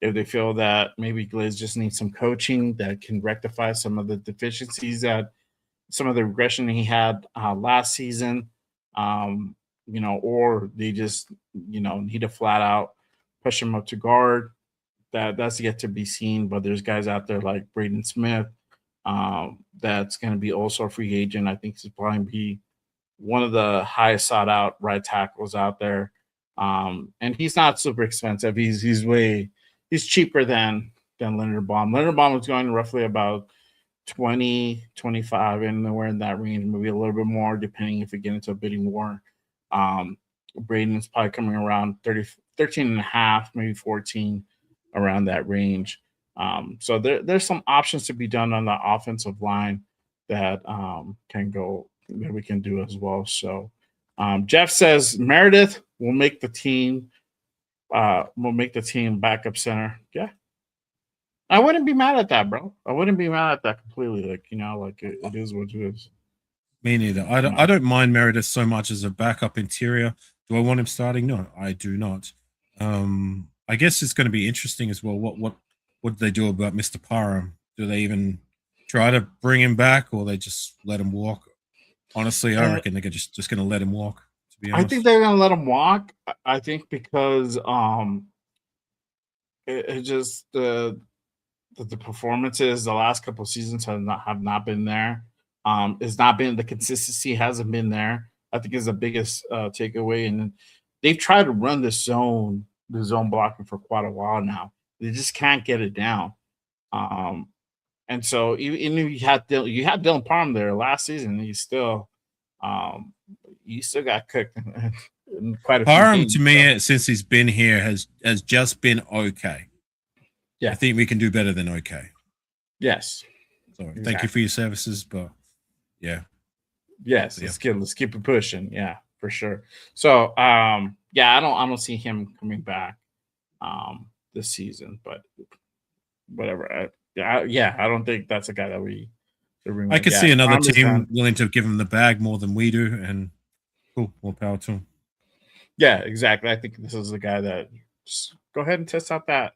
If they feel that maybe Gliz just needs some coaching that can rectify some of the deficiencies some of the regression he had last season, or they just, need to flat out push him up to guard. That's yet to be seen, but there's guys out there like Braden Smith that's going to be also a free agent. I think he's probably be one of the highest sought out right tackles out there. And he's not super expensive. He's cheaper than Leonard Baum. Leonard Baum was going roughly about 20, 25, and we're in that range, maybe a little bit more, depending if we get into a bidding war. Braden's probably coming around 13 and a half, maybe 14, around that range. So there's some options to be done on the offensive line that we can do as well. So Jeff says Meredith will make the team. Will make the team backup center. Yeah, I wouldn't be mad at that, bro. I wouldn't be mad at that completely. It is what it is. Me neither. I don't mind Meredith so much as a backup interior. Do I want him starting? No, I do not. I guess it's going to be interesting as well. What do they do about Mr. Parham? Do they even try to bring him back, or they just let him walk? Honestly, I reckon they're just going to let him walk. To be honest, I think they're going to let him walk. I think because it just the performances the last couple of seasons have not been there. It's not been, the consistency hasn't been there. I think is the biggest takeaway, and they've tried to run the zone blocking for quite a while now. They just can't get it down. And so even if you had Dylan Parham there last season, you still got cooked in quite a few Parham games, to me, since he's been here, has just been okay. Yeah, I think we can do better than okay. Yes. So Thank you for your services, but yeah. Yes, so, let's keep it pushing. Yeah, for sure. So I don't see him coming back this season, but whatever. I don't think that's a guy that we. I could see another team willing to give him the bag more than we do, and cool, more power to him. Yeah, exactly. I think this is the guy that just go ahead and test out that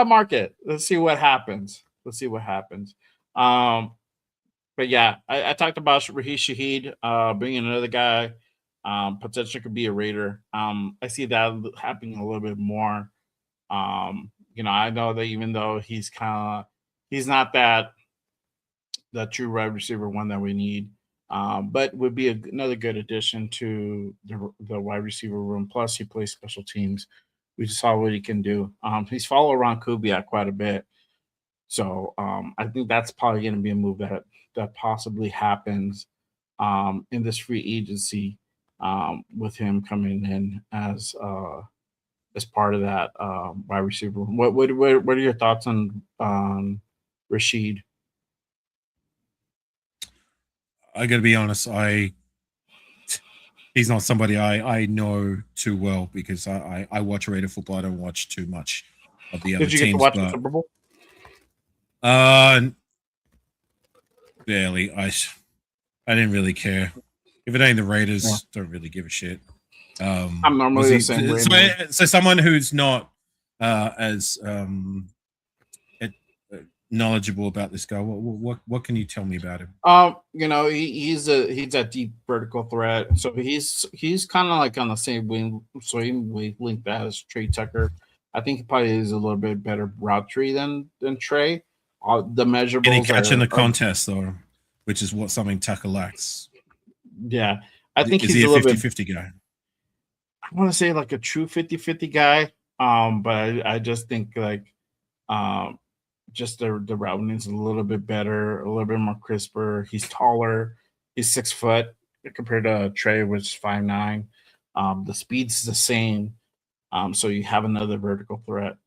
market. Let's see what happens. But yeah, I talked about Raheem Shaheed bringing another guy. Potentially could be a Raider. I see that happening a little bit more. I know that even though he's not that true wide receiver one that we need, but would be another good addition to the wide receiver room. Plus, he plays special teams. We just saw what he can do. He's followed around Kubiak quite a bit. So I think that's probably going to be a move that possibly happens in this free agency with him coming in as part of that wide receiver. What are your thoughts on Rashid? I got to be honest. He's not somebody I know too well because I watch Raider football. I don't watch too much of the other teams. Did you get to watch the Super Bowl? Barely. I didn't really care. If it ain't the Raiders, don't really give a shit. I'm normally the same way. So someone who's not as knowledgeable about this guy, what can you tell me about him? He's a deep vertical threat. So he's kind of like on the same wavelength as Trey Tucker. I think he probably is a little bit better route tree than Trey. The measurables. Can he catch in the contest though, which is something Tucker lacks. Yeah, I think he's a 50-50 guy. I want to say like a true 50-50 guy. But I just think like um, just the route is a little bit better, a little bit more crisper. He's taller. He's 6 foot compared to Trey, which is 5'9". The speed's the same. So you have another vertical threat.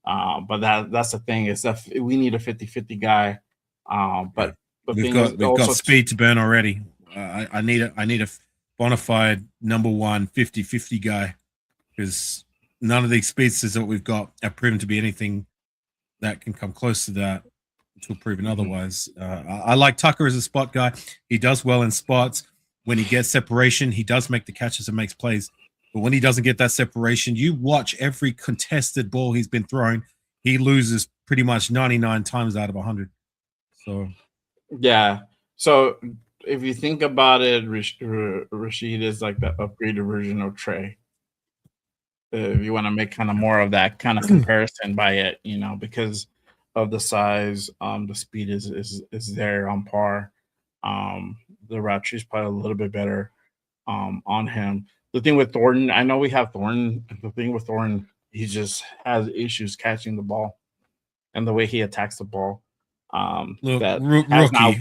But that's the thing is that we need a 50-50 guy. Yeah. But the thing is We've got also speed to burn already. I need a bona fide number one 50-50 guy because none of these speedsters that we've got have proven to be anything that can come close to that until proven otherwise. I like Tucker as a spot guy. He does well in spots. When he gets separation, he does make the catches and makes plays. But when he doesn't get that separation, you watch every contested ball he's been throwing, he loses pretty much 99 times out of 100. So yeah. So if you think about it, Rashid is like the upgraded version of Trey. If you want to make kind of more of that kind of comparison by it, because of the size, the speed is there on par. The route tree is probably a little bit better on him. The thing with Thornton, I know we have Thornton. The thing with Thornton, he just has issues catching the ball and the way he attacks the ball. look, That has now.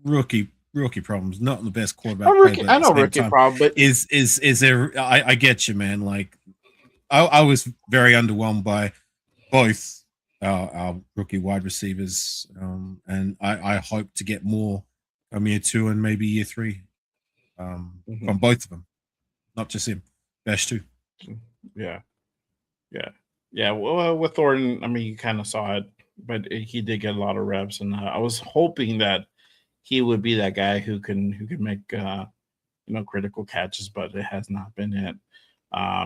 rookie problems. Not the best quarterback play, Rookie, but I at the know same rookie time, problem, but is there? I get you, man. Like I was very underwhelmed by both our rookie wide receivers, and I hope to get more from year 2 and maybe year 3 from both of them, not just him. Best too. yeah, yeah, yeah. Well, with Thornton, I mean, you kind of saw it, but he did get a lot of reps, and I was hoping that he would be that guy who can make critical catches, but it has not been it.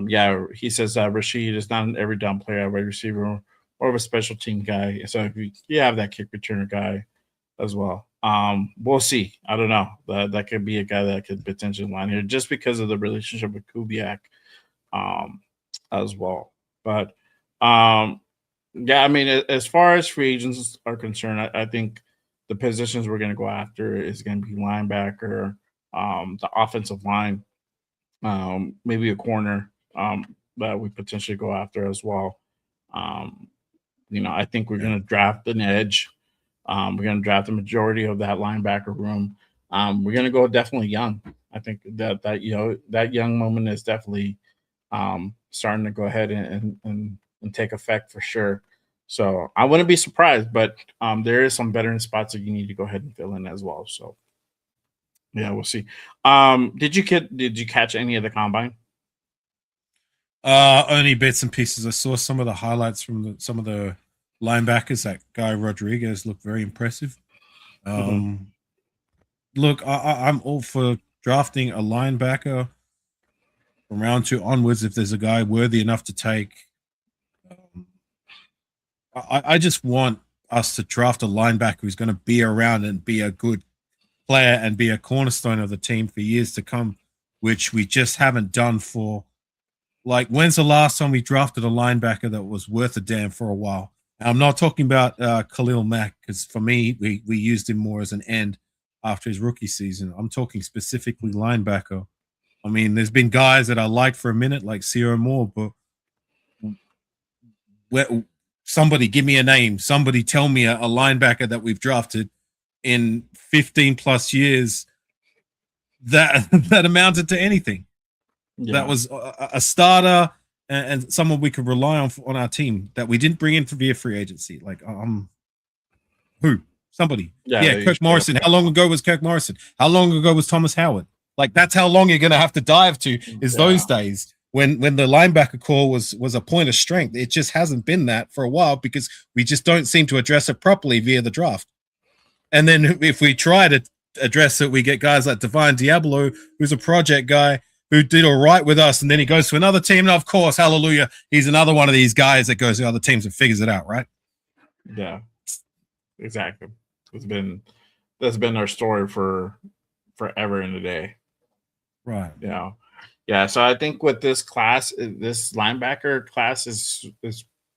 Yeah, he says Rashid is not an every down player, wide receiver, or of a special team guy. So if you have that kick returner guy as well. We'll see. I don't know. That could be a guy that could potentially line here just because of the relationship with Kubiak um, as well. But yeah, I mean, as far as free agents are concerned, I think the positions we're going to go after is going to be linebacker, the offensive line, maybe a corner that we potentially go after as well. Um, I think we're Yeah. going to draft an edge. We're going to draft the majority of that linebacker room. We're going to go definitely young. I think that young moment is definitely starting to go ahead and take effect for sure. So I wouldn't be surprised, but there is some veteran spots that you need to go ahead and fill in as well. So yeah, we'll see. Did you catch any of the combine? Only bits and pieces. I saw some of the highlights from some of the linebackers. That guy Rodriguez looked very impressive. Look, I'm all for drafting a linebacker from round 2 onwards if there's a guy worthy enough to take. I just want us to draft a linebacker who's going to be around and be a good player and be a cornerstone of the team for years to come, which we just haven't done for. Like, when's the last time we drafted a linebacker that was worth a damn for a while? And I'm not talking about Khalil Mack, because for me, we used him more as an end after his rookie season. I'm talking specifically linebacker. I mean, there's been guys that I liked for a minute, like Ciro Moore, but somebody give me a name. Somebody tell me a linebacker that we've drafted in 15 plus years that amounted to anything. Yeah. That was a starter and someone we could rely on our team that we didn't bring in via free agency. Like, who? Somebody. Yeah, Kirk Morrison. How long ago was Kirk Morrison? How long ago was Thomas Howard? Like, that's how long you're going to have to dive to is those days when the linebacker core was a point of strength. It just hasn't been that for a while because we just don't seem to address it properly via the draft. And then if we try to address it, we get guys like Divine Diablo, who's a project guy who did all right with us, and then he goes to another team, and of course, hallelujah, he's another one of these guys that goes to other teams and figures it out, right? Yeah, exactly. That's been our story for forever in the day. Right. Yeah. So I think with this class, this linebacker class is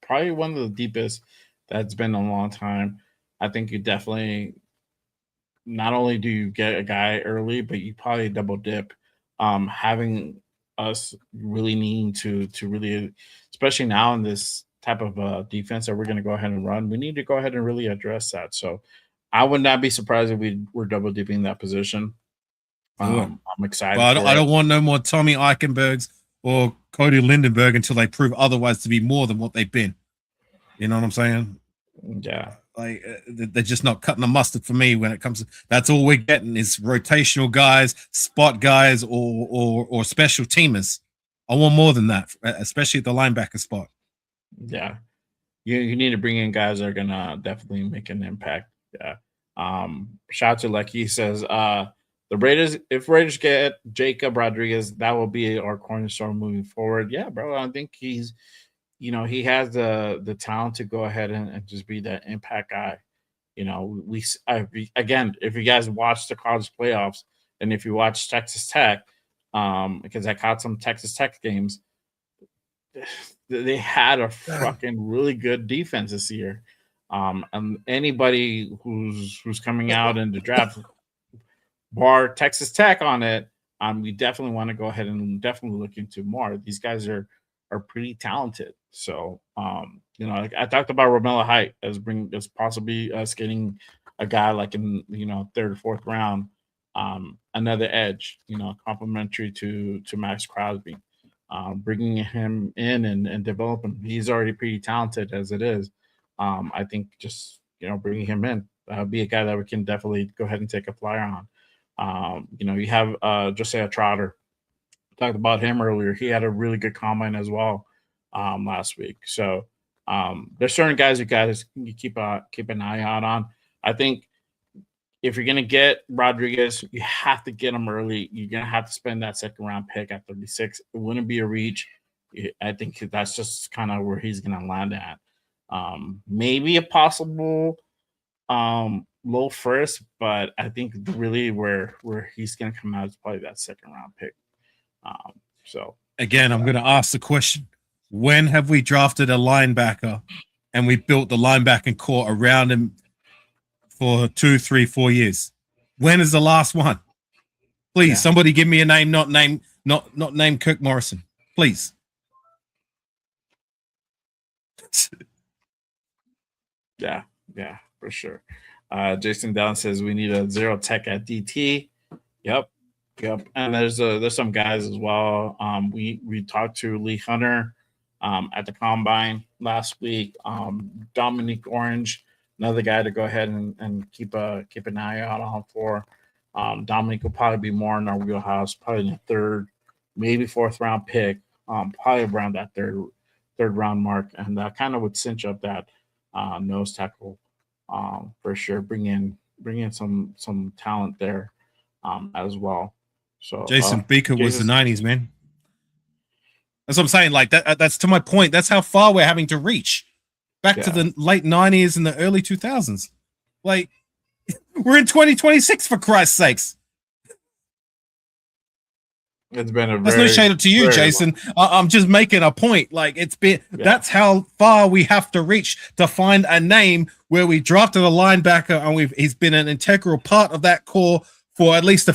probably one of the deepest that's been in a long time. I think you definitely not only do you get a guy early, but you probably double dip. Having us really needing to really, especially now in this type of defense that we're going to go ahead and run, we need to go ahead and really address that. So I would not be surprised if we were double dipping that position. I'm excited. But I don't want no more Tommy Eichenbergs or Cody Lindenberg until they prove otherwise to be more than what they've been. You know what I'm saying? Yeah. Like they're just not cutting the mustard for me when it comes to that's all we're getting is rotational guys, spot guys, or special teamers. I want more than that, especially at the linebacker spot. Yeah. You need to bring in guys that are gonna definitely make an impact. Yeah. Shout out to Lecky says the Raiders, if Raiders get Jacob Rodriguez, that will be our cornerstone moving forward. Yeah, bro. I think he's he has the talent to go ahead and just be that impact guy. Again, if you guys watch the college playoffs and if you watch Texas Tech, because I caught some Texas Tech games, they had a fucking really good defense this year. And anybody who's coming out in the draft, bar Texas Tech on it, we definitely want to go ahead and definitely look into more. These guys are pretty talented. So, I talked about Romello Height as possibly getting a guy like in third or fourth round, another edge, complimentary to Maxx Crosby, bringing him in and develop him. He's already pretty talented as it is. I think just bringing him in be a guy that we can definitely go ahead and take a flyer on. You have Josiah Trotter. Talked about him earlier. He had a really good combine as well last week. So there's certain guys you keep an eye out on. I think if you're gonna get Rodriguez, you have to get him early. You're gonna have to spend that second round pick at 36. It wouldn't be a reach. I think that's just kind of where he's gonna land at. Maybe a possible low first, but I think really where he's gonna come out is probably that second round pick. So again, I'm going to ask the question: when have we drafted a linebacker and we built the linebacking core around him for 2, 3, 4 years? When is the last one? Please, somebody give me a name, not name Kirk Morrison, please. Yeah, for sure. Jason Down says we need a zero tech at DT. Yep. And there's some guys as well. We talked to Lee Hunter at the combine last week. Dominique Orange, another guy to go ahead and keep an eye out on for. Dominique will probably be more in our wheelhouse, probably in the third, maybe fourth round pick, probably around that third round mark, and that kind of would cinch up that nose tackle for sure. Bring in some talent there as well. So Jason Beaker was the 90s, man. That's what I'm saying. Like that's to my point. That's how far we're having to reach back to the late 90s and the early 2000s. Like we're in 2026 for Christ's sakes. It's been that's no shade to you, Jason. I'm just making a point. Like that's how far we have to reach to find a name where we drafted a linebacker and he's been an integral part of that core for at least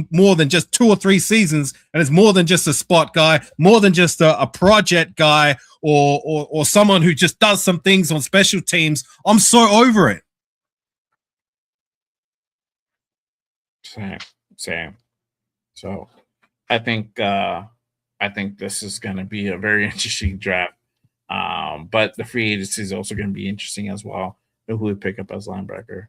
more than just 2 or 3 seasons, and it's more than just a spot guy, more than just a project guy, or someone who just does some things on special teams. I'm so over it. Same. So I think this is going to be a very interesting draft. But the free agency is also going to be interesting as well. Who we pick up as linebacker.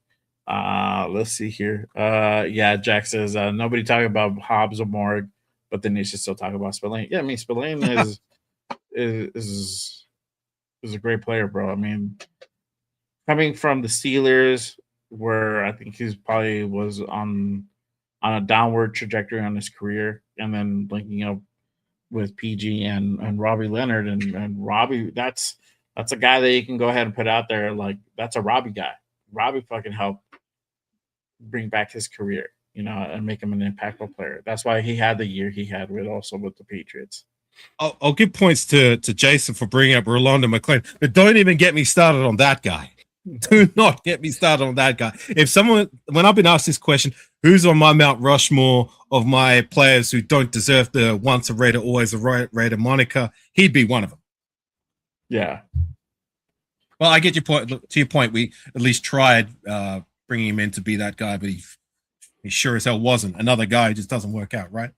Let's see here. Jack says nobody talking about Hobbs or Morg, but then they should still talk about Spillane. Yeah, I mean Spillane is a great player, bro. I mean, coming from the Steelers, where I think he's probably was on a downward trajectory on his career, and then linking up with PG and Robbie Leonard and Robbie, that's a guy that you can go ahead and put out there. Like that's a Robbie guy. Robbie fucking helped bring back his career, and make him an impactful player. That's why he had the year he had with the Patriots. I'll give points to Jason for bringing up Rolando McClain, but don't even get me started on that guy. Do not get me started on that guy. If someone, when I've been asked this question, who's on my Mount Rushmore of my players who don't deserve the once a Raider, always a Raider moniker, he'd be one of them. Yeah. Well, I get your point. To your point, we at least tried bringing him in to be that guy, but he sure as hell wasn't. Another guy just doesn't work out, right?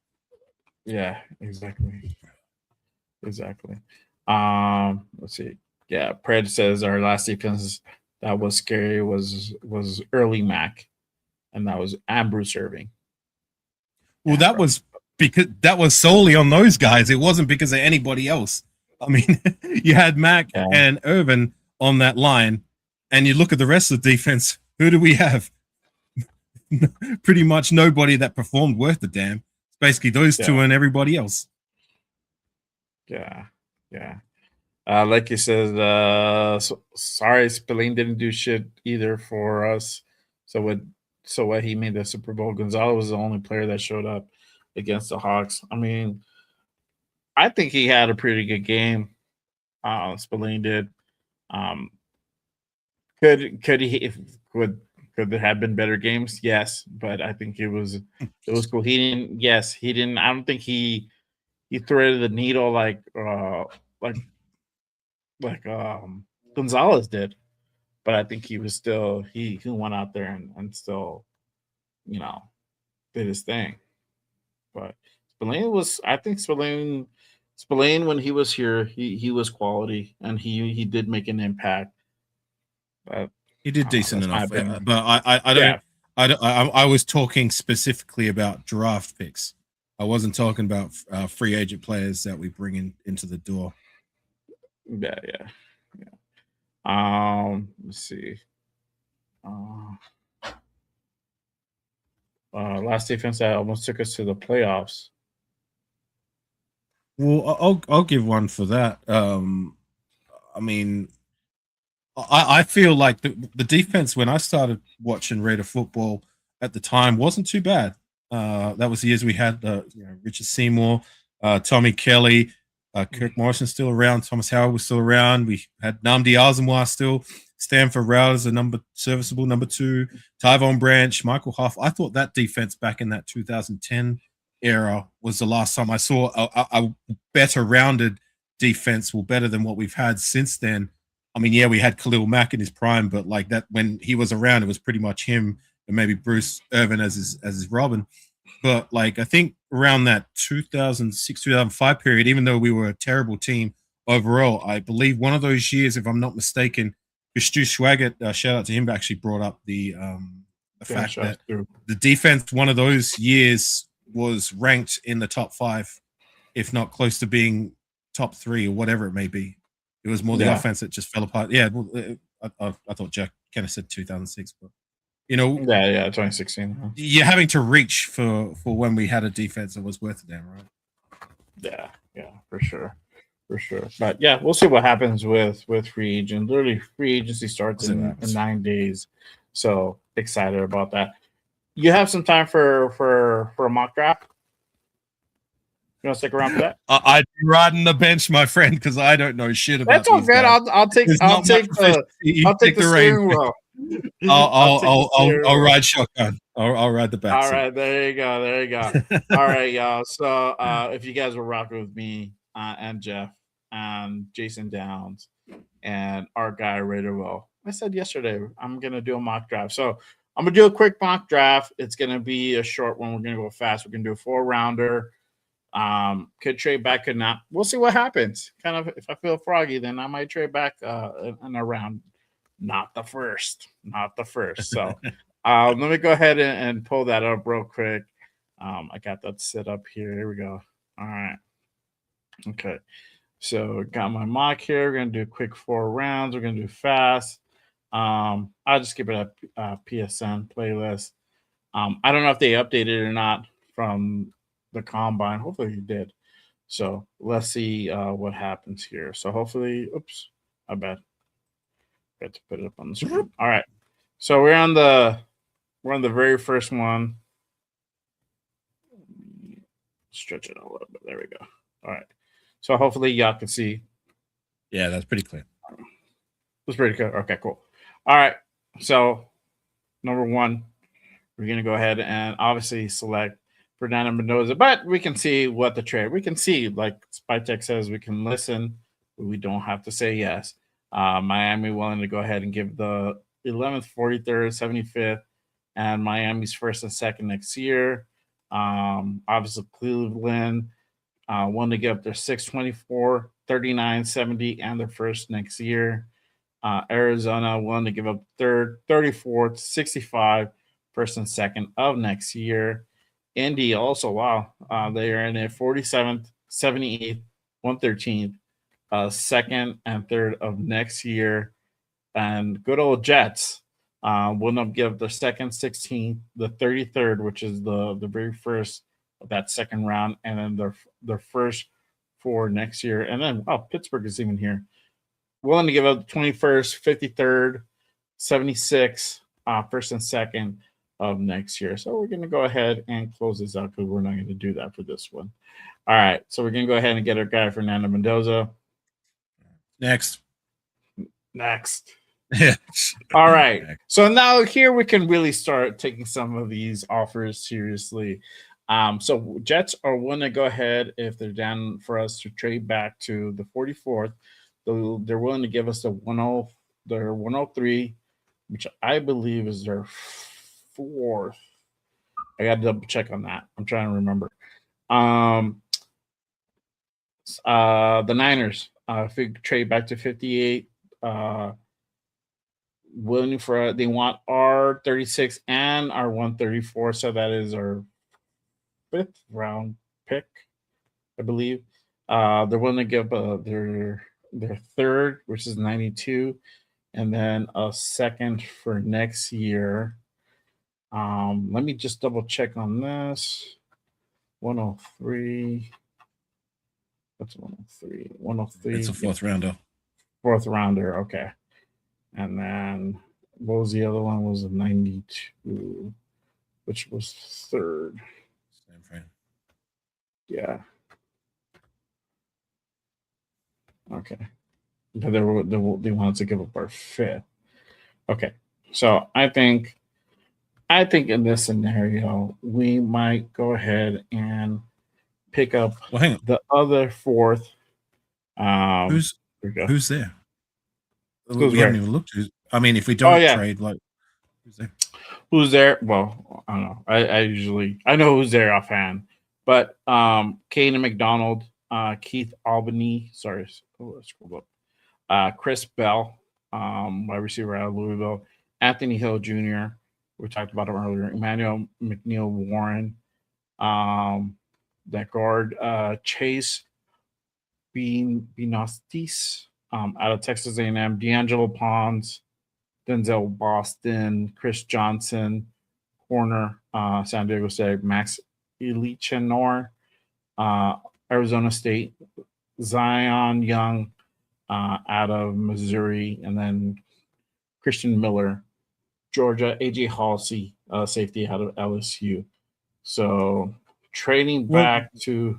Yeah, exactly. Let's see. Yeah, Pred says our last defense that was scary was early Mac, and that was Bruce Irving. Well, that was because that was solely on those guys. It wasn't because of anybody else. I mean, you had Mac and Irvin on that line, and you look at the rest of the defense. Who do we have? Pretty much nobody that performed worth the damn. It's basically those two and everybody else. Yeah. Like you said, sorry, Spillane didn't do shit either for us. So what he made the Super Bowl. Gonzalez was the only player that showed up against the Hawks. I mean, I think he had a pretty good game. Spillane did. Could there have been better games? Yes, but I think it was cool. He didn't. I don't think he threaded the needle like Gonzalez did, but I think he was still he went out there and still, did his thing. But Spillane when he was here, he was quality and he did make an impact. But he did decent enough. But I was talking specifically about draft picks. I wasn't talking about free agent players that we bring into the door. Yeah. Let's see. Last defense that almost took us to the playoffs. Well, I'll give one for that. I mean, I feel like the defense when I started watching Raider football at the time wasn't too bad. That was the years we had Richard Seymour, Tommy Kelly, Kirk Morrison still around, Thomas Howard was still around. We had Nnamdi Asomugha still, Stanford Routt as a serviceable number 2, Tyvon Branch, Michael Huff. I thought that defense back in that 2010 era was the last time I saw a better rounded defense, better than what we've had since then. I mean, yeah, we had Khalil Mack in his prime, but like that when he was around, it was pretty much him and maybe Bruce Irvin as his Robin. But like I think around that 2006, 2005 period, even though we were a terrible team overall, I believe one of those years, if I'm not mistaken, Stu Schwaggart, shout out to him, actually brought up the fact that the defense one of those years was ranked in the top 5, if not close to being top 3 or whatever it may be. It was more the offense that just fell apart. Yeah, I thought Jack kind of said 2006, but 2016. Huh? You're having to reach for when we had a defense that was worth it, damn right. Yeah, for sure. But yeah, we'll see what happens with free agent. Literally, free agency starts in 9 days. So excited about that. You have some time for a mock draft? You want to stick around for that? I'd be riding the bench, my friend, because I don't know shit about. That's all good. I'll take the steering wheel. I'll ride shotgun. I'll ride the back. All right, there you go. All right, y'all. So if you guys were rocking with me and Jeff and Jason Downs and our guy Raider Will, I said yesterday I'm gonna do a mock draft. So I'm gonna do a quick mock draft. It's gonna be a short one. We're gonna go fast. We're gonna do a 4-rounder. Could trade back, could not. We'll see what happens. Kind of, if I feel froggy, then I might trade back in a round. Not the first. So let me go ahead and pull that up real quick. I got that set up here. Here we go. All right. Okay. So got my mock here. We're gonna do a quick 4 rounds. We're gonna do fast. I'll just keep it a PSN playlist. I don't know if they updated it or not from the combine. Hopefully he did. So let's see what happens here. So hopefully, oops, I bet. Got to put it up on the screen. All right. So we're on the very first one. Stretch it a little bit. There we go. All right. So hopefully y'all can see. Yeah, that's pretty clear. That's pretty good. Okay, cool. All right. So number one, we're going to go ahead and obviously select Fernando Mendoza, but we can see what the trade. We can see, like Spytech says, we can listen, but we don't have to say yes. Miami willing to go ahead and give the 11th, 43rd, 75th, and Miami's first and second next year. Obviously, Cleveland willing to give up their 624, 39, 70, and their first next year. Arizona willing to give up third, 34th, 65, first and second of next year. Indy also, wow, they are in a 47th, 78th, 113th, second and third of next year. And good old Jets will not give the second, 16th, the 33rd, which is the very first of that second round, and then their first for next year. And then, wow, Pittsburgh is even here. Willing to give up the 21st, 53rd, 76, first and second of next year. So we're going to go ahead and close this out because we're not going to do that for this one. All right. So we're going to go ahead and get our guy, Fernando Mendoza. Next. Yeah. All right. So now here we can really start taking some of these offers seriously. So Jets are willing to go ahead if they're down for us to trade back to the 44th. They're willing to give us the 103, which I believe is their fourth. I got to double check on that. I'm trying to remember. The Niners, if we trade back to 58, willing for they want our 36 and our 134, so that is our 5th round pick, I believe. They're willing to give their third, which is 92, and then a second for next year. Let me just double check on this. 103. That's 103. 103. It's a fourth rounder. Fourth rounder. Okay. And then what was the other one? Was a 92, which was third. Same frame. Yeah. Okay. But they wanted to give up our 5th. Okay. So I think in this scenario, we might go ahead and pick up the other 4th. Who's there? Who's we haven't even looked. I mean, if we don't trade, like, who's there? Who's there? Well, I don't know. I know who's there offhand, but Caden McDonald, Keith Albany, let's scroll up. Chris Bell, wide receiver out of Louisville, Anthony Hill Jr. We talked about him earlier. Emmanuel McNeil Warren, that guard, Chase Binostis, out of Texas A&M, D'Angelo Pons, Denzel Boston, Chris Johnson, corner, San Diego State, Max Elichenor, Arizona State, Zion Young, out of Missouri, and then Christian Miller, Georgia, AJ Halsey, safety out of LSU. So trading back to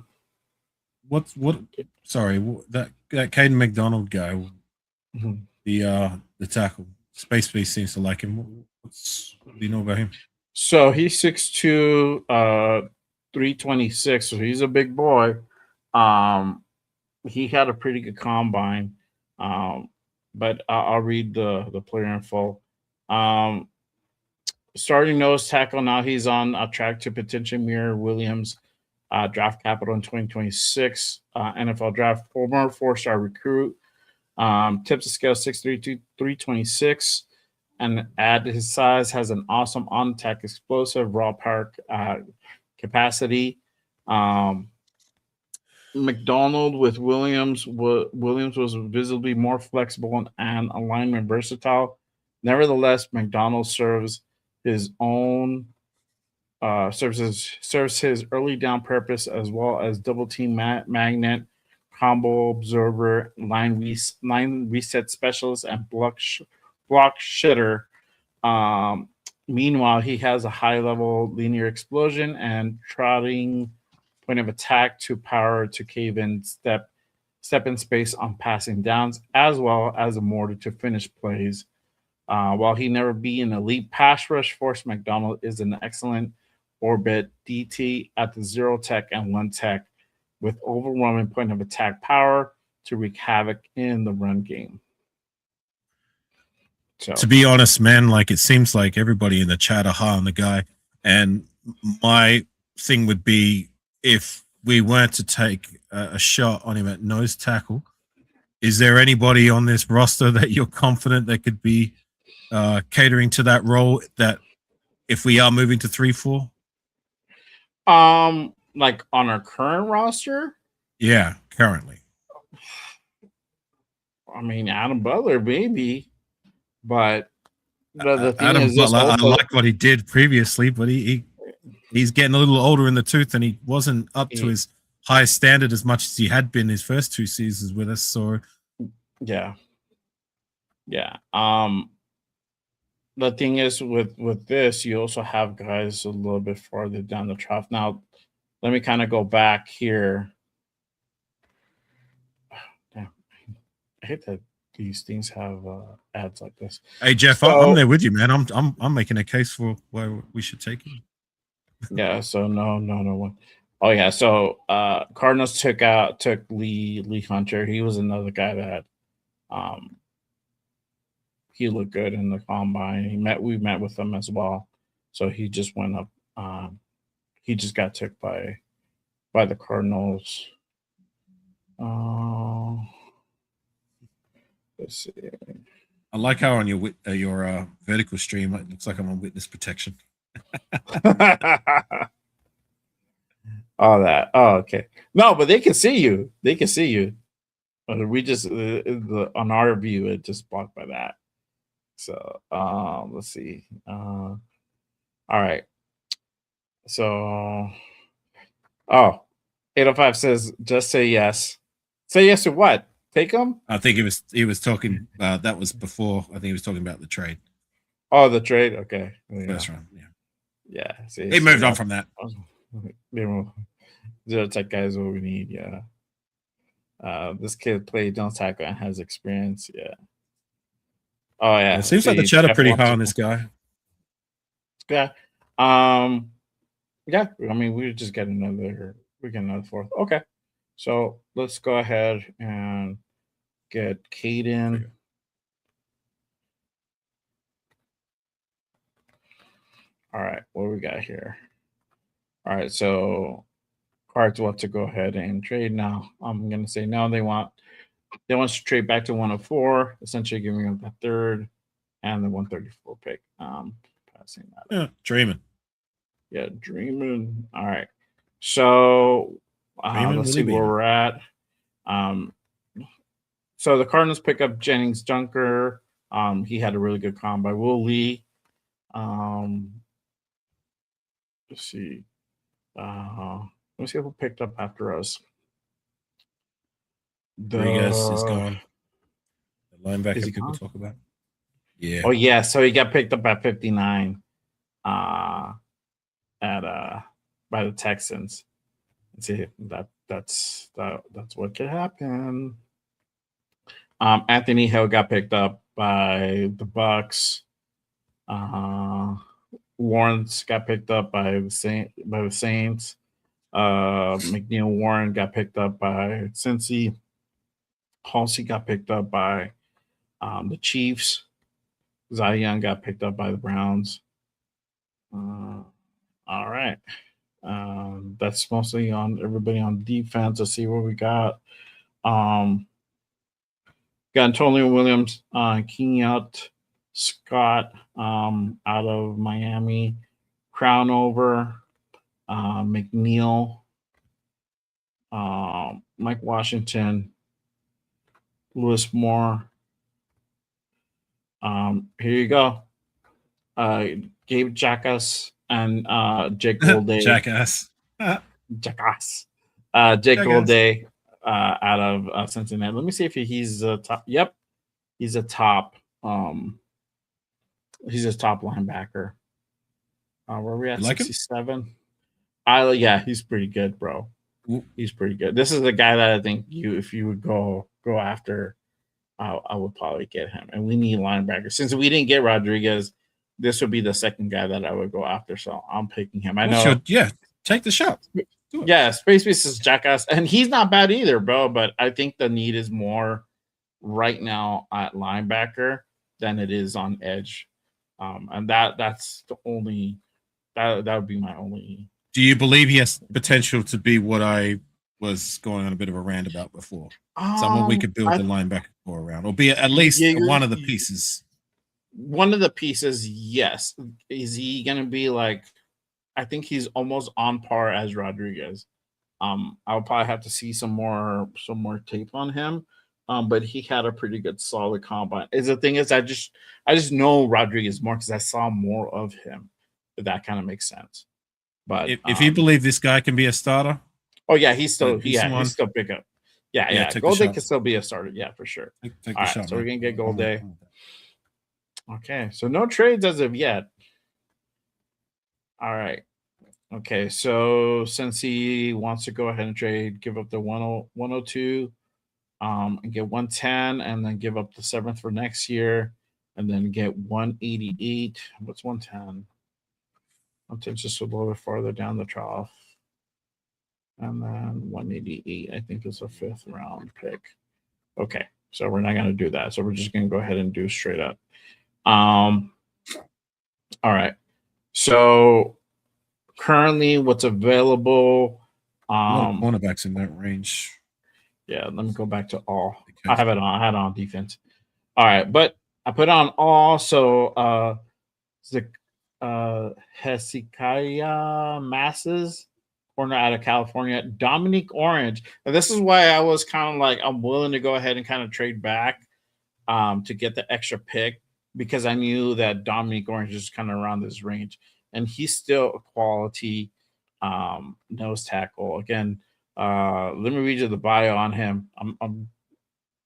that Caden McDonald guy, the tackle, Space Beast seems to like him. What do you know about him? So he's 6'2", 326. So he's a big boy. He had a pretty good combine. But I'll read the player info. Starting nose tackle, now he's on a track to potentially mirror Williams' draft capital in 2026. NFL draft, former 4-star recruit. Tips of scale 6'3", 326. And at his size, has an awesome on-attack explosive raw power capacity. McDonald with Williams was visibly more flexible and alignment versatile. Nevertheless, McDonald serves his early down purpose as well as double team magnet, combo observer, line reset specialist, and block shitter. Meanwhile, he has a high level linear explosion and trotting point of attack to power to cave in step in space on passing downs, as well as a mortar to finish plays. While he never be an elite pass rush force, McDonald is an excellent orbit DT at the 0 tech and 1 tech with overwhelming point of attack power to wreak havoc in the run game. So, to be honest, man, like it seems like everybody in the chat are high on the guy. And my thing would be if we weren't to take a shot on him at nose tackle, is there anybody on this roster that you're confident that could be catering to that role that if we are moving to 3-4? like on our current roster? Yeah, currently. I mean, Adam Butler, maybe. But the thing Adam is, this Butler, also, I like what he did previously, but he's getting a little older in the tooth, and he wasn't up to his highest standard as much as he had been his first 2 seasons with us. So, yeah. The thing is, with this, you also have guys a little bit farther down the trough. Now, let me kind of go back here. Damn, I hate that these things have ads like this. hey Jeff, I'm there with you, man. I'm making a case for why we should take him. Yeah. So no one. Oh yeah. So Cardinals took Lee Hunter. He was another guy that he looked good in the combine. We met with him as well. So he just went up. He just got took by the Cardinals. Let's see. I like how on your vertical stream it looks like I'm on witness protection. All that. Oh, okay. No, but they can see you. They can see you. We just on our view, it just blocked by that. So let's see. All right. So 805 says just say yes. Say yes to what? Take him? I think he was talking that was before. I think he was talking about the trade. Oh, the trade. Okay. First round. Yeah. See, he moved on from that. Zero tech guys what we need. Yeah. This kid played don't tackle and has experience. Yeah. Oh yeah. It seems like the chat are pretty high on this guy. Yeah. Yeah. I mean, we just get another 4th. Okay. So let's go ahead and get Caden. All right, what do we got here? All right, so Cards want to go ahead and trade now. I'm gonna say no. They want to trade back to 104, essentially giving them the 3rd and the 134 pick. Passing that. Yeah, dreaming. Yeah, dreaming. All right. So let's see where we're at. So the Cardinals pick up Jennings Junker. He had a really good combine. Will Lee. Let's see. Let me see who picked up after us. Rodriguez is gone. The linebacker is he people gone? talk about. Yeah. Oh yeah, so he got picked up at 59 by the Texans. Let's see, that's what could happen. Anthony Hill got picked up by the Bucks. Warren's got picked up by the Saints. McNeil Warren got picked up by Cincy. Halsey got picked up by the Chiefs. Zion got picked up by the Browns. All right. That's mostly on everybody on defense. Let's see what we got. Got Antonio Williams, Kenyatt Scott out of Miami, Crownover, McNeil, Mike Washington, Lewis Moore. Here you go. Gabe Jackass and Jake Golday. Jackass. Jackass. Jake Golday out of Cincinnati. Let me see if he's a top. Yep, he's a top. He's a top linebacker. Where are we at? 67. Yeah, he's pretty good, bro. He's pretty good. This is the guy that I think if you would go after, I would probably get him. And we need linebackers. Since we didn't get Rodriguez, this would be the second guy that I would go after. So I'm picking him. I know. Take the shot. Yeah, Space Beast is jackass, and he's not bad either, bro. But I think the need is more right now at linebacker than it is on edge, and that's the only that would be my only. Do you believe he has potential to be what I was going on a bit of a rant about before? Someone we could build the linebacker core around, or be at least one of the pieces. One of the pieces, yes. Is he going to be like? I think he's almost on par as Rodriguez. I'll probably have to see some more tape on him. But he had a pretty good solid combine. The thing is, I just know Rodriguez more because I saw more of him. If that kind of makes sense. But if you believe this guy can be a starter, oh yeah, he's still pick up. Yeah. Golday can still be a starter. Yeah, for sure. Take All right, shot, so we're gonna get Golday. Oh. Okay, so no trades as of yet. All right. Okay, so since he wants to go ahead and trade, give up the 102, and get 110, and then give up the 7th for next year, and then get 188. What's 110? 110's just a little bit farther down the trough. And then 188, I think, is a 5th round pick. Okay, so we're not going to do that. So we're just going to go ahead and do straight up. All right. So currently what's available. Cornerbacks in that range. Yeah, let me go back to all. I have it on. I had it on defense. All right, but I put on all. So Hezekiah Masses, corner out of California. Dominique Orange. And this is why I was kind of like, I'm willing to go ahead and kind of trade back to get the extra pick, because I knew that Dominique Orange is kind of around this range. And he's still a quality nose tackle. Again, let me read you the bio on him.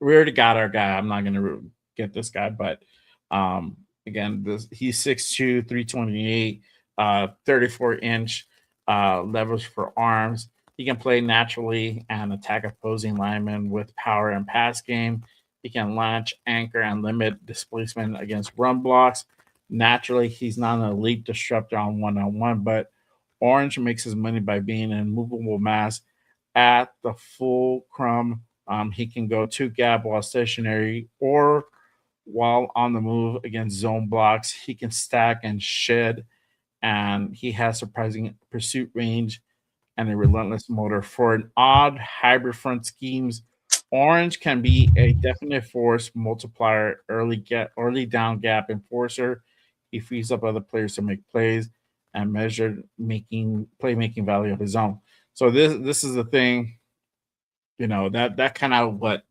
We already got our guy. I'm not going to get this guy, but again, he's 6'2", 328, 34-inch leverage for arms. He can play naturally and attack opposing linemen with power and pass game. He can launch, anchor, and limit displacement against run blocks. Naturally, he's not an elite disruptor on one-on-one, but Orange makes his money by being an immovable mass at the fulcrum. He can go two gap while stationary or while on the move against zone blocks. He can stack and shed, and he has surprising pursuit range and a relentless motor. For an odd hybrid front schemes, Orange can be a definite force multiplier, early down gap enforcer. He frees up other players to make plays and measure playmaking value of his own. So this is the thing, that kind of what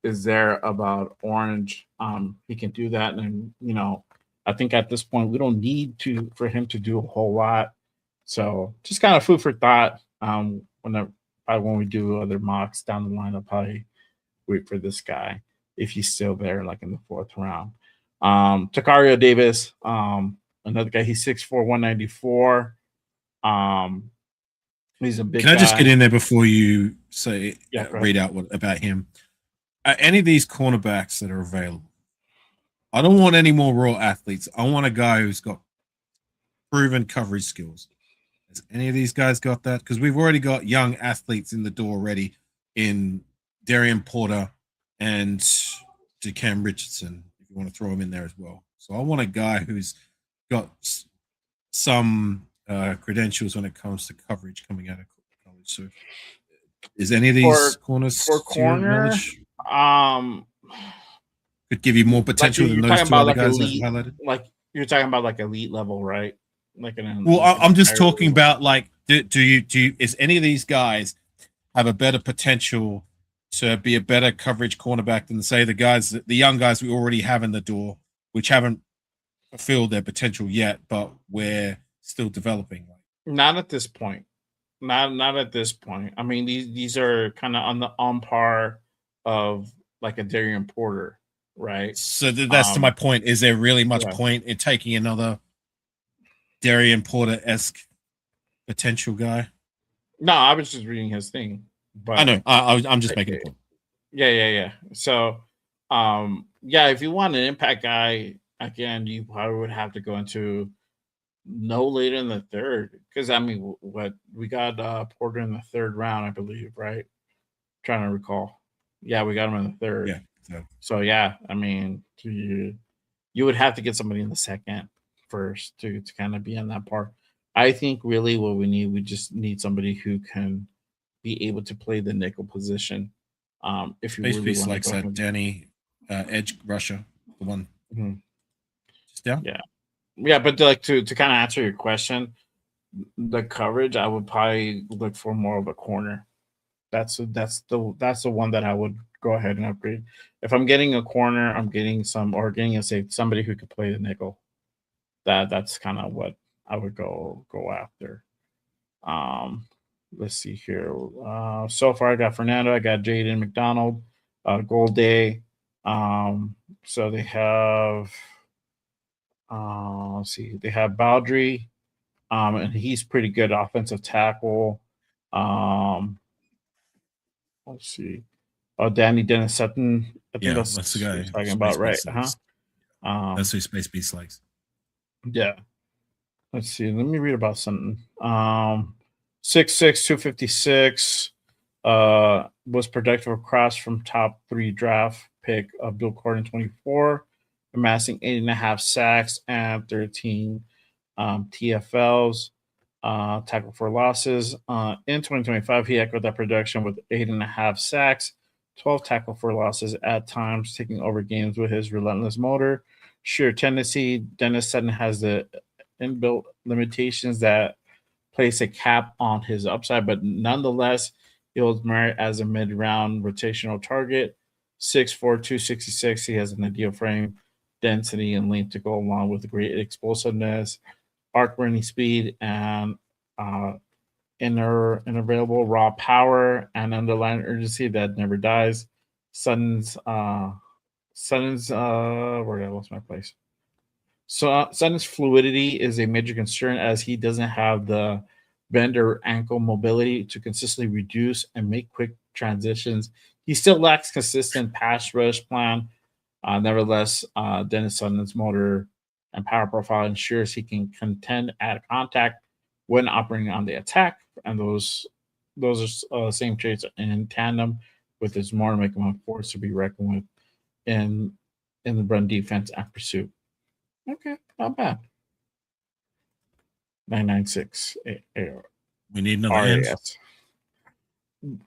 is there about Orange. He can do that, and I think at this point we don't need for him to do a whole lot. So just kind of food for thought. When we do other mocks down the line, I'll probably wait for this guy if he's still there, like in the 4th round. Takario Davis, another guy. He's 6'4", 194. He's a big guy. Can I just get in there before you say read out about him? Any of these cornerbacks that are available, I don't want any more raw athletes. I want a guy who's got proven coverage skills. Has any of these guys got that? Because we've already got young athletes in the door already in Darian Porter and Cam Richardson, if you want to throw him in there as well. So I want a guy who's got some credentials when it comes to coverage coming out of college. So is any of these corners for corner? Could give you more potential than those two other guys elite, that highlighted? Like you're talking about like elite level, right? I'm just talking about like, do you is any of these guys have a better potential to be a better coverage cornerback than say the young guys we already have in the door, which haven't fulfilled their potential yet, but we're still developing? Not at this point. Not at this point. I mean, these are kind of on par of like a Darian Porter, right? So that's to my point. Is there really much point in taking another Darian Porter-esque potential guy? No, I was just reading his thing. But I know. I'm just making a point. Yeah. So Yeah, if you want an impact guy, again, you probably would have to go into no later in the third. Because I mean, what we got Porter in the third round, I believe, right? Trying to recall. Yeah, we got him in the third. Yeah. So So yeah, I mean, you would have to get somebody in the second first to kind of be on that part. I think really what we just need somebody who can be able to play the nickel position. If you Space really Beast want to likes go that ahead. Danny Edge Russia, the one Mhm. just down. Yeah, yeah, but like to kind of answer your question, the coverage I would probably look for more of a corner. That's the one that I would go ahead and upgrade. If I'm getting a corner, I'm getting getting a say somebody who could play the nickel. That's kind of what I would go after. Um, let's see here. So far I got Fernando, I got Jaden McDonald, Gold Day. So they have let's see, they have Baldry, and he's pretty good offensive tackle. Um, let's see. Oh, Danny Dennis Sutton. I think Yeah, that's the that's what guy. you're talking Space about, right? Beast Huh? likes. That's Um, who Space Beast likes. yeah. Let's see. Let me read about something. 6'6", 256. Was projected across from top 3 draft pick of Bill Corden 24, amassing 8.5 sacks and 13 TFLs, tackle for losses. In 2025, he echoed that production with 8.5 sacks, 12 tackle for losses at times, taking over games with his relentless motor. Sheer tendency, Dennis Sutton has the inbuilt limitations that place a cap on his upside, but nonetheless, he holds merit as a mid-round rotational target. 6'4", 266. He has an ideal frame, density, and length to go along with great explosiveness, arc running speed, and uh, available raw power and underlying urgency that never dies. Sutton's where did I lost my place? So Sutton's fluidity is a major concern as he doesn't have the bend or ankle mobility to consistently reduce and make quick transitions. He still lacks consistent pass rush plan. Nevertheless, Dennis Sutton's motor and power profile ensures he can contend at contact when operating on the attack, and those are same traits in tandem with his motor, make him a force to be reckoned with in the run defense and pursuit. Okay, not bad. 996 We need another end. RAS.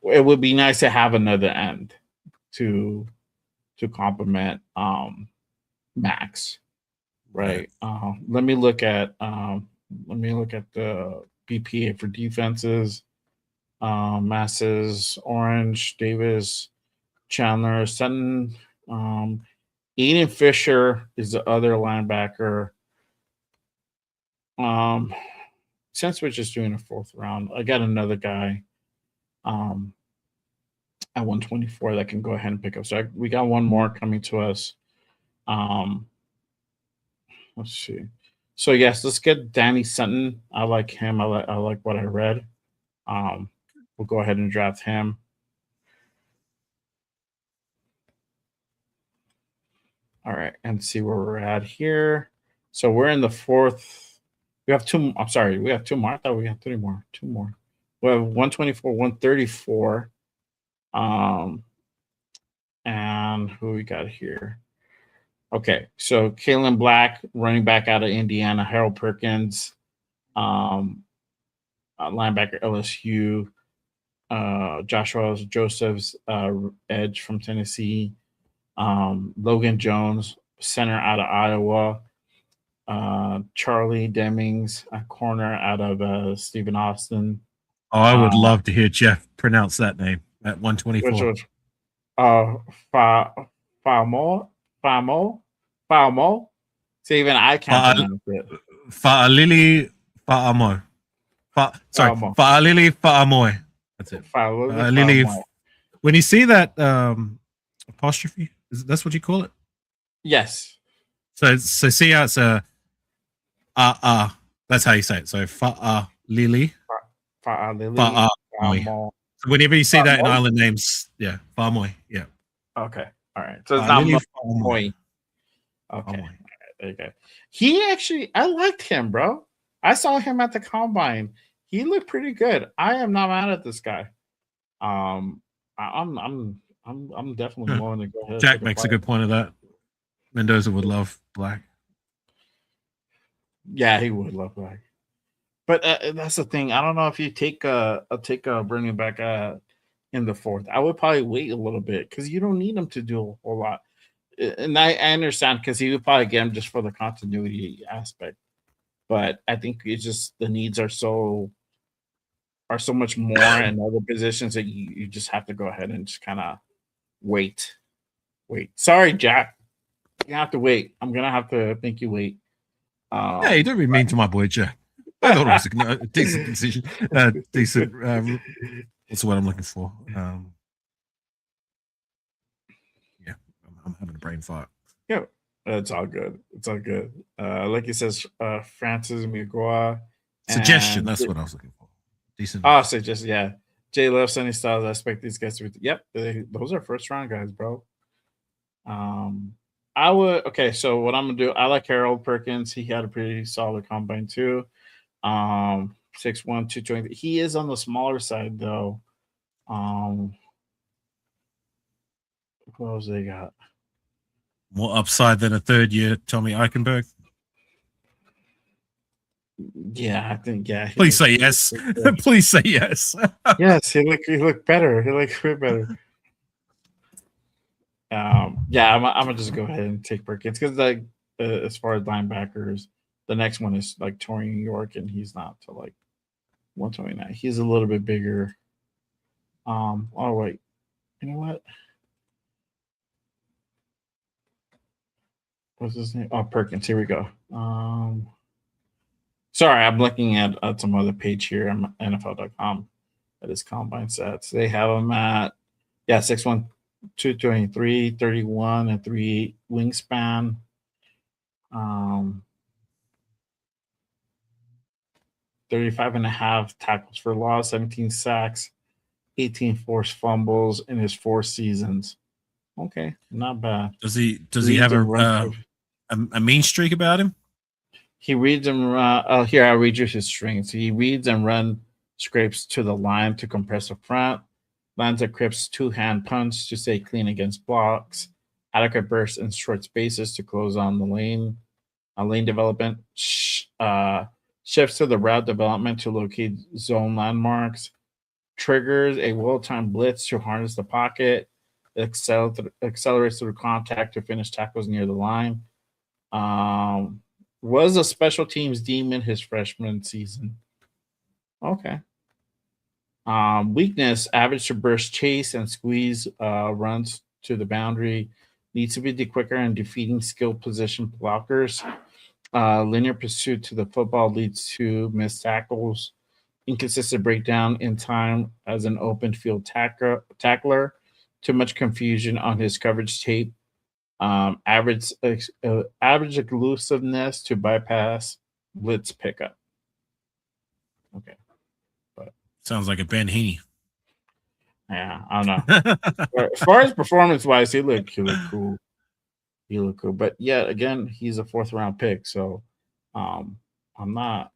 It would be nice to have another end to complement Maxx, right? Let me look at the BPA for defenses. Masses, Orange, Davis, Chandler, Sutton, Eden Fisher is the other linebacker. Since we're just doing a 4th round, I got another guy at 124 that can go ahead and pick up. So we got one more coming to us. Let's see. So yes, let's get Danny Sutton. I like him. I like what I read. We'll go ahead and draft him. All right, and see where we're at here. So we're in the 4th. We have 2. I'm sorry, we have 2 more. I thought we had 3 more. 2 more. We have 124, 134. And who we got here? Okay, so Kalen Black, running back out of Indiana, Harold Perkins, linebacker LSU, Joshua Josephs, edge from Tennessee, Logan Jones, center out of Iowa, Charlie Demings, a corner out of Stephen Austin. Oh, I would love to hear Jeff pronounce that name at 124. Which was Famo. See, even I can't pronounce it. Fa'alili Fa'amoy. Sorry, Fa'alili Fa'amoy. That's it. Fa'alili. When you see that apostrophe, that's what you call it? Yes. So see how it's a that's how you say it. So Fa'alili. Fa'amoy. So whenever you see that in island names, yeah, Fa'amoy. Yeah. Okay. All right. So it's not Lily Moy. Okay. There you go. He actually, I liked him, bro. I saw him at the combine. He looked pretty good. I am not mad at this guy. I'm definitely willing to go ahead. Jack and makes a good point of that. Mendoza would love black. Yeah, he would love black. But that's the thing. I don't know if you take a running back in the fourth. I would probably wait a little bit because you don't need him to do a whole lot. And I understand because he would probably get him just for the continuity aspect. But I think it's just the needs are so much more in other positions that you just have to go ahead and just kind of wait. Sorry, Jack. You have to wait. I'm gonna have to make you wait. Hey, don't be mean to my boy Jack. I thought it was a decent decision. Decent. What's the word I'm looking for? Yeah, I'm having a brain fart. Yeah, it's all good. It's all good. Like he says, Francis Miguel. Suggestion. That's what I was looking for. Decent. Oh, suggestion. Yeah. Jay Love, Sunny Styles. I expect these guys to be. Yep, those are first round guys, bro. I would. Okay, so what I'm gonna do? I like Harold Perkins. He had a pretty solid combine too. 6'1", 220. He is on the smaller side though. Who else they got? More upside than a third year Tommy Eichenberg. Yeah, I think Please say yes. Please say yes. Yes, he looked better. He looked way better. Yeah, I'm gonna just go ahead and take Perkins because like as far as linebackers, the next one is like Torian York, and he's not to like 129. He's a little bit bigger. Oh wait, you know what? What's his name? Oh, Perkins. Here we go. Sorry, I'm looking at some other page here on NFL.com at his combine sets. They have him at 6'1", 223, 31, and 3 wingspan. 35 and a half tackles for loss, 17 sacks, 18 forced fumbles in his 4 seasons. Okay, not bad. Does he have a mean streak about him? He reads and here I'll read you his strengths. He reads and run scrapes to the line to compress the front. Lands at crisp 2-hand punch to stay clean against blocks. Adequate bursts in short spaces to close on the lane. Lane development. Shifts to the route development to locate zone landmarks. Triggers a well-timed blitz to harness the pocket. Accelerates through contact to finish tackles near the line. Was a special teams demon his freshman season. Okay. Weakness, average to burst chase and squeeze runs to the boundary. Needs to be quicker in defeating skill position blockers. Linear pursuit to the football leads to missed tackles. Inconsistent breakdown in time as an open field tackler. Too much confusion on his coverage tape. Average elusiveness to bypass blitz pickup. Okay. Sounds like a Ben Heaney. Yeah, I don't know. As far as performance-wise, he looked cool. He looked cool. But yeah, again, he's a 4th-round pick, so I'm not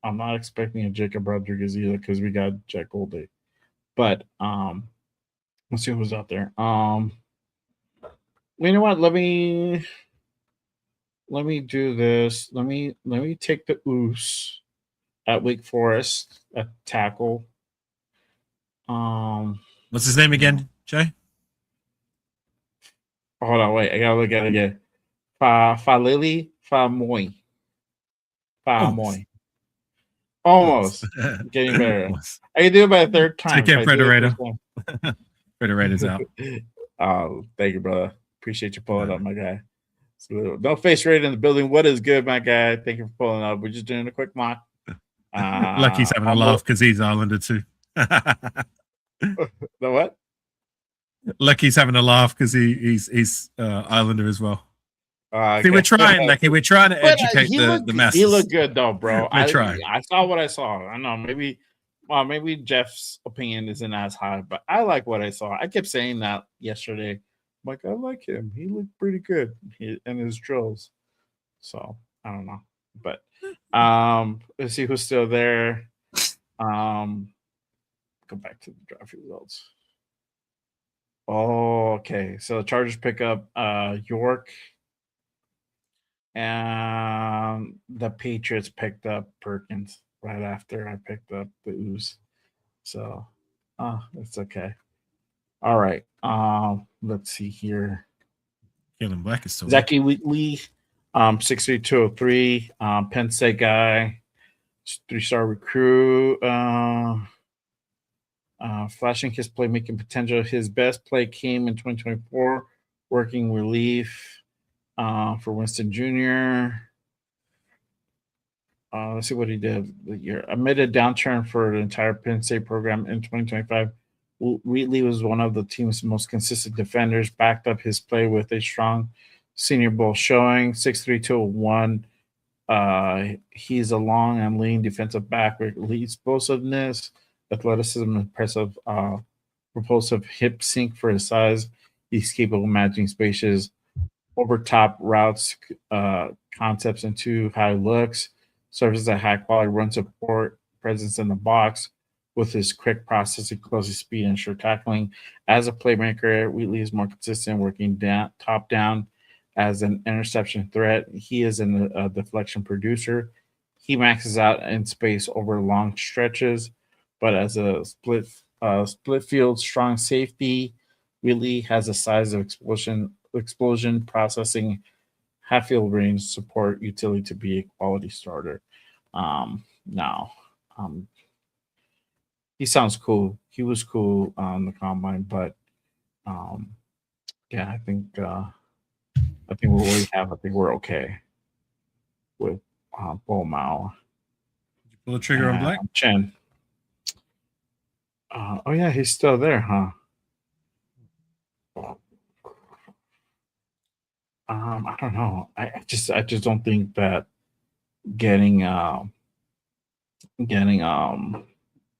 expecting a Jacob Rodriguez either because we got Jack Goldie. But let's see who's out there. You know what? Let me do this. Let me take the Oos at Wake Forest at tackle. What's his name again, Jay? Hold on, wait. I gotta look at it again. Falili Famoy. Almost. Getting better. I can do it by the 3rd time. Take care, Federator. Federator's out. Oh, thank you, brother. Appreciate you pulling up, my guy. So, no face raid in the building. What is good, my guy? Thank you for pulling up. We're just doing a quick mock. Lucky's having a laugh because he's Islander too. The what? Lucky's having a laugh because he's Islander as well. See, we're trying, Lucky. We're trying to educate the masses. He looked good though, bro. I tried. I saw what I saw. I know maybe Jeff's opinion isn't as high, but I like what I saw. I kept saying that yesterday like, I like him. He looked pretty good in his drills. So I don't know, but let's see who's still there. Go back to the draft results. Oh, okay. So the Chargers pick up York, and the Patriots picked up Perkins right after I picked up the Ooze. So, it's okay. All right. Let's see here. Kalen Black is still Zachy Wheatley, 63203, Penn State guy, 3-star recruit. Flashing his playmaking potential. His best play came in 2024, working relief for Winston Jr. Let's see what he did the year. Amid a downturn for the entire Penn State program in 2025, Wheatley was one of the team's most consistent defenders, backed up his play with a strong Senior Bowl showing, 6'3", 201. He's a long and lean defensive back with elite explosiveness, athleticism, impressive propulsive hip sync for his size. He's capable of managing spaces, over top routes, concepts into high looks, serves as a high quality run support, presence in the box with his quick processing, closing speed, and sure tackling. As a playmaker, Wheatley is more consistent, working top down as an interception threat. He is a deflection producer. He maxes out in space over long stretches, but as a split field strong safety, Wheatley has a size of explosion processing, half field range, support, utility to be a quality starter. He sounds cool. He was cool on the combine, but yeah, I think what we have, I think we're okay with Bo Mao. Did you pull the trigger on Black? Chen. Oh yeah, he's still there, huh? I don't know. I just don't think that getting a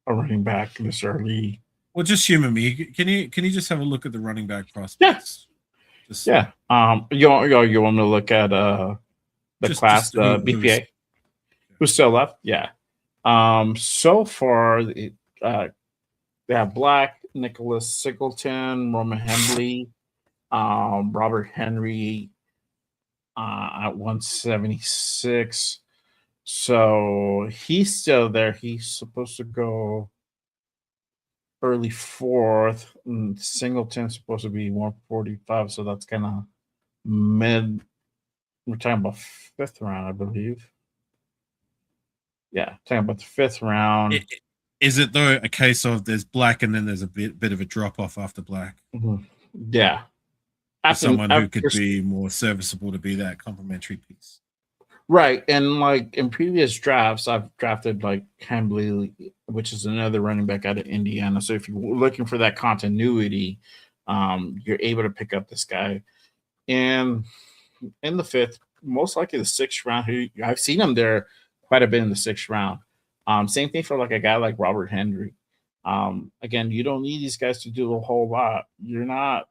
running back this early. Well, just humor me. Can you just have a look at the running back prospects? Yeah. You want me to look at the class, the BPA? Who's still left? Yeah. So far, they have Black, Nicholas Singleton, Roman Hembley, Robert Henry at 176. So he's still there. He's supposed to go early 4th. And Singleton's supposed to be 145. So that's kind of mid. We're talking about 5th round, I believe. Yeah, talking about the 5th round. Is it though a case of there's Black and then there's a bit of a drop off after Black? Mm-hmm. Yeah. Someone who could be more serviceable to be that complementary piece. Right. And like in previous drafts, I've drafted like Hembley, which is another running back out of Indiana. So if you're looking for that continuity, you're able to pick up this guy. And in the 5th, most likely the 6th round, I've seen him there quite a bit in the 6th round. Same thing for like a guy like Robert Henry. Again, you don't need these guys to do a whole lot. You're not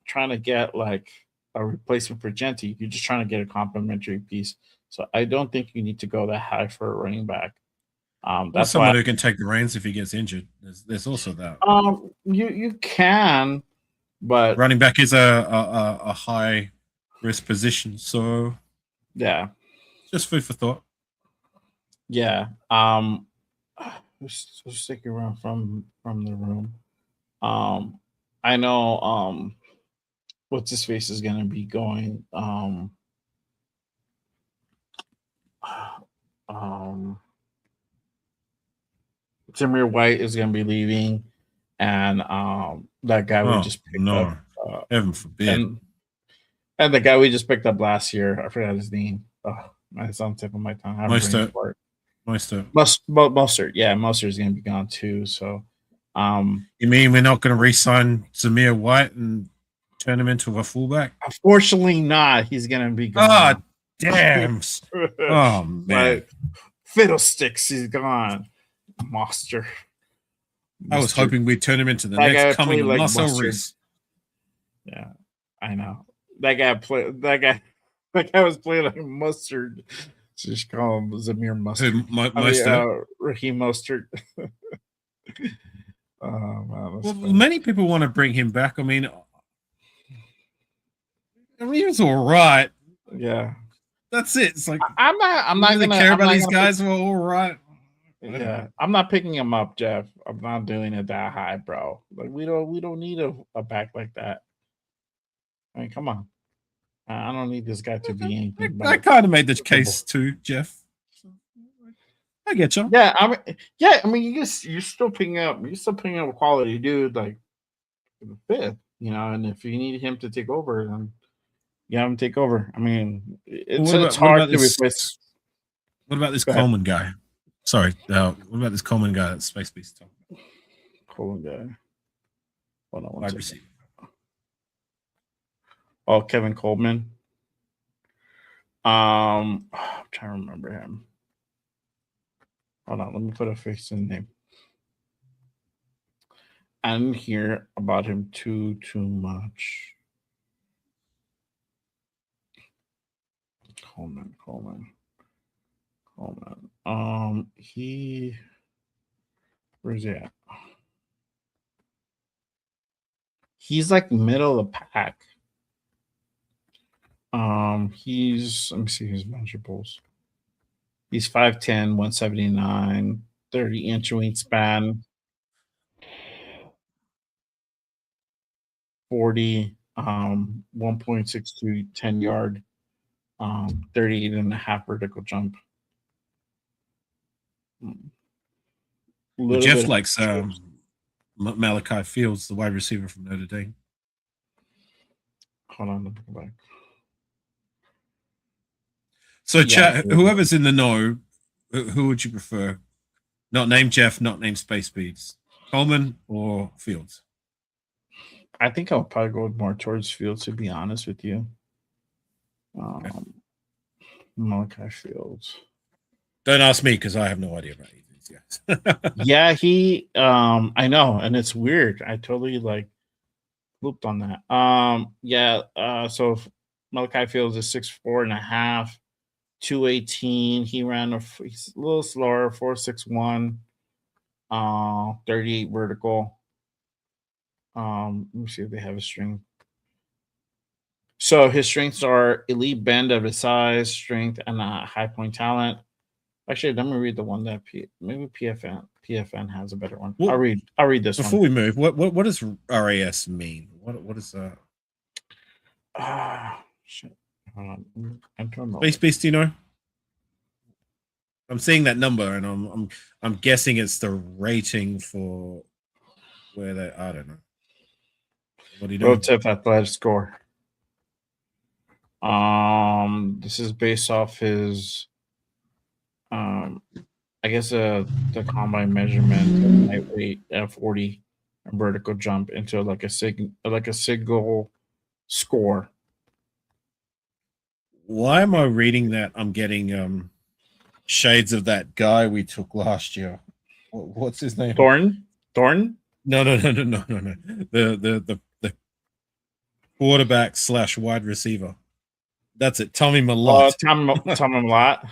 trying to get like a replacement for Genty. You're just trying to get a complementary piece. So I don't think you need to go that high for a running back. That's someone who can take the reins if he gets injured. There's also that. You can, but running back is a high risk position. So yeah, just food for thought. Yeah. Who's sticking around from the room? I know what's his face is gonna be going. Tamir White is gonna be leaving, and that guy we just picked up. Heaven forbid. And the guy we just picked up last year, I forgot his name. It's on the tip of my tongue. Mostert. Yeah, Mostert's gonna be gone too. So, you mean we're not going to re-sign Zamir White and turn him into a fullback? Unfortunately, not. He's gonna be gone. Oh, damn! Oh man, like, fiddlesticks, he's gone. Monster. I was hoping we'd turn him into the next coming Russell Reese. Yeah, I know. That guy was playing like mustard. Just call him Zamir Mustard. Raheem Mustard. Oh man, well, many people want to bring him back. I mean, he was all right. Yeah, that's it. It's like I'm not really gonna care about these guys who are all right. Yeah, I'm not picking him up, Jeff. I'm not doing it that high, bro. Like we don't need a back like that. I mean, come on. I don't need this guy to be anything. I kind of made the case too, Jeff. I get you. Yeah, I mean, you're still picking up a quality dude like the fifth, you know. And if you need him to take over, then you have him take over. I mean, it's hard to replace. What about this Coleman guy? Sorry, what about this Coleman guy that Space Beast talking about? Coleman guy. Hold on, wide receiver. Oh, Kevin Coleman. I'm trying to remember him. Hold on, let me put a face in the name. I didn't hear about him too much. Coleman. Where's he at? He's like middle of the pack. Let me see his measurables. He's 5'10", 179, 30-inch wingspan, 40, 1.62, 10-yard, 38.5 vertical jump. Jeff likes Malachi Fields, the wide receiver from Notre Dame. Hold on, let me go back. So, chat, whoever's in the know, who would you prefer? Not named Jeff, not named Space Beats. Coleman or Fields? I think I'll probably go more towards Fields, to be honest with you. Okay. Malachi Fields. Don't ask me because I have no idea about these guys. Yeah, I know, and it's weird. I totally looped on that. So Malachi Fields is 6'4.5", 218. He's a little slower, 4'6'1", 38 vertical. Let me see if they have a strength. So his strengths are elite bend of his size, strength, and high point talent. Actually, let me read the one that maybe PFN has a better one. Well, I'll read this before one. we move. What does RAS mean? What is that? Shit. Hold on. I don't know. Space Beast, do you know? I'm seeing that number, and I'm guessing it's the rating for where they. I don't know. What do you do? Relative athletic score. This is based off his. I guess the combine measurement, height, weight, 40, and vertical jump into like a single score. Why am I reading that? I'm getting shades of that guy we took last year. What's his name? Thorn? No. The quarterback / wide receiver. That's it. Tommy Malott. Tommy Malott.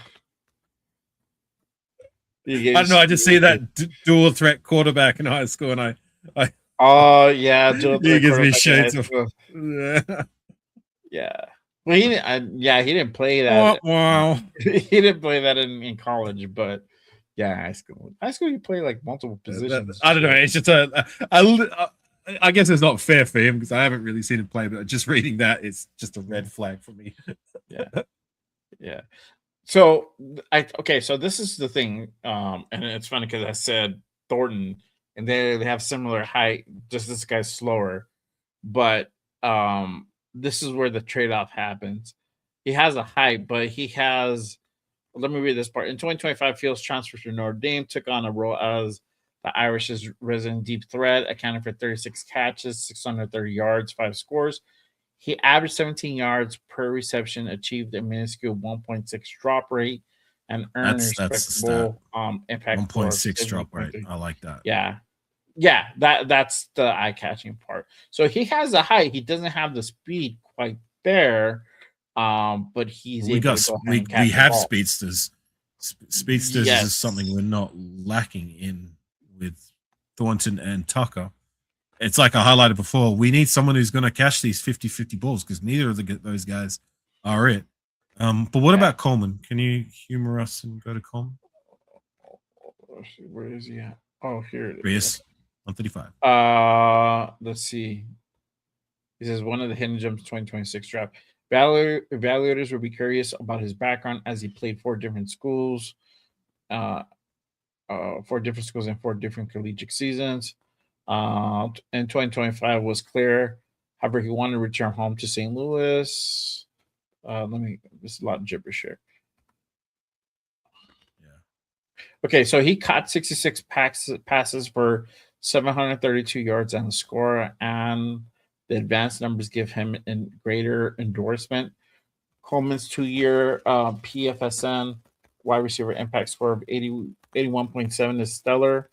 I don't know. I just see that dual threat quarterback in high school, and I. Oh yeah, he gives me shades of. Yeah. Well, he didn't play that. Wow. He didn't play that in college, but yeah, high school. High school, you play like multiple positions. I don't know. It's just I guess it's not fair for him because I haven't really seen him play, but just reading that, it's just a red flag for me. Yeah. So so this is the thing, and it's funny because I said Thornton, and they have similar height. Just this guy's slower, but this is where the trade-off happens. He has a height, but he has. Let me read this part. In 2025, Fields transferred to Notre Dame, took on a role as the Irish's resident deep threat, accounting for 36 catches, 630 yards, 5 scores. He averaged 17 yards per reception, achieved a minuscule 1.6 drop rate, and earned a respectable impact. 1.6 drop rate. I like that. Yeah. Yeah, that's the eye-catching part. So he has the height. He doesn't have the speed quite there, but he's We able got to go ahead we and we catch the have ball. speedsters. Speedsters is something Yes. we're not lacking in with Thornton and Tucker. It's like I highlighted before. We need someone who's going to catch these 50-50 balls because neither of those guys are it. But what Yeah. about Coleman? Can you humor us and go to Coleman? Where is he at? Oh, here it Chris, is. 135. Let's see. He says one of the hidden gems 2026 draft. Evaluators will be curious about his background as he played 4 different schools, 4 different schools and 4 different collegiate seasons. In 2025 was clear. However, he wanted to return home to St. Louis. There's a lot of gibberish here. Okay, so he caught 66 passes for 732 yards and a score, and the advanced numbers give him a greater endorsement. Coleman's 2-year PFSN wide receiver impact score of 81.7 is stellar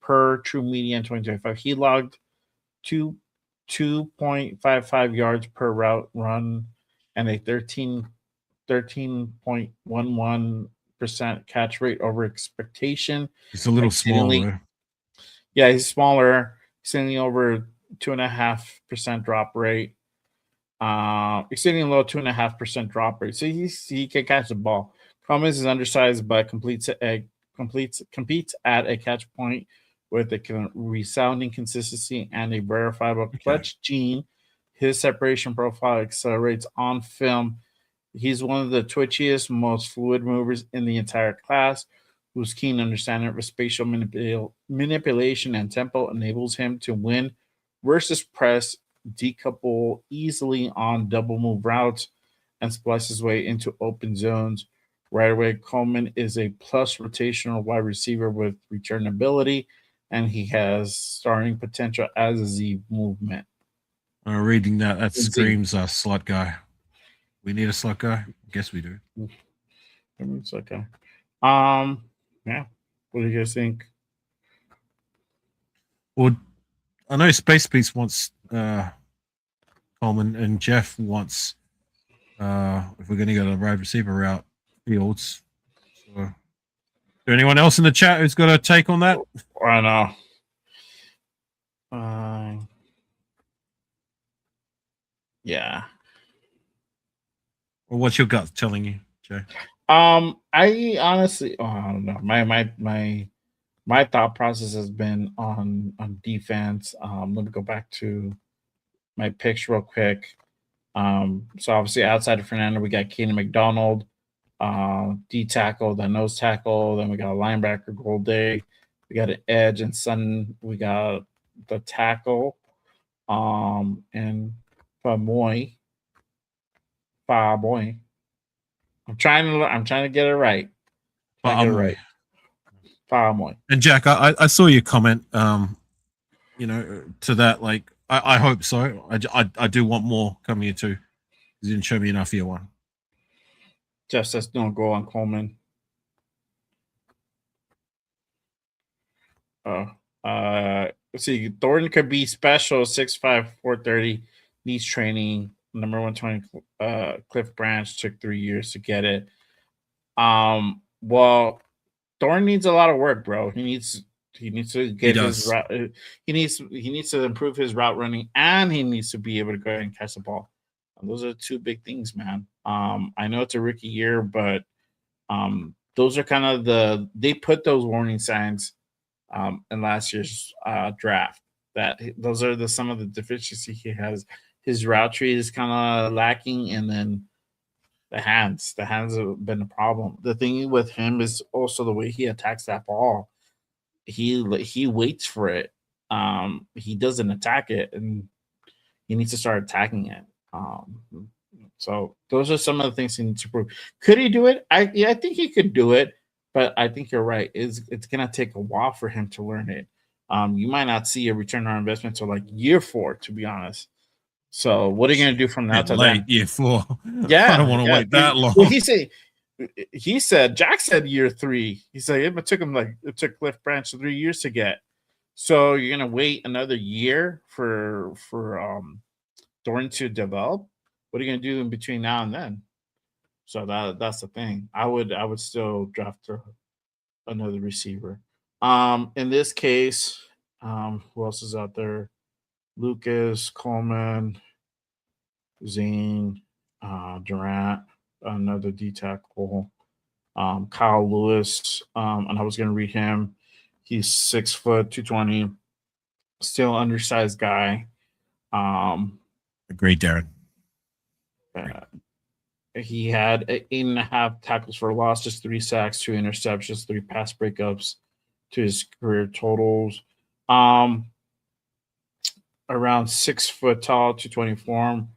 per true media in 2025. He logged 2.55 yards per route run and a 13.11% catch rate over expectation. It's a little Exceedingly- smaller. Yeah, he's smaller, exceeding over 2.5% drop rate. Exceeding low 2.5% drop rate. So he can catch the ball. Cummins is undersized but competes at a catch point with a resounding consistency and a verifiable clutch gene. His separation profile accelerates on film. He's one of the twitchiest, most fluid movers in the entire class, whose keen understanding of spatial manipulation and tempo enables him to win versus press, decouple easily on double move routes, and splice his way into open zones. Right away, Coleman is a plus rotational wide receiver with return ability, and he has starting potential as a Z movement. Reading that screams a slot guy. We need a slot guy. Guess we do. It's okay. Yeah. What do you guys think? Well, I know Space Beast wants Coleman, and Jeff wants if we're going to go the wide receiver route, Fields. So, is there anyone else in the chat who's got a take on that? I know. Yeah. Well, what's your gut telling you, Jay? I honestly, I don't know. My thought process has been on defense. Let me go back to my picks real quick. So obviously outside of Fernando, we got Keenan McDonald, D tackle, the nose tackle. Then we got a linebacker, Gold Day. We got an edge and Sun. We got the tackle, and Famoy. I'm trying to get it right. Famoy. Famoy. And Jack, I saw your comment. To that, like I hope so. I do want more coming here too. You didn't show me enough year one. Jeff says don't go on Coleman. Let's see. Thornton could be special, 6'5", 430, needs training. Number 120 Cliff Branch took 3 years to get it. Well, Thornton needs a lot of work, bro. He needs to get his route. He needs to improve his route running, and he needs to be able to go ahead and catch the ball. And those are the 2 big things, man. I know it's a rookie year, but those are kind of they put those warning signs in last year's draft. That those are some of the deficiency he has. His route tree is kind of lacking, and then the hands have been a problem. The thing with him is also the way he attacks that ball. He waits for it. He doesn't attack it, and he needs to start attacking it. So those are some of the things he needs to prove. Could he do it? I think he could do it, but I think you're right. It's gonna take a while for him to learn it. You might not see a return on investment till like year 4, to be honest. So what are you going to do from now to late year 4? Yeah, I don't want to wait that long. Well, Jack said year 3. He said it took Cliff Branch 3 years to get. So you're gonna wait another year for Thornton to develop? What are you gonna do in between now and then? So that's the thing. I would still draft another receiver. In this case, who else is out there? Lucas, Coleman, Zane, Durant, another D tackle, Kyle Lewis, and I was gonna read him. He's 6 foot 220, still undersized guy. Um, Agreed, Darren. uh, he had 8.5 tackles for loss, just 3 sacks, 2 interceptions, 3 pass breakups to his career totals. Um, Around 6 foot tall, 220 form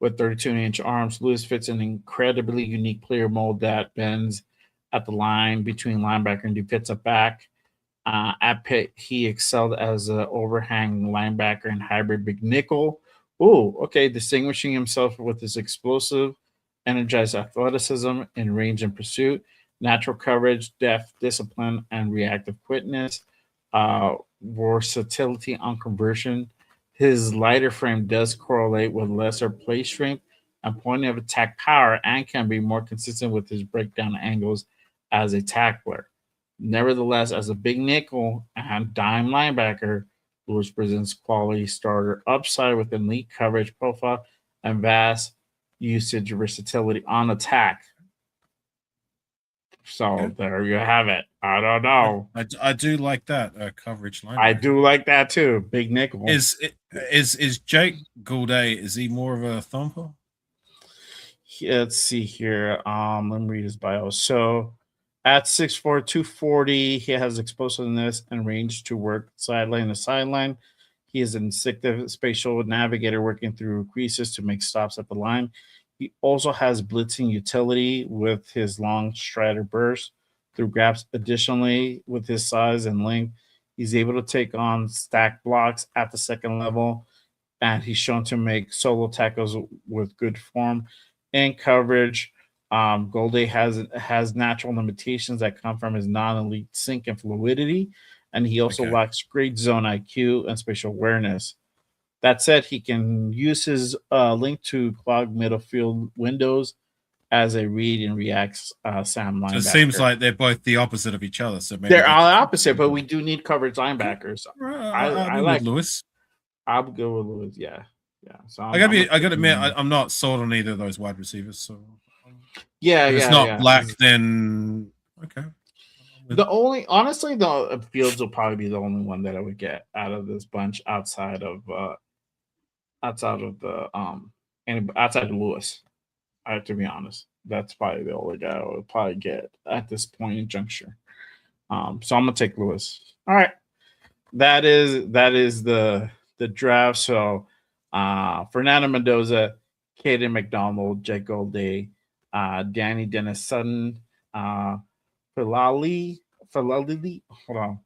with 32-inch arms. Lewis fits an incredibly unique player mold that bends at the line between linebacker and defensive back. At Pitt, he excelled as an overhang linebacker and hybrid big nickel. Ooh, okay, distinguishing himself with his explosive, energized athleticism in range and pursuit, natural coverage, depth, discipline, and reactive quickness, versatility on conversion. His lighter frame does correlate with lesser play strength and point of attack power and can be more consistent with his breakdown angles as a tackler. Nevertheless, as a big nickel and dime linebacker, Lewis presents quality starter upside with elite coverage profile and vast usage versatility on attack. So there you have it. I don't know. I do like that coverage line. I do like that too. Big nickel. Is Jake Gouldet, is he more of a thumper? Let's see here. Let me read his bio. So at 6'4", 240, he has explosiveness and range to work sideline to sideline. He is an instinctive spatial navigator working through creases to make stops at the line. He also has blitzing utility with his long strider burst through gaps. Additionally, with his size and length, he's able to take on stack blocks at the second level, and he's shown to make solo tackles with good form and coverage. Goldie has natural limitations that come from his non-elite sink and fluidity, and he also lacks great zone IQ and spatial awareness. That said, he can use his link to clog middle field windows as a read and react Sam linebacker. So it seems like they're both the opposite of each other. So maybe they're all opposite, but we do need coverage linebackers. I like Lewis. I'll go with Lewis. Yeah. So I gotta admit, I'm not sold on either of those wide receivers. So if it's not Black, then okay. Honestly, the Fields will probably be the only one that I would get out of this bunch outside of Lewis. I have to be honest. That's probably the only guy I would probably get at this point in juncture. So I'm gonna take Lewis. All right. That is the draft. So Fernando Mendoza, Caden McDonald, Jake Goldie, Danny Dennis Sutton, Falali. Hold on.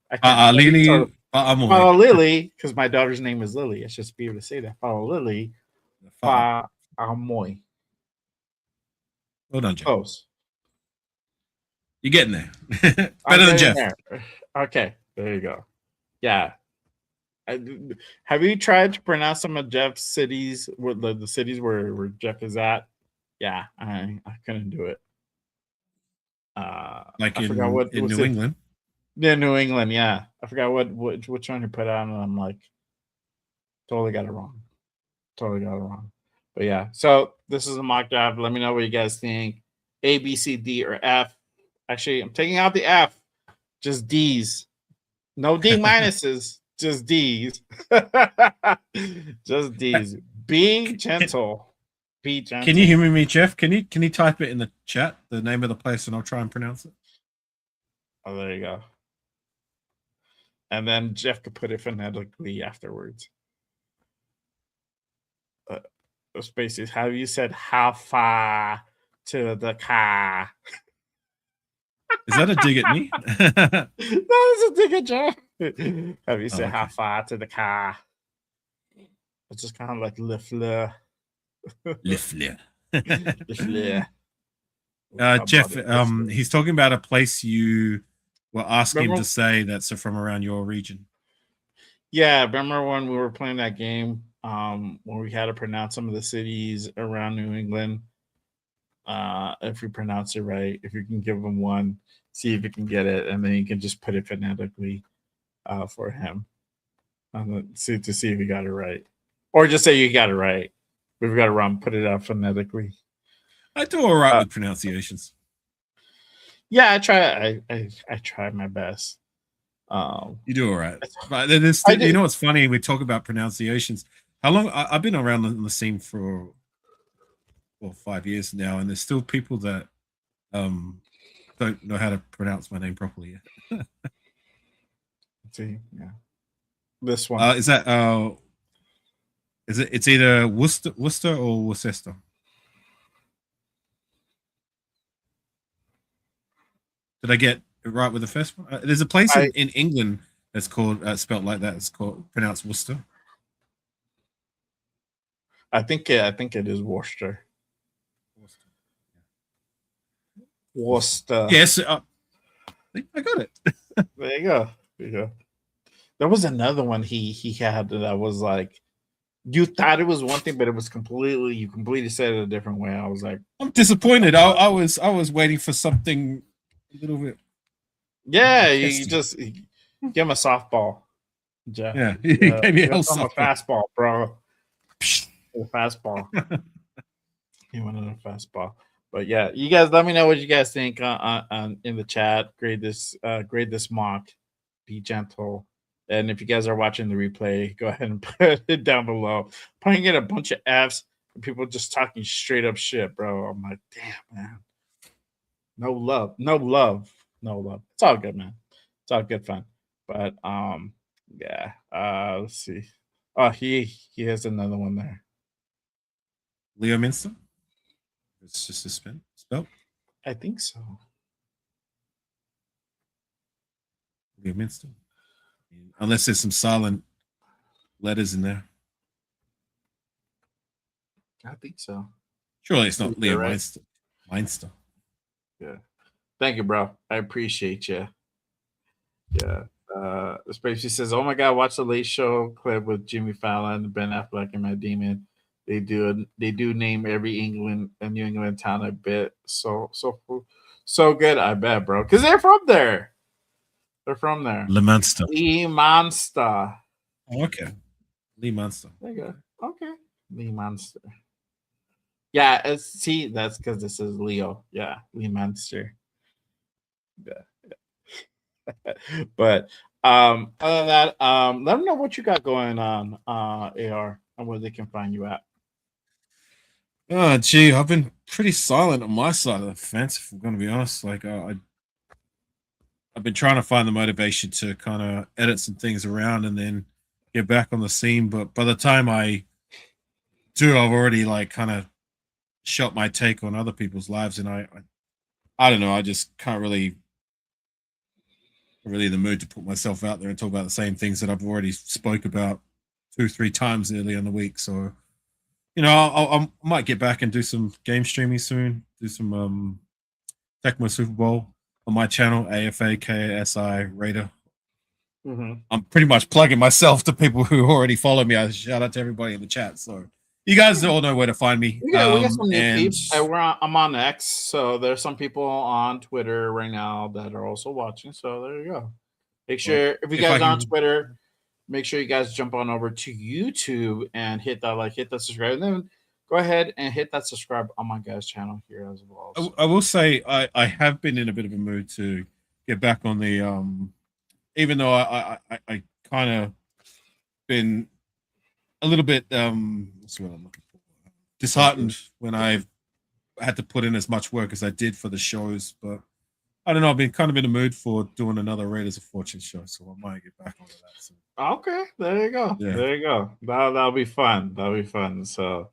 Lily, because my daughter's name is Lily. I should be able to say that. Lily. Amoy. Hold on, Jeff. Close. You're getting there. Better than Jeff. Okay, there you go. Yeah. Have you tried to pronounce some of Jeff's cities, the cities where Jeff is at? Yeah, I couldn't do it. Like in New England. Yeah, New England. Yeah, I forgot which one he put out, and I'm like, totally got it wrong. But yeah, so this is a mock draft. Let me know what you guys think. A, B, C, D, or F. Actually, I'm taking out the F. Just D's. No D minuses. Just D's. Just D's. Be gentle. Be gentle. Can you hear me, Jeff? Can you type it in the chat, the name of the place, and I'll try and pronounce it? Oh, there you go. And then Jeff could put it phonetically afterwards. Spaces. Have you said how far to the car? Is that a dig at me? No, it's a dig at Jeff. Have you said how far to the car? It's just kind of like le fleur. Le fleur. Le fleur. Jeff, he's talking about a place you were asking him to say that's from around your region. Yeah, remember when we were playing that game when we had to pronounce some of the cities around New England? If you pronounce it right, if you can give him one, see if you can get it, and then you can just put it phonetically for him. See if you got it right, or just say you got it right. We've got it wrong. Put it out phonetically. I do all right Uh, with pronunciations. yeah, I try. I try my best. You do all right. But there's I still, you do. know what's funny? We talk about pronunciations. How long I've been around on the scene for 5 years now, and there's still people that um don't know how to pronounce my name properly. Let's see, yeah, this one. Is that is it? It's either Worcester or Worcester. Did I get it right with the first one? There's a place I in England that's called spelt like that. It's called pronounced Worcester. I think it is Worcester. Worcester. Worcester. Yes, I got it. There you go. There you go. There was another one he had that was like you thought it was one thing, but it was you completely said it a different way. I was like, I'm disappointed. I was waiting for something a little bit yeah, you testy. just give him a softball, Jeff. Yeah, he gave me a Give hell him a softball. fastball, bro. A fastball. He wanted a fastball. But yeah, you guys let me know what you guys think in the chat. Grade this mock. Be gentle. And if you guys are watching the replay, go ahead and put it down below. Probably get a bunch of F's and people just talking straight up shit, bro. I'm like, damn, man. No love. No love. No love. It's all good, man. It's all good fun. But yeah. Let's see. Oh, he has another one there. Leo Minster. It's just a spell. I think so. Leo Minster. Unless there's some silent letters in there. I think so. Surely it's not Leo You're right. Meinster. Meinster. Yeah. Thank you, bro. I appreciate you. Yeah. Spacey says, "Oh my God, watch the Late Show clip with Jimmy Fallon, Ben Affleck, and Matt Damon. They do name every New England town a bit. So good. I bet, bro, because they're from there. They're from there. Le Monster. Lee Monster. Oh, okay. Lee Monster. There you go. Okay. Lee Monster. Yeah. See, that's because this is Leo. Yeah, Lee Monster. Yeah. But other than that, let them know what you got going on, AR, and where they can find you at. Oh, gee, I've been pretty silent on my side of the fence, if I'm going to be honest. Like, I've been trying to find the motivation to kind of edit some things around and then get back on the scene. But by the time I do, I've already like kind of shot my take on other people's lives, and I don't know. I just can't really in the mood to put myself out there and talk about the same things that I've already spoke about 2-3 times early in the week. So, you know, I might get back and do some game streaming soon. Do some Tecmo Super Bowl on my channel, AFA KSI Raider. Mm-hmm. I'm pretty much plugging myself to people who already follow me. I shout out to everybody in the chat. So you guys all know where to find me. We got some new peeps. I'm on X, so there's some people on Twitter right now that are also watching. So there you go. Make sure if you guys are on Twitter, make sure you guys jump on over to YouTube and hit that subscribe, and then go ahead and hit that subscribe on my guys' channel here as well. So. I will say I have been in a bit of a mood to get back on the even though I kind of been a little bit what's what I'm looking for, disheartened when I've had to put in as much work as I did for the shows, but I don't know. I've been kind of in the mood for doing another Raiders of Fortune show, so I might get back onto that soon. Okay, there you go. Yeah. There you go. That'll be fun. That'll be fun. So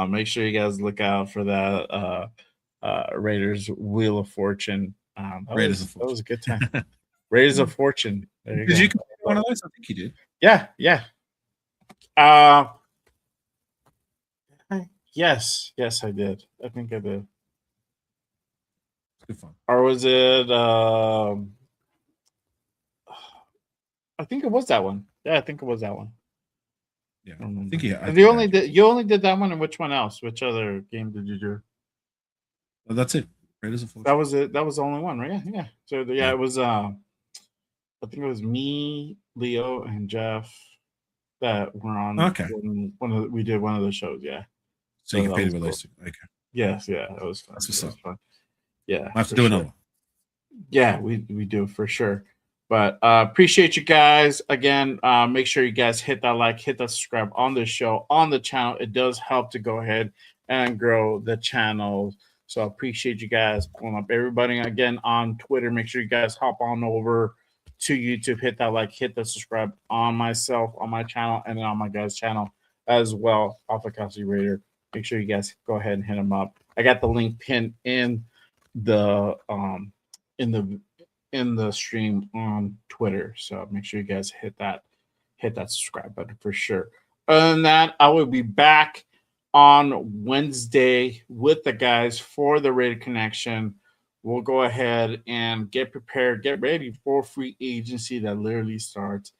make sure you guys look out for that Raiders Wheel of Fortune. That was a good time. Raiders of Fortune. There you did go. You complete one of those? I think you did. Yeah. Yes, I did. I think I did. Good fun. Or was it I think it was that one. Yeah, I think it was that one. Yeah, I remember. I think yeah. And you only did that one, and which one else? Which other game did you do? Well, that's it. Raiders of That was it. That was the only one, right? Yeah. So Yeah. it was. I think it was me, Leo, and Jeff that were on. Okay. We did one of the shows. Yeah. So you that competed was with cool. those two. Okay. Yes. Yeah. It was fun. That's what's It was up. fun. Yeah. I have to for do sure. another one. Yeah, we do for sure. But appreciate you guys again. Make sure you guys hit that like, hit that subscribe on the show, on the channel. It does help to go ahead and grow the channel. So I appreciate you guys pulling up. Everybody again on Twitter, make sure you guys hop on over to YouTube, hit that like, hit the subscribe on myself, on my channel, and then on my guys' channel as well. Alpha Cosby Raider. Make sure you guys go ahead and hit them up. I got the link pinned in the in the stream on Twitter. So make sure you guys hit that subscribe button for sure. Other than that, I will be back on Wednesday with the guys for the Rated Connection. We'll go ahead and get prepared, get ready for free agency that literally starts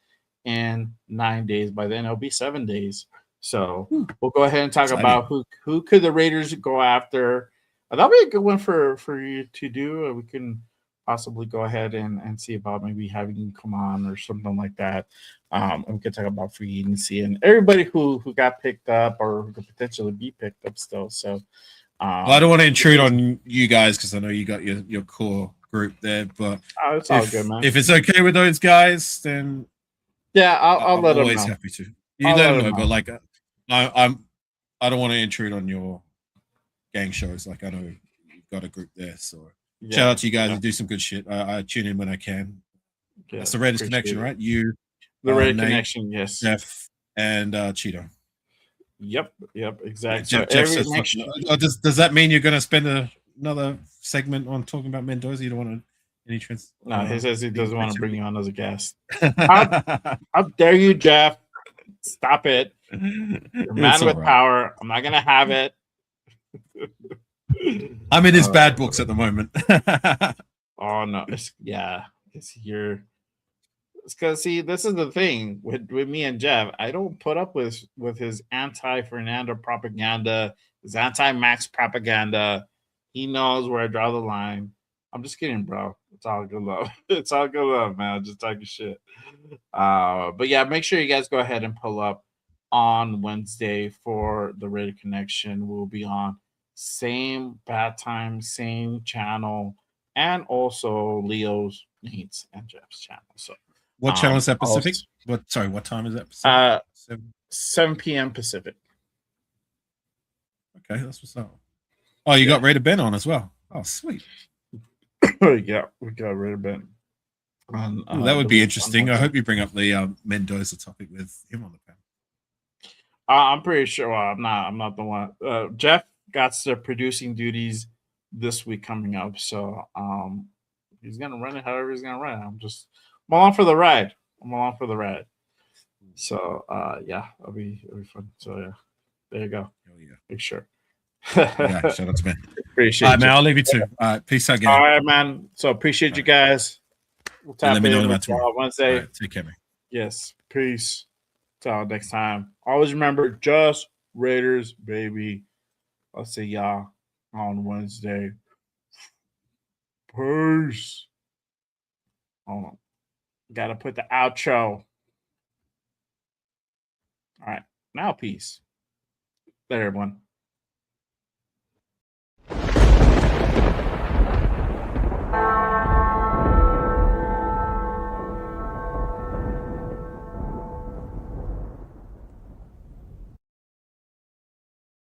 in 9 days. By then, it'll be 7 days. So we'll go ahead and talk about who could the Raiders go after. That'll be a good one for you to do. We can possibly go ahead and see about maybe having you come on or something like that. We can talk about free agency and everybody who got picked up or who could potentially be picked up still. So well, I don't want to intrude on you guys because I know you got your core group there, but it's all good, man. If it's okay with those guys, then yeah, I'll let them know. I'm always happy to. You let them know, but like I don't want to intrude on your gang shows. Like I know you've got a group there, so shout out to you guys who do some good shit. I tune in when I can. Yeah, that's the Raiders Connection, right? You, the Raiders Connection, yes. Jeff and Cheeto. Yep, exactly. Yeah, Jeff says, does that mean you're going to spend another segment on talking about Mendoza? You don't want any trans? No, he says he doesn't want to bring you on as a guest. How dare you, Jeff? Stop it. You're a man with power. I'm not going to have it. I'm in his bad books at the moment. Oh no, it's here. It's because see, this is the thing with me and Jeff. I don't put up with his anti-Fernando propaganda, his anti-Maxx propaganda. He knows where I draw the line. I'm just kidding, bro. It's all good love. It's all good love, man. Just talking shit. But yeah, make sure you guys go ahead and pull up on Wednesday for the Rated Connection. We'll be on same bad time, same channel, and also Leo's, Nate's, and Jeff's channel. So what channel is that Pacific? What time is that Pacific? 7 p.m. Pacific. Okay, that's what's up. Oh, you got Raider Ben on as well. Oh, sweet. Yeah, we got Raider Ben. That would be interesting. I hope you bring up the Mendoza topic with him on the panel. I'm pretty sure. Well, I'm not the one. Jeff got the producing duties this week coming up, so he's gonna run it however he's gonna run it. I'm along for the ride. So yeah, it'll be fun. So yeah, there you go. Oh yeah, make sure. Yeah, shout out to Ben. Appreciate it. All right, man. I'll leave you too. All right, peace out, guys. All right, man. So appreciate you guys. We'll tap let me know in about tomorrow. Wednesday. Right, take care, man. Yes, peace. Till next time. Always remember, just Raiders, baby. I'll see y'all on Wednesday. Peace. Hold on. Gotta put the outro. All right. Now, peace. Later, everyone.